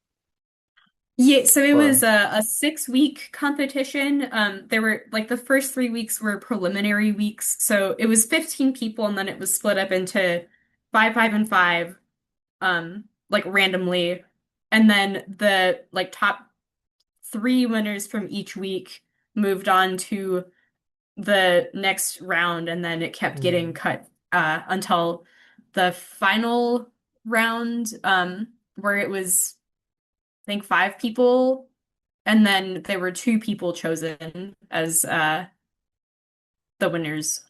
[SPEAKER 3] Yeah, so it
[SPEAKER 1] Or
[SPEAKER 3] was a 6 week competition. There were like the first 3 weeks were preliminary weeks, so it was 15 people, and then it was split up into five, five, and five, like randomly, and then the like top three winners from each week moved on to the next round, and then it kept getting
[SPEAKER 1] Hmm.
[SPEAKER 3] cut until the final round, where it was I think 5 people. And then there were 2 people chosen as the winners.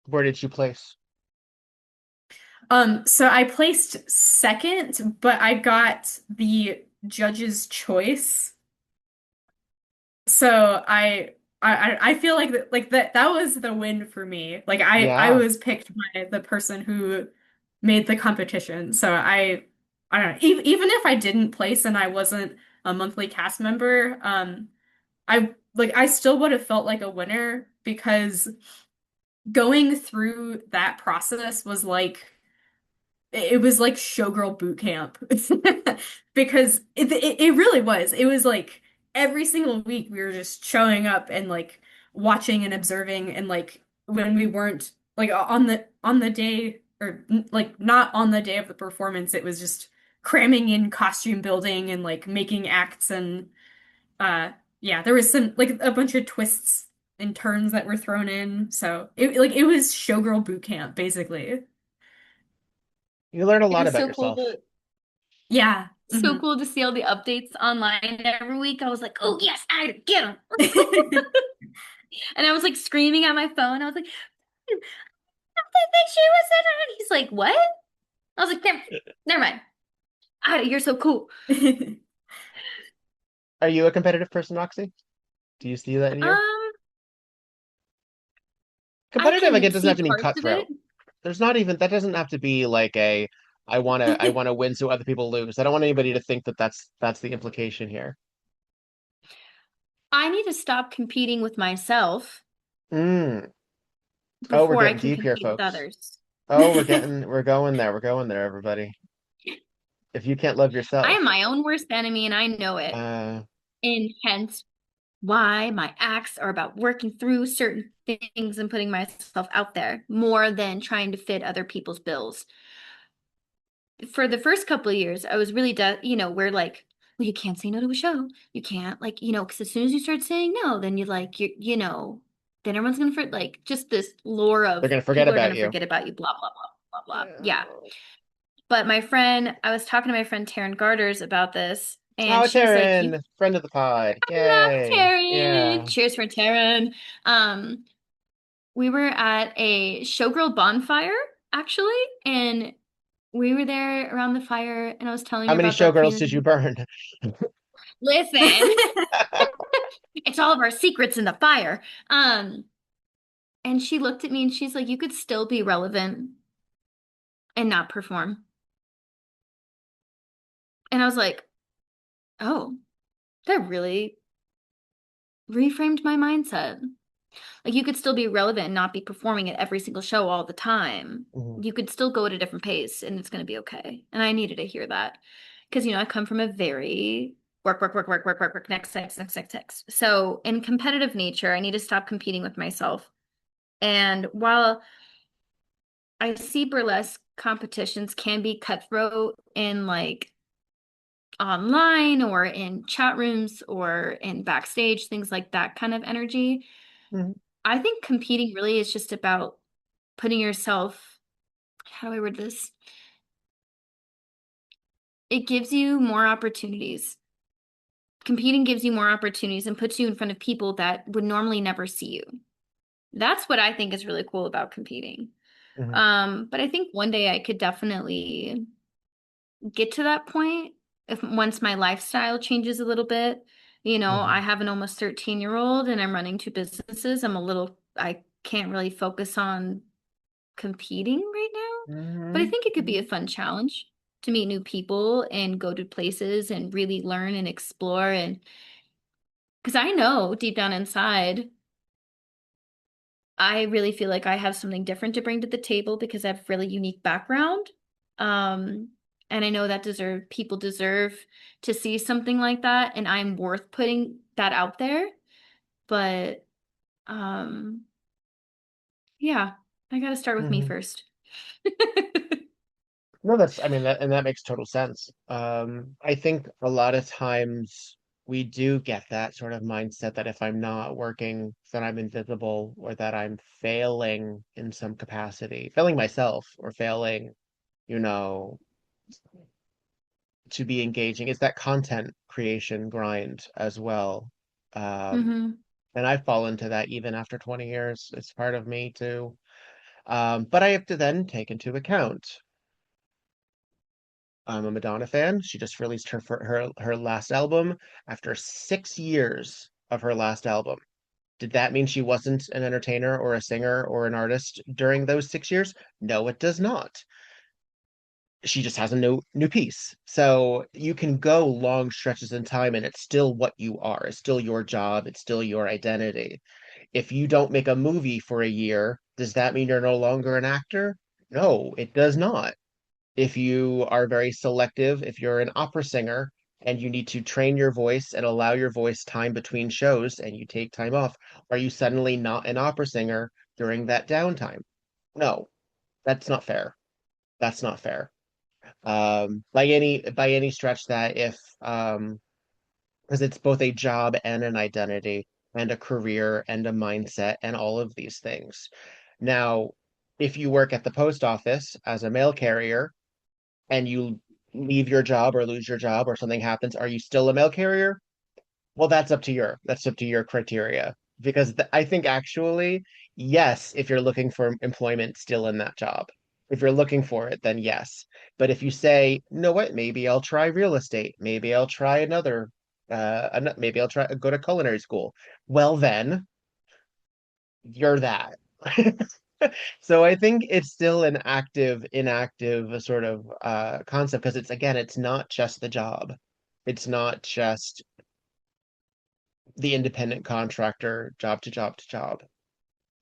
[SPEAKER 1] Where did you place?
[SPEAKER 3] So I placed second, but I got the judge's choice. So I feel like that was the win for me. Like I
[SPEAKER 1] Yeah.
[SPEAKER 3] was picked by the person who made the competition. So I don't know. Even if I didn't place and I wasn't a monthly cast member, I still would have felt like a winner because going through that process was like it was like showgirl boot camp because it really was. It was like every single week we were just showing up and like watching and observing and like when we weren't like on the day or like not on the day of the performance, it was just cramming in costume building and like making acts and uh yeah, there was some like a bunch of twists and turns that were thrown in. So it was showgirl boot camp basically.
[SPEAKER 1] You learn a
[SPEAKER 4] It
[SPEAKER 1] lot
[SPEAKER 4] was
[SPEAKER 1] about
[SPEAKER 4] so cool
[SPEAKER 1] yourself.
[SPEAKER 4] to
[SPEAKER 3] Yeah.
[SPEAKER 4] so cool to see all the updates online every week. I was like, oh yes, I get him.
[SPEAKER 3] Mhm.
[SPEAKER 4] And I was like screaming at my phone. I was like, I don't think she was in it. And he's like, what? I was like, never mind. You're so cool.
[SPEAKER 1] Are you a competitive person, Roxy? Do you see that in you?
[SPEAKER 4] Um, I
[SPEAKER 1] Competitive,
[SPEAKER 4] can
[SPEAKER 1] again, doesn't
[SPEAKER 4] see
[SPEAKER 1] have to mean
[SPEAKER 4] parts of it.
[SPEAKER 1] cutthroat. There's not even that doesn't have to be like a I wanna win so other people lose. I don't want anybody to think that that's the implication here.
[SPEAKER 4] I need to stop competing with myself
[SPEAKER 1] Mm. Oh, we're
[SPEAKER 4] before I
[SPEAKER 1] getting
[SPEAKER 4] can
[SPEAKER 1] deep here,
[SPEAKER 4] compete with
[SPEAKER 1] folks.
[SPEAKER 4] others.
[SPEAKER 1] Oh,
[SPEAKER 4] I
[SPEAKER 1] we're going there. We're going there, everybody. If you can't love yourself,
[SPEAKER 4] am my own worst enemy and I know it.
[SPEAKER 1] uh,
[SPEAKER 4] And hence why my acts are about working through certain things and putting myself out there more than trying to fit other people's bills. For the first couple of years, I was really, we're like, well, you can't say no to a show. You can't, like, because as soon as you start saying no, then you like, then everyone's gonna like just this lore
[SPEAKER 1] they're
[SPEAKER 4] of
[SPEAKER 1] gonna forget
[SPEAKER 4] people are
[SPEAKER 1] about
[SPEAKER 4] gonna
[SPEAKER 1] you.
[SPEAKER 4] forget about you, blah, blah, blah, blah, blah. Yeah.
[SPEAKER 1] Yeah.
[SPEAKER 4] But I was talking to my friend Taryn Garders about this, and
[SPEAKER 1] Oh,
[SPEAKER 4] she was like,
[SPEAKER 1] Taryn, friend of the pod.
[SPEAKER 4] love
[SPEAKER 1] Yay.
[SPEAKER 4] Taryn.
[SPEAKER 1] Yeah.
[SPEAKER 4] Cheers for Taryn. Um, we were at a showgirl bonfire, actually, and we were there around the fire, and I was telling
[SPEAKER 1] How
[SPEAKER 4] her
[SPEAKER 1] many
[SPEAKER 4] about the
[SPEAKER 1] showgirls did you
[SPEAKER 4] opportunity.
[SPEAKER 1] burn?
[SPEAKER 4] Listen, It's all of our secrets in the fire. And she looked at me and she's like, you could still be relevant and not perform. And I was like, oh, that really reframed my mindset. Like, you could still be relevant and not be performing at every single show all the time. You could still go at a different pace and it's going to be okay. And I needed to hear that because, I come from a very work, next. So in competitive nature, I need to stop competing with myself. And while I see burlesque competitions can be cutthroat in like online or in chat rooms or in backstage, things like that kind of energy. I think competing really is just about putting yourself, how do I word this? It gives you more opportunities. Competing gives you more opportunities and puts you in front of people that would normally never see you. That's what I think is really cool about competing. But I think one day I could definitely get to that point if once my lifestyle changes a little bit. I have an almost 13-year-old and I'm running 2 businesses. I can't really focus on competing right now, but I think it could be a fun challenge to meet new people and go to places and really learn and explore. And because I know deep down inside, I really feel like I have something different to bring to the table because I have a really unique background. And I know that people deserve to see something like that, and I'm worth putting that out there. But yeah, I got to start with me first.
[SPEAKER 1] No, that makes total sense. I think a lot of times we do get that sort of mindset that if I'm not working, then I'm invisible or that I'm failing in some capacity, failing myself or failing, you know, to be engaging. It's that content creation grind as well. And I fall into that even after 20 years. It's part of me too. But I have to then take into account I'm a Madonna fan. She just released her last album after 6 years of her last album. Did that mean she wasn't an entertainer or a singer or an artist during those 6 years? No, it does not. She just has a new piece. So you can go long stretches in time and it's still what you are. It's still your job. It's still your identity. If you don't make a movie for a year, does that mean you're no longer an actor? No, it does not. If you are very selective, if you're an opera singer and you need to train your voice and allow your voice time between shows and you take time off, are you suddenly not an opera singer during that downtime? No, that's not fair. That's not fair. By any stretch that if because it's both a job and an identity and a career and a mindset and all of these things. Now, if you work at the post office as a mail carrier and you leave your job or lose your job or something happens, are you still a mail carrier? Well, that's up to your criteria. Because I think actually, yes, if you're looking for employment still in that job. If you're looking for it, then yes. But if you say, you know what, maybe I'll try real estate, maybe I'll try maybe I'll try go to culinary school. Well, then you're that. So I think it's still an inactive sort of concept because it's not just the job. It's not just the independent contractor job to job to job,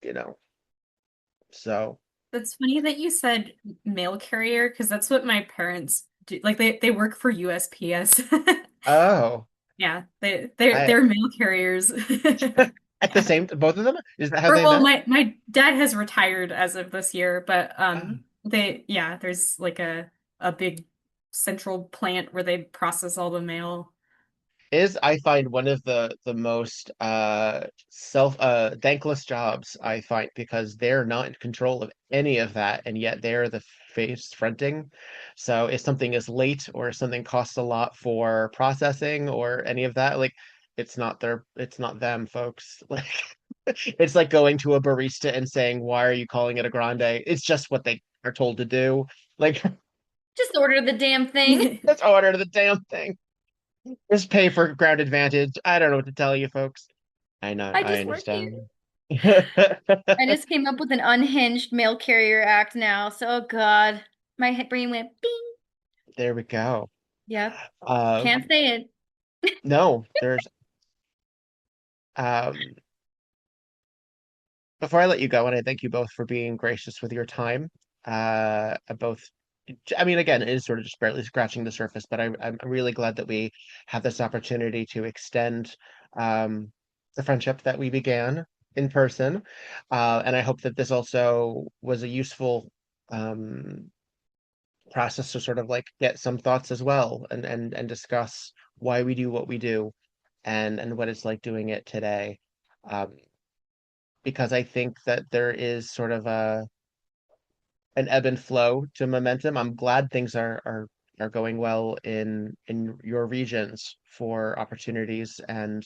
[SPEAKER 1] you know. So
[SPEAKER 3] That's funny that you said mail carrier because that's what my parents do. Like they work for USPS.
[SPEAKER 1] oh,
[SPEAKER 3] Yeah, they're
[SPEAKER 1] I
[SPEAKER 3] they're mail carriers.
[SPEAKER 1] at the same both of them? Is that how
[SPEAKER 3] Or
[SPEAKER 1] they
[SPEAKER 3] well,
[SPEAKER 1] met?
[SPEAKER 3] my dad has retired as of this year, but there's like a big central plant where they process all the mail.
[SPEAKER 1] Is I find one of the most thankless jobs I find because they're not in control of any of that and yet they're the face fronting. So if something is late or if something costs a lot for processing or any of that, like it's not them, folks. Like it's like going to a barista and saying, "Why are you calling it a grande?" It's just what they are told to do. Like,
[SPEAKER 4] Just order the damn thing.
[SPEAKER 1] let's order the damn thing. Just pay for ground advantage. I don't know what to tell you, folks. I know,
[SPEAKER 4] I
[SPEAKER 1] I
[SPEAKER 4] just work here.
[SPEAKER 1] understand.
[SPEAKER 4] I just came up with an unhinged mail carrier act now. So, oh God, my brain went bing.
[SPEAKER 1] There we go.
[SPEAKER 4] Yep.
[SPEAKER 1] Um,
[SPEAKER 4] Can't say it.
[SPEAKER 1] no, there's um before I let you go, and I thank you both for being gracious with your time. Both, I mean, again, it is sort of just barely scratching the surface, but I'm really glad that we have this opportunity to extend um, the friendship that we began in person. And I hope that this also was a useful um, process to sort of like get some thoughts as well and discuss why we do what we do and what it's like doing it today. Um, because I think that there is sort of an ebb and flow to momentum. I'm glad things are going well in your regions for opportunities and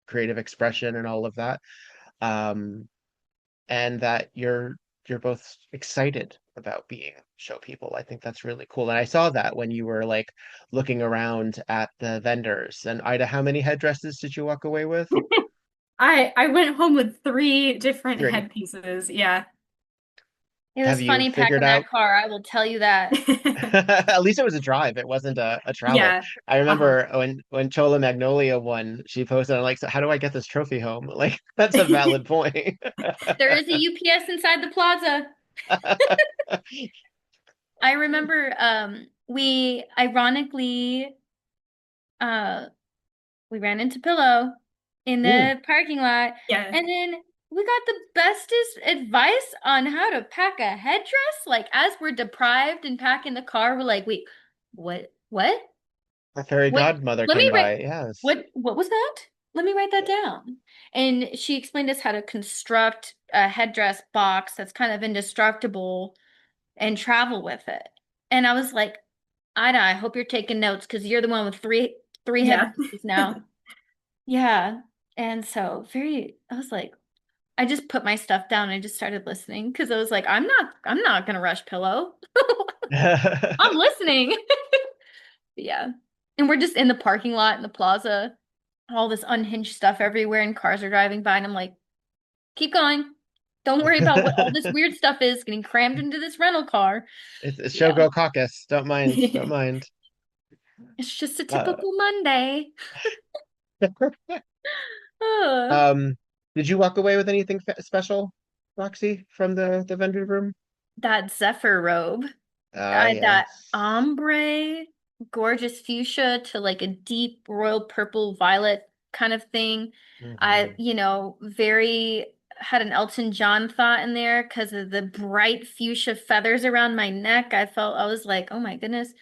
[SPEAKER 1] creative expression and all of that. Um, and that you're both excited about being show people. I think that's really cool. And I saw that when you were like looking around at the vendors. And Ida, how many headdresses did you walk away with?
[SPEAKER 3] I went home with three different
[SPEAKER 1] Three.
[SPEAKER 3] headpieces. Yeah.
[SPEAKER 4] It
[SPEAKER 1] Have
[SPEAKER 4] was
[SPEAKER 1] you
[SPEAKER 4] funny
[SPEAKER 1] figured
[SPEAKER 4] packing
[SPEAKER 1] out?
[SPEAKER 4] that car, I will tell you that.
[SPEAKER 1] At least it was a drive. It wasn't a travel.
[SPEAKER 3] Yeah.
[SPEAKER 1] I
[SPEAKER 3] Uh-huh.
[SPEAKER 1] remember when Chola Magnolia won, she posted, I'm like, so how do I get this trophy home? Like, that's a valid point.
[SPEAKER 4] There is a UPS inside the plaza. I remember we ironically uh we ran into Pillow in
[SPEAKER 1] Mm,
[SPEAKER 4] the parking lot,
[SPEAKER 3] Yeah.
[SPEAKER 4] and then we got the bestest advice on how to pack a headdress. Like as we're deprived and packing the car, we're like, wait, what? What?
[SPEAKER 1] a fairy
[SPEAKER 4] What?
[SPEAKER 1] godmother
[SPEAKER 4] Let
[SPEAKER 1] came
[SPEAKER 4] me write.
[SPEAKER 1] by. Yes.
[SPEAKER 4] What was that? Let me write that down. And she explained us how to construct a headdress box that's kind of indestructible and travel with it. And I was like, Ida, I hope you're taking notes because you're the one with three
[SPEAKER 3] Yeah.
[SPEAKER 4] headdresses now. Yeah. And so I was like, I just put my stuff down and I just started listening because I was like, I'm not gonna rush Pillow. I'm listening. Yeah. And we're just in the parking lot in the plaza, all this unhinged stuff everywhere, and cars are driving by, and I'm like, keep going. Don't worry about what all this weird stuff is getting crammed into this rental car.
[SPEAKER 1] It's
[SPEAKER 4] Yeah.
[SPEAKER 1] Showgirl Caucus. Don't mind. Don't mind.
[SPEAKER 4] It's just a
[SPEAKER 1] Uh,
[SPEAKER 4] typical Monday. Uh,
[SPEAKER 1] um, did you walk away with anything special, Roxy, from the vendor room?
[SPEAKER 4] that Zephyr robe,
[SPEAKER 1] Ah,
[SPEAKER 4] that
[SPEAKER 1] yes.
[SPEAKER 4] ombre, gorgeous fuchsia to like a deep royal purple violet kind of thing.
[SPEAKER 1] Hmm.
[SPEAKER 4] Very had an Elton John thought in there because of the bright fuchsia feathers around my neck. I was like, oh my goodness.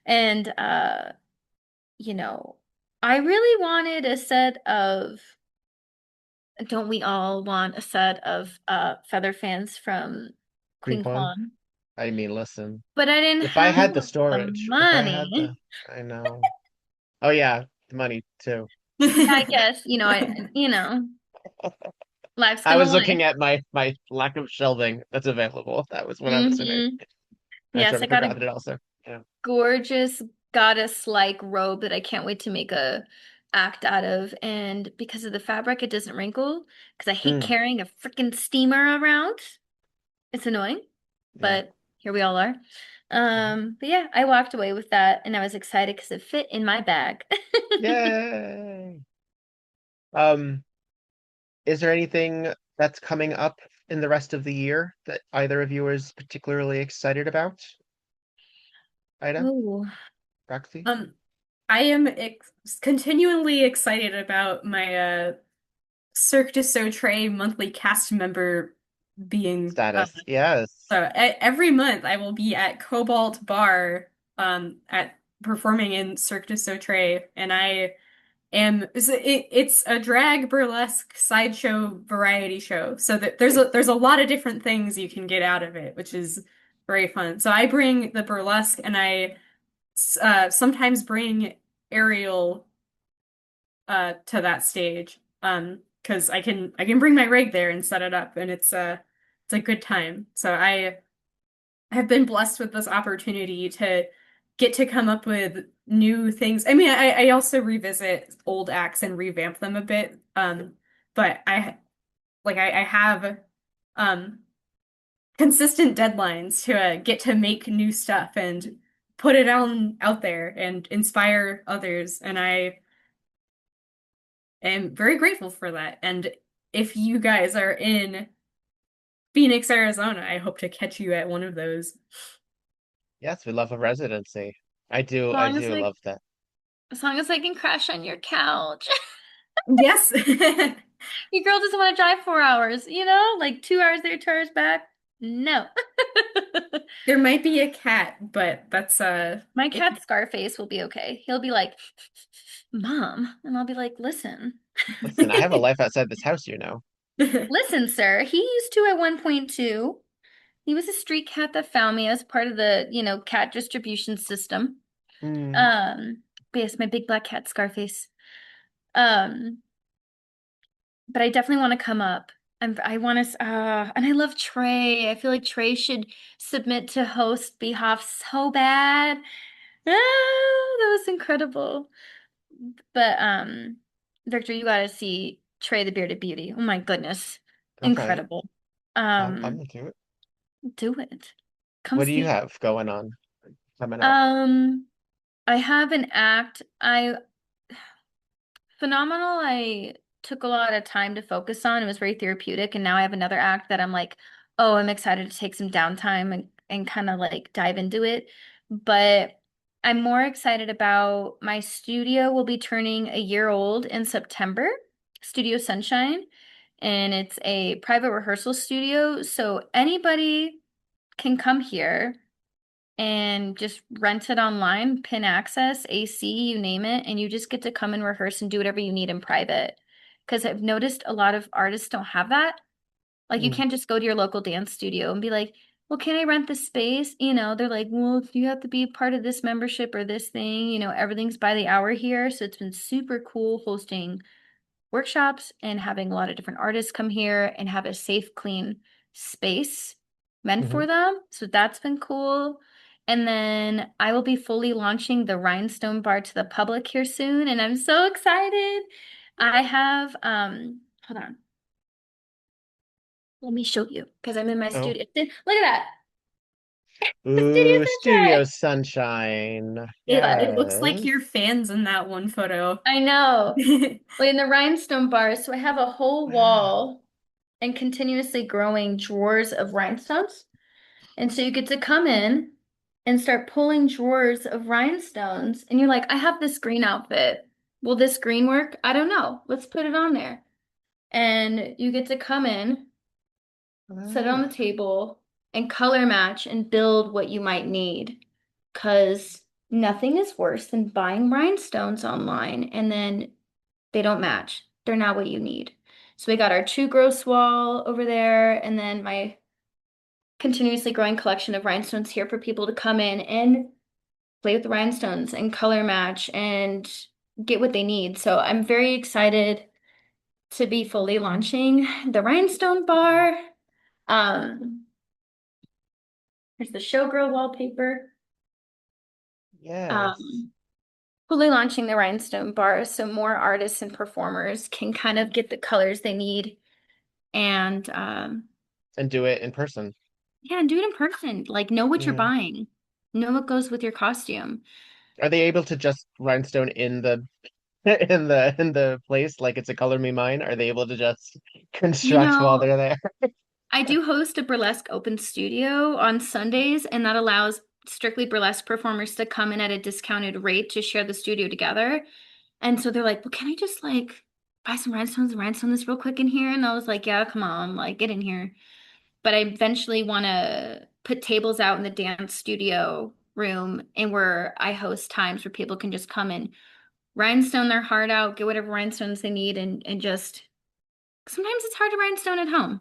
[SPEAKER 4] And you know, I really wanted a set of, don't we all want a set of feather fans from
[SPEAKER 1] Queen
[SPEAKER 4] Queen
[SPEAKER 1] Kwan?
[SPEAKER 4] Kwan?
[SPEAKER 1] I mean, listen.
[SPEAKER 4] But I didn't
[SPEAKER 1] If I
[SPEAKER 4] have
[SPEAKER 1] had the
[SPEAKER 4] the
[SPEAKER 1] storage, if I had
[SPEAKER 4] money.
[SPEAKER 1] I know. Oh yeah, the money too.
[SPEAKER 4] Yeah, I guess, life's
[SPEAKER 1] I
[SPEAKER 4] gonna
[SPEAKER 1] was
[SPEAKER 4] life.
[SPEAKER 1] looking at my lack of shelving that's available. That was what I was doing. I
[SPEAKER 4] Yes,
[SPEAKER 1] sort
[SPEAKER 4] I
[SPEAKER 1] of
[SPEAKER 4] got
[SPEAKER 1] forgot
[SPEAKER 4] a
[SPEAKER 1] that also. Yeah.
[SPEAKER 4] gorgeous goddess-like robe that I can't wait to make a act out of. And because of the fabric, it doesn't wrinkle. Because I hate
[SPEAKER 1] Mm,
[SPEAKER 4] carrying a freaking steamer around. It's annoying,
[SPEAKER 1] yeah.
[SPEAKER 4] but here we all are.
[SPEAKER 1] Mhm.
[SPEAKER 4] But yeah, I walked away with that and I was excited because it fit in my bag.
[SPEAKER 1] Yay. Um, is there anything that's coming up in the rest of the year that either of you is particularly excited about? Ida,
[SPEAKER 4] Oh,
[SPEAKER 1] Roxy,
[SPEAKER 3] Um, I am ex continually excited about my Cirque du Soleil monthly cast member being
[SPEAKER 1] status. Yes.
[SPEAKER 3] every month I will be at Cobalt Bar at performing in Cirque du Soleil, and it's a drag burlesque sideshow variety show, so that there's a lot of different things you can get out of it, which is very fun. So I bring the burlesque, and I sometimes bring Ariel to that stage, because I can bring my rig there and set it up, and it's a good time. So I have been blessed with this opportunity to get to come up with new things. I mean, I also revisit old acts and revamp them a bit. but I have um consistent deadlines to get to make new stuff and put it on out there and inspire others. And I am very grateful for that. And if you guys are in Phoenix, Arizona, I hope to catch you at one of those.
[SPEAKER 1] Yes, we love a residency.
[SPEAKER 4] As
[SPEAKER 1] I
[SPEAKER 4] long as
[SPEAKER 1] do
[SPEAKER 4] I,
[SPEAKER 1] love that.
[SPEAKER 4] as long as I can crash on your couch.
[SPEAKER 3] Yes.
[SPEAKER 4] Your girl doesn't want to drive 4 hours, like 2 hours there, 2 hours back. No.
[SPEAKER 3] There might be a cat, but that's
[SPEAKER 4] My cat Scarface will be okay. He'll be like, Mom, and I'll be like, listen.
[SPEAKER 1] Listen, I have a life outside this house, you know.
[SPEAKER 4] Listen, sir, he used to at 1.2. He was a street cat that found me as part of the, cat distribution system.
[SPEAKER 1] Mm.
[SPEAKER 4] But yes, my big black cat Scarface. Um, but I definitely want to come up. I want to, and I love Trey. I feel like Trey should submit to host BHOF so bad. That was incredible. But Victor, you gotta see Trey the Bearded Beauty. Oh my goodness.
[SPEAKER 1] Okay,
[SPEAKER 4] Incredible.
[SPEAKER 1] I'm
[SPEAKER 4] Um,
[SPEAKER 1] into it.
[SPEAKER 4] do it. Come
[SPEAKER 1] What do you
[SPEAKER 4] see.
[SPEAKER 1] have going on coming up?
[SPEAKER 4] Um, I have an act. I phenomenal. I took a lot of time to focus on. It was very therapeutic, and now I have another act that I'm like, oh, I'm excited to take some downtime and kind of like dive into it. But I'm more excited about my studio will be turning a year old in September, Studio Sunshine, and it's a private rehearsal studio. So anybody can come here and just rent it online, pin access, AC, you name it, and you just get to come and rehearse and do whatever you need in private. Because I've noticed a lot of artists don't have that. Like you
[SPEAKER 1] Mm.
[SPEAKER 4] can't just go to your local dance studio and be like, well, can I rent this space? They're like, well, if you have to be part of this membership or this thing, everything's by the hour here. So it's been super cool hosting workshops and having a lot of different artists come here and have a safe, clean space meant
[SPEAKER 1] Hmm.
[SPEAKER 4] for them. So that's been cool. And then I will be fully launching the Rhinestone Bar to the public here soon, and I'm so excited. I have hold on. Let me show you because I'm in my
[SPEAKER 1] Oh,
[SPEAKER 4] studio. Look at that. The Studio
[SPEAKER 1] ooh, Studio
[SPEAKER 4] Sunshine.
[SPEAKER 1] Sunshine.
[SPEAKER 3] It looks like
[SPEAKER 1] Yes.
[SPEAKER 3] your fans in that one photo.
[SPEAKER 4] I know. Well, in the Rhinestone Bar, so I have a whole
[SPEAKER 1] Wow.
[SPEAKER 4] wall and continuously growing drawers of rhinestones. And so you get to come in and start pulling drawers of rhinestones. And you're like, I have this green outfit. Will this green work? I don't know. Let's put it on there. And you get to come in, set it on the
[SPEAKER 1] Ah.
[SPEAKER 4] table, and color match and build what you might need. Because nothing is worse than buying rhinestones online and then they don't match. They're not what you need. So we got our two gross wall over there, and then my continuously growing collection of rhinestones here for people to come in and play with the rhinestones and color match and get what they need. So I'm very excited to be fully launching the rhinestone bar. Um, Here's the showgirl wallpaper.
[SPEAKER 1] Yes.
[SPEAKER 4] Um, Fully launching the rhinestone bar so more artists and performers can kind of get the colors they need and
[SPEAKER 1] And do it in person.
[SPEAKER 4] yeah, and do it in person. Like know what you're
[SPEAKER 1] Yeah.
[SPEAKER 4] buying. Know what goes with your costume.
[SPEAKER 1] Are they able to just rhinestone in the in the place like it's a Color Me Mine? Are they able to just
[SPEAKER 4] You
[SPEAKER 1] construct while
[SPEAKER 4] know,
[SPEAKER 1] they're there?
[SPEAKER 4] I do host a burlesque open studio on Sundays, and that allows strictly burlesque performers to come in at a discounted rate to share the studio together. And so they're like, well, can I just like buy some rhinestones and rhinestone this real quick in here? And I was like, yeah, come on, like get in here. But I eventually want to put tables out in the dance studio room and where I host times where people can just come and rhinestone their heart out, get whatever rhinestones they need, and just sometimes it's hard to rhinestone at home.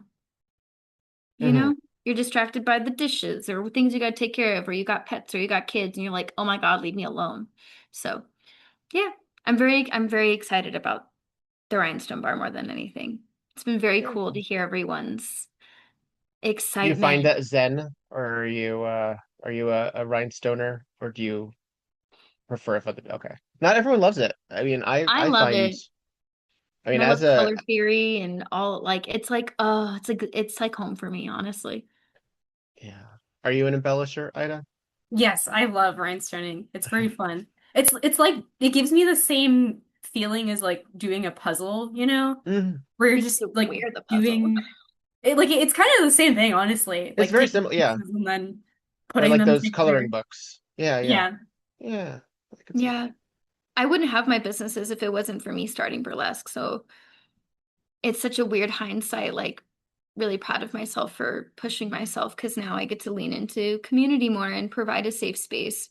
[SPEAKER 4] You
[SPEAKER 1] Hmm.
[SPEAKER 4] know, you're distracted by the dishes or things you got to take care of, or you got pets or you got kids, and you're like, oh my God, leave me alone. So yeah, I'm very excited about the Rhinestone Bar more than anything. It's been very
[SPEAKER 1] Yeah.
[SPEAKER 4] cool to hear everyone's
[SPEAKER 1] Do you find
[SPEAKER 4] excitement.
[SPEAKER 1] that zen, or are you a rhinestoner, or do you prefer if other okay. Not everyone loves it. I mean,
[SPEAKER 4] I
[SPEAKER 1] I
[SPEAKER 4] love
[SPEAKER 1] find
[SPEAKER 4] it.
[SPEAKER 1] I
[SPEAKER 4] And
[SPEAKER 1] mean,
[SPEAKER 4] I
[SPEAKER 1] as
[SPEAKER 4] love
[SPEAKER 1] a
[SPEAKER 4] color theory and all it's like home for me, honestly.
[SPEAKER 1] yeah, are you an embellisher, Ida?
[SPEAKER 3] Yes, I love rhinestoning. It's very fun. It's like it gives me the same feeling as like doing a puzzle, you know?
[SPEAKER 1] Mhm.
[SPEAKER 3] Where you're
[SPEAKER 4] You
[SPEAKER 3] just
[SPEAKER 4] have to
[SPEAKER 3] like
[SPEAKER 4] wear the puzzle.
[SPEAKER 3] doing it like it's kind of the same thing, honestly.
[SPEAKER 1] It's
[SPEAKER 3] Like
[SPEAKER 1] very
[SPEAKER 3] taking
[SPEAKER 1] similar, yeah.
[SPEAKER 3] pieces and then
[SPEAKER 1] Or
[SPEAKER 3] putting
[SPEAKER 1] like
[SPEAKER 3] them
[SPEAKER 1] those coloring
[SPEAKER 3] together.
[SPEAKER 1] books. Yeah, yeah,
[SPEAKER 3] Yeah.
[SPEAKER 1] yeah. I could see
[SPEAKER 4] Yeah. I wouldn't have my businesses if it wasn't for me starting burlesque. So it's such a weird hindsight, like really proud of myself for pushing myself because now I get to lean into community more and provide a safe space.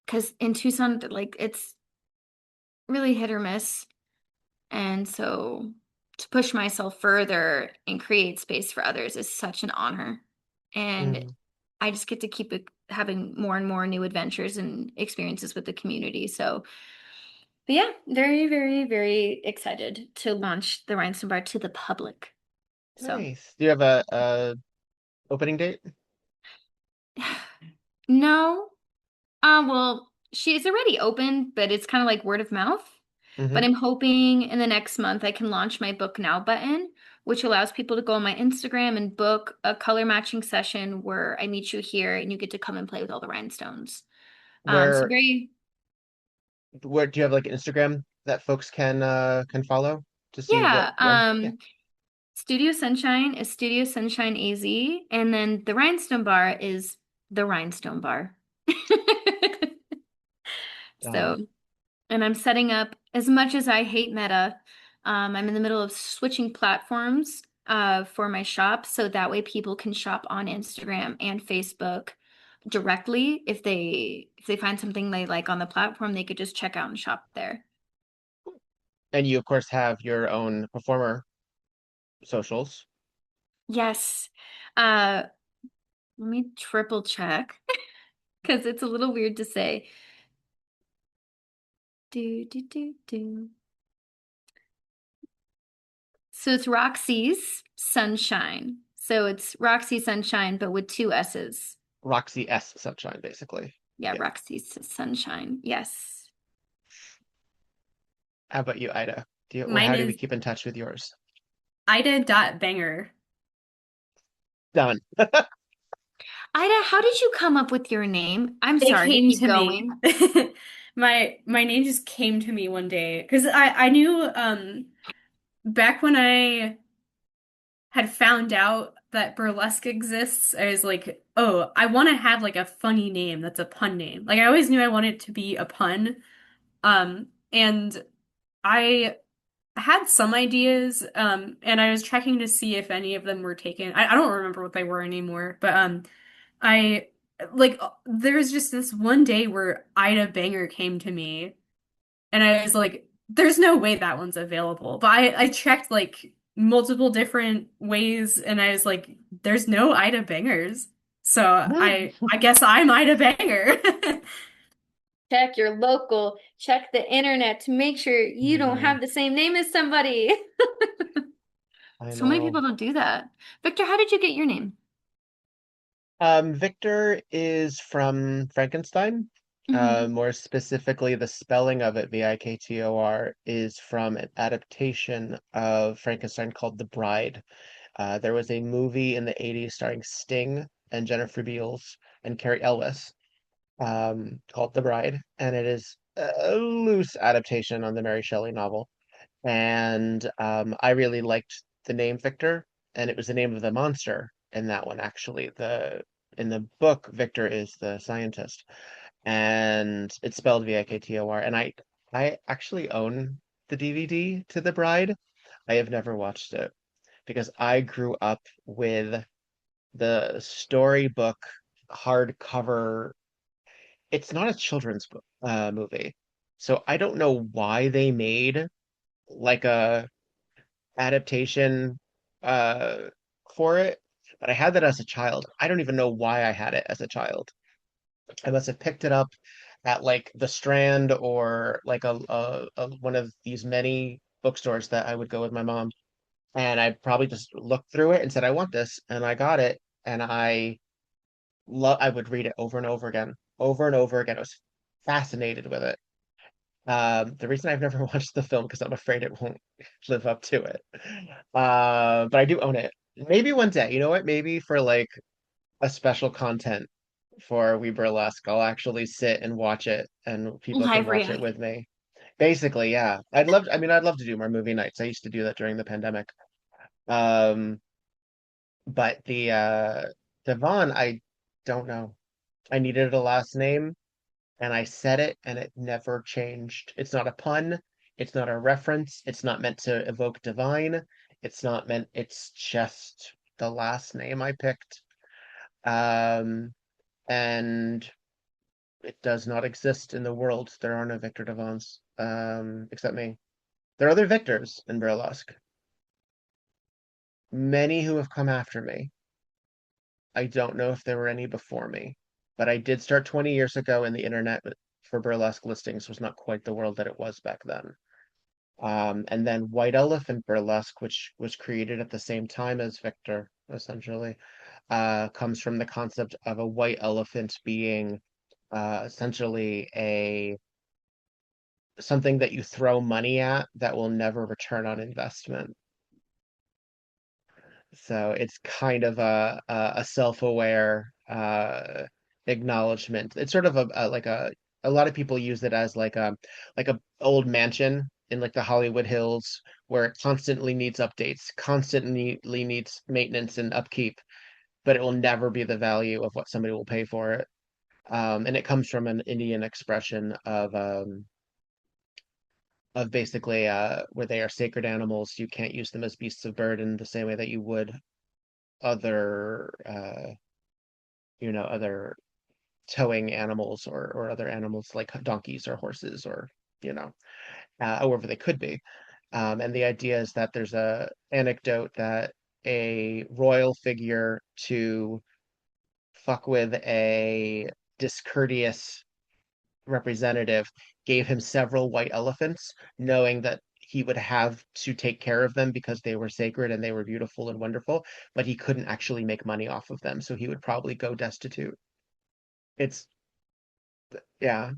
[SPEAKER 4] Because in Tucson, like it's really hit or miss. And so to push myself further and create space for others is such an honor. And
[SPEAKER 1] that.
[SPEAKER 4] I just get to keep having more and more new adventures and experiences with the community. So, but yeah, very, very, very excited to launch the Rhinestone Bar to the public. So,
[SPEAKER 1] Nice. Do you have a opening date?
[SPEAKER 4] no, well, she's already open, but it's kind of like word of mouth. But
[SPEAKER 1] Mm-hmm.
[SPEAKER 4] I'm hoping in the next month I can launch my Book Now button, which allows people to go on my Instagram and book a color matching session where I meet you here and you get to come and play with all the rhinestones. So
[SPEAKER 1] Where
[SPEAKER 4] very,
[SPEAKER 1] where do you have like Instagram that folks can follow to see what
[SPEAKER 4] yeah.
[SPEAKER 1] when? Yeah.
[SPEAKER 4] Studio Sunshine is Studio Sunshine AZ, and then the Rhinestone Bar is the Rhinestone Bar.
[SPEAKER 1] Got
[SPEAKER 4] So,
[SPEAKER 1] it.
[SPEAKER 4] and I'm setting up as much as I hate Meta. I'm in the middle of switching platforms for my shop, so that way people can shop on Instagram and Facebook directly. If they find something they like on the platform, they could just check out and shop there.
[SPEAKER 1] And you of course have your own performer socials.
[SPEAKER 4] Yes. Uh, Let me triple check because it's a little weird to say. Do do do do. So it's Roxy's Sunshine. So it's Roxy Sunshine, but with two S's.
[SPEAKER 1] Roxy S Sunshine, basically.
[SPEAKER 4] Yeah,
[SPEAKER 1] Yeah.
[SPEAKER 4] Roxy's Sunshine. Yes.
[SPEAKER 1] How about you, Ida?
[SPEAKER 3] Mine
[SPEAKER 1] How do we
[SPEAKER 3] is
[SPEAKER 1] keep in touch with yours?
[SPEAKER 3] Ida.banger.
[SPEAKER 1] Done.
[SPEAKER 4] Ida, how did you come up with your name? I'm
[SPEAKER 3] It
[SPEAKER 4] sorry,
[SPEAKER 3] came
[SPEAKER 4] keep
[SPEAKER 3] to me.
[SPEAKER 4] going.
[SPEAKER 3] My name just came to me one day because I knew back when I had found out that burlesque exists, I was like, oh, I want to have like a funny name that's a pun name. Like I always knew I wanted it to be a pun. And I had some ideas, and I was checking to see if any of them were taken. I don't remember what they were anymore, but I like there was just this one day where Ida Banger came to me, and I was like, "There's no way that one's available." But I checked like multiple different ways, and I was like, "There's no Ida Bangers." So I guess I'm Ida Banger.
[SPEAKER 4] Check your local, check the internet to make sure you don't
[SPEAKER 1] Mhm.
[SPEAKER 4] have the same name as somebody.
[SPEAKER 1] I
[SPEAKER 4] So many
[SPEAKER 1] know.
[SPEAKER 4] people don't do that. Victor, how did you get your name?
[SPEAKER 1] Victor is from Frankenstein.
[SPEAKER 4] Mhm.
[SPEAKER 1] More specifically, the spelling of it, Viktor, is from an adaptation of Frankenstein called The Bride. There was a movie in the 80s starring Sting and Jennifer Beals and Carrie Ellis, called The Bride, and it is a loose adaptation on the Mary Shelley novel. And I really liked the name Victor, and it was the name of the monster in that one, actually. The in the book, Victor is the scientist, and it's spelled Viktor. And I actually own the DVD to The Bride. I have never watched it because I grew up with the storybook hardcover. It's not a children's book, movie, so I don't know why they made like a adaptation uh for it, but I had that as a child. I don't even know why I had it as a child. I must have picked it up at like the Strand or like a one of these many bookstores that I would go with my mom, and I probably just looked through it and said I want this, and I got it, and I would read it over and over again, over and over again. I was fascinated with it. The reason I've never watched the film because I'm afraid it won't live up to it. But I do own it. Maybe one day, you know what? Maybe for like a special content for We Burlesque, I'll actually sit and watch it and people can
[SPEAKER 4] Live
[SPEAKER 1] watch it
[SPEAKER 4] react.
[SPEAKER 1] with me. Basically, yeah. I'd love to do more movie nights. I used to do that during the pandemic. Um, but the Devon, I don't know. I needed a last name and I said it and it never changed. It's not a pun, it's not a reference, it's not meant to evoke divine. It's not meant, it's just the last name I picked. Um, and it does not exist in the world. There are no Victor Devons, except me. There are other Victors in burlesque, many who have come after me. I don't know if there were any before me, but I did start 20 years ago, and the internet for burlesque listings was not quite the world that it was back then. And then White Elephant Burlesque, which was created at the same time as Victor, essentially, comes from the concept of a white elephant being essentially a something that you throw money at that will never return on investment. So it's kind of a self-aware acknowledgement. It's sort of a lot of people use it as like a old mansion in like the Hollywood Hills where it constantly needs updates, constantly needs maintenance and upkeep, but it will never be the value of what somebody will pay for it. And it comes from an Indian expression of basically where they are sacred animals. You can't use them as beasts of burden the same way that you would other other towing animals or other animals like donkeys or horses or you know however they could be. And the idea is that there's a anecdote that a royal figure to fuck with a discourteous representative gave him several white elephants, knowing that he would have to take care of them because they were sacred and they were beautiful and wonderful, but he couldn't actually make money off of them, so he would probably go destitute. It's yeah.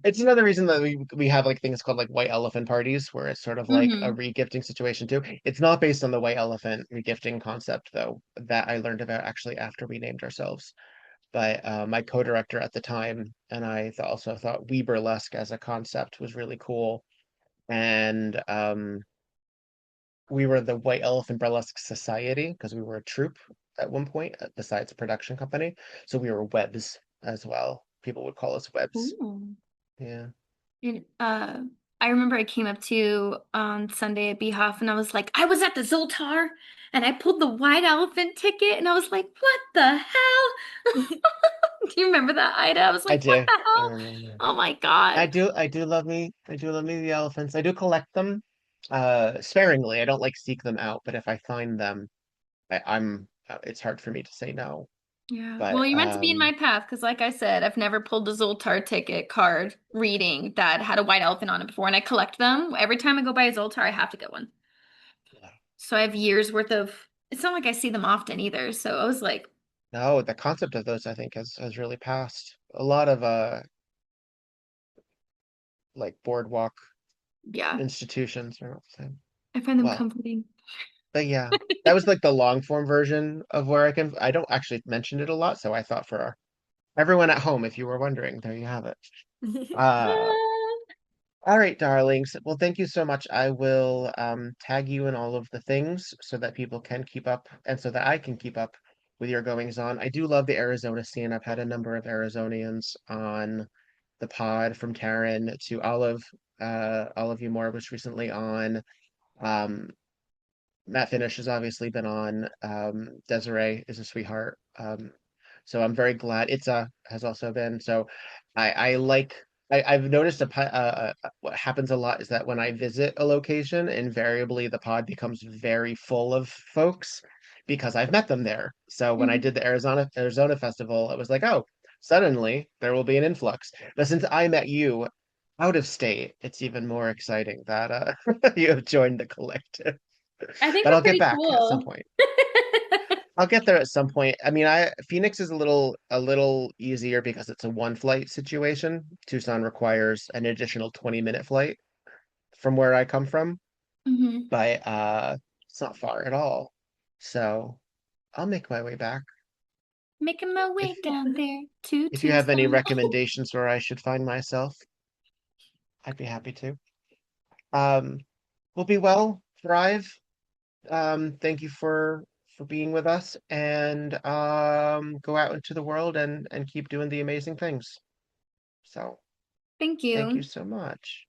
[SPEAKER 1] It's another reason that we have like things called like white elephant parties where it's sort of like a
[SPEAKER 4] Hmm.
[SPEAKER 1] regifting situation too. It's not based on the white elephant regifting concept though. That I learned about actually after we named ourselves. But my co-director at the time and I also thought we burlesque as a concept was really cool. And we were the White Elephant Burlesque Society because we were a troupe at one point, besides a production company. So we were webs as well. People would call us webs.
[SPEAKER 4] Ooh.
[SPEAKER 1] Yeah.
[SPEAKER 4] And, I remember I came up to you on Sunday at BHOF and I was like, I was at the Zoltar and I pulled the white elephant ticket and I was like, what the hell? Do you remember that, Ida? I was
[SPEAKER 1] I
[SPEAKER 4] like, what
[SPEAKER 1] do.
[SPEAKER 4] the
[SPEAKER 1] I
[SPEAKER 4] hell?
[SPEAKER 1] remember.
[SPEAKER 4] Oh my God.
[SPEAKER 1] I do love me the elephants. I do collect them sparingly. I don't like seek them out, but if I find them, I'm it's hard for me to say no.
[SPEAKER 4] Yeah. Well,
[SPEAKER 1] But
[SPEAKER 4] you're meant to be in my path because, like I said, I've never pulled a Zoltar ticket card reading that had a white elephant on it before, and I collect them. Every time I go by a Zoltar, I have to get one. So I have years worth of. It's not like I see them often either. So I was like,
[SPEAKER 1] no, the concept of those I think has really passed. A lot of like boardwalk
[SPEAKER 4] yeah,
[SPEAKER 1] institutions are not the same.
[SPEAKER 4] I find them
[SPEAKER 1] Well,
[SPEAKER 4] comforting.
[SPEAKER 1] but yeah, that was like the long form version of where I don't actually mention it a lot, so I thought for everyone at home, if you were wondering, there you have it. Uh, all right, darlings. Well, thank you so much. I will tag you in all of the things so that people can keep up and so that I can keep up with your goings on. I do love the Arizona scene. I've had a number of Arizonians on the pod from Taryn to Olive you more was recently on. Um, Matt Finish has obviously been on. Desiree is a sweetheart. So I'm very glad. Itza has also been. So I like. I've noticed what happens a lot is that when I visit a location, invariably the pod becomes very full of folks because I've met them there. So when I
[SPEAKER 4] Mhm.
[SPEAKER 1] did the Arizona Festival, it was like, oh, suddenly there will be an influx. But since I met you out of state, it's even more exciting that you have joined the collective.
[SPEAKER 3] I think
[SPEAKER 1] But
[SPEAKER 3] that's
[SPEAKER 1] I'll get
[SPEAKER 3] pretty
[SPEAKER 1] back at some
[SPEAKER 3] cool.
[SPEAKER 1] point. I'll get there at some point. I mean, I Phoenix is a little easier because it's a one flight situation. Tucson requires an additional 20-minute flight from where I come from,
[SPEAKER 4] Hmm.
[SPEAKER 1] but it's not far at all. So I'll make my way back.
[SPEAKER 4] Making my
[SPEAKER 1] If
[SPEAKER 4] way down there to
[SPEAKER 1] if you have any
[SPEAKER 4] Tucson.
[SPEAKER 1] recommendations where I should find myself, I'd be happy to. Um, we'll be well, thrive. Thank you for being with us and go out into the world and keep doing the amazing things. So
[SPEAKER 4] Thank
[SPEAKER 1] thank you
[SPEAKER 4] you.
[SPEAKER 1] so much.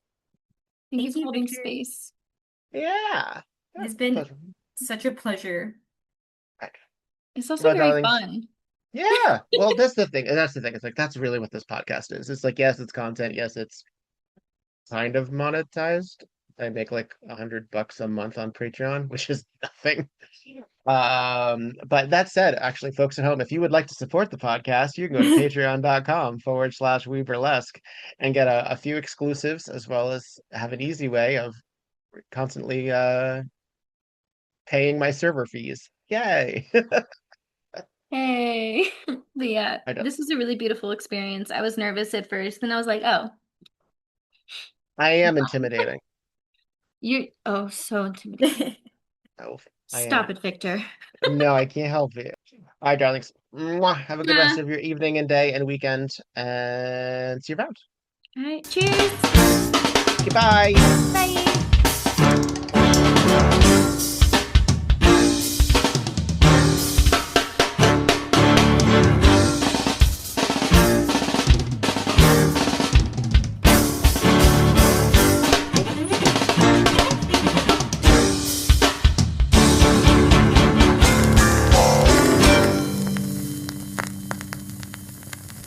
[SPEAKER 4] Thank you
[SPEAKER 3] Thank
[SPEAKER 4] for
[SPEAKER 3] you,
[SPEAKER 4] holding
[SPEAKER 3] Victor.
[SPEAKER 4] space.
[SPEAKER 1] Yeah.
[SPEAKER 3] It has
[SPEAKER 1] Yeah,
[SPEAKER 3] been
[SPEAKER 1] pleasure.
[SPEAKER 3] such a pleasure.
[SPEAKER 1] Right.
[SPEAKER 4] It's also
[SPEAKER 1] Well,
[SPEAKER 4] very
[SPEAKER 1] darlings.
[SPEAKER 4] fun.
[SPEAKER 1] Yeah. Well, that's the thing. That's the thing. It's like that's really what this podcast is. It's like, yes, it's content. Yes, it's kind of monetized. I make like $100 a month on Patreon, which is nothing. But that said, actually, folks at home, if you would like to support the podcast, you can go to patreon.com/we burlesque and get a few exclusives as well as have an easy way of constantly paying my server fees. Yay.
[SPEAKER 4] Hey. But yeah,
[SPEAKER 1] I don't
[SPEAKER 4] this was a really beautiful experience. I was nervous at first, and I was like, oh,
[SPEAKER 1] I am intimidating.
[SPEAKER 4] you're so intimidating.
[SPEAKER 1] Oh, I
[SPEAKER 4] Stop
[SPEAKER 1] am.
[SPEAKER 4] it, Victor.
[SPEAKER 1] No, I can't help it. All right, darlings. Mwah. Have a good rest
[SPEAKER 4] Yeah.
[SPEAKER 1] of your evening and day and weekend, and see you around.
[SPEAKER 4] All right, cheers.
[SPEAKER 1] Goodbye.
[SPEAKER 4] Bye.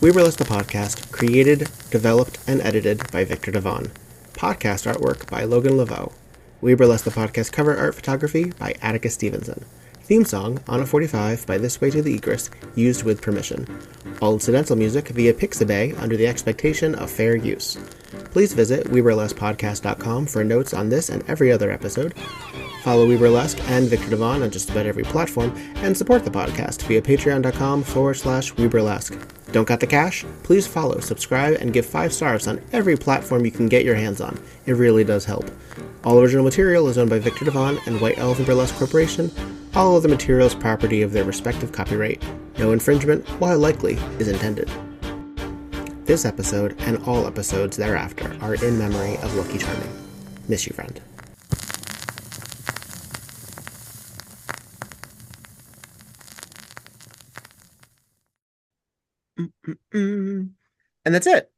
[SPEAKER 1] We Burlesque the Podcast, created, developed, and edited by Viktor Devonne. Podcast artwork by Logan Laveau. We Burlesque the Podcast cover art photography by Atticus Stevenson. Theme song, On a 45 by This Way to the Egress, used with permission. All incidental music via Pixabay under the expectation of fair use. Please visit WeBurlesquePodcast.com for notes on this and every other episode. Follow We Burlesque and Viktor Devonne on just about every platform, and support the podcast via patreon.com/We Burlesque. Don't got the cash? Please follow, subscribe, and give 5 stars on every platform you can get your hands on. It really does help. All original material is owned by Viktor Devonne and White Elephant Burlesque Corporation. All other materials property of their respective copyright. No infringement, while likely, is intended. This episode and all episodes thereafter are in memory of Lucky Charming. Miss you, friend. And that's it.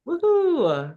[SPEAKER 6] Woohoo!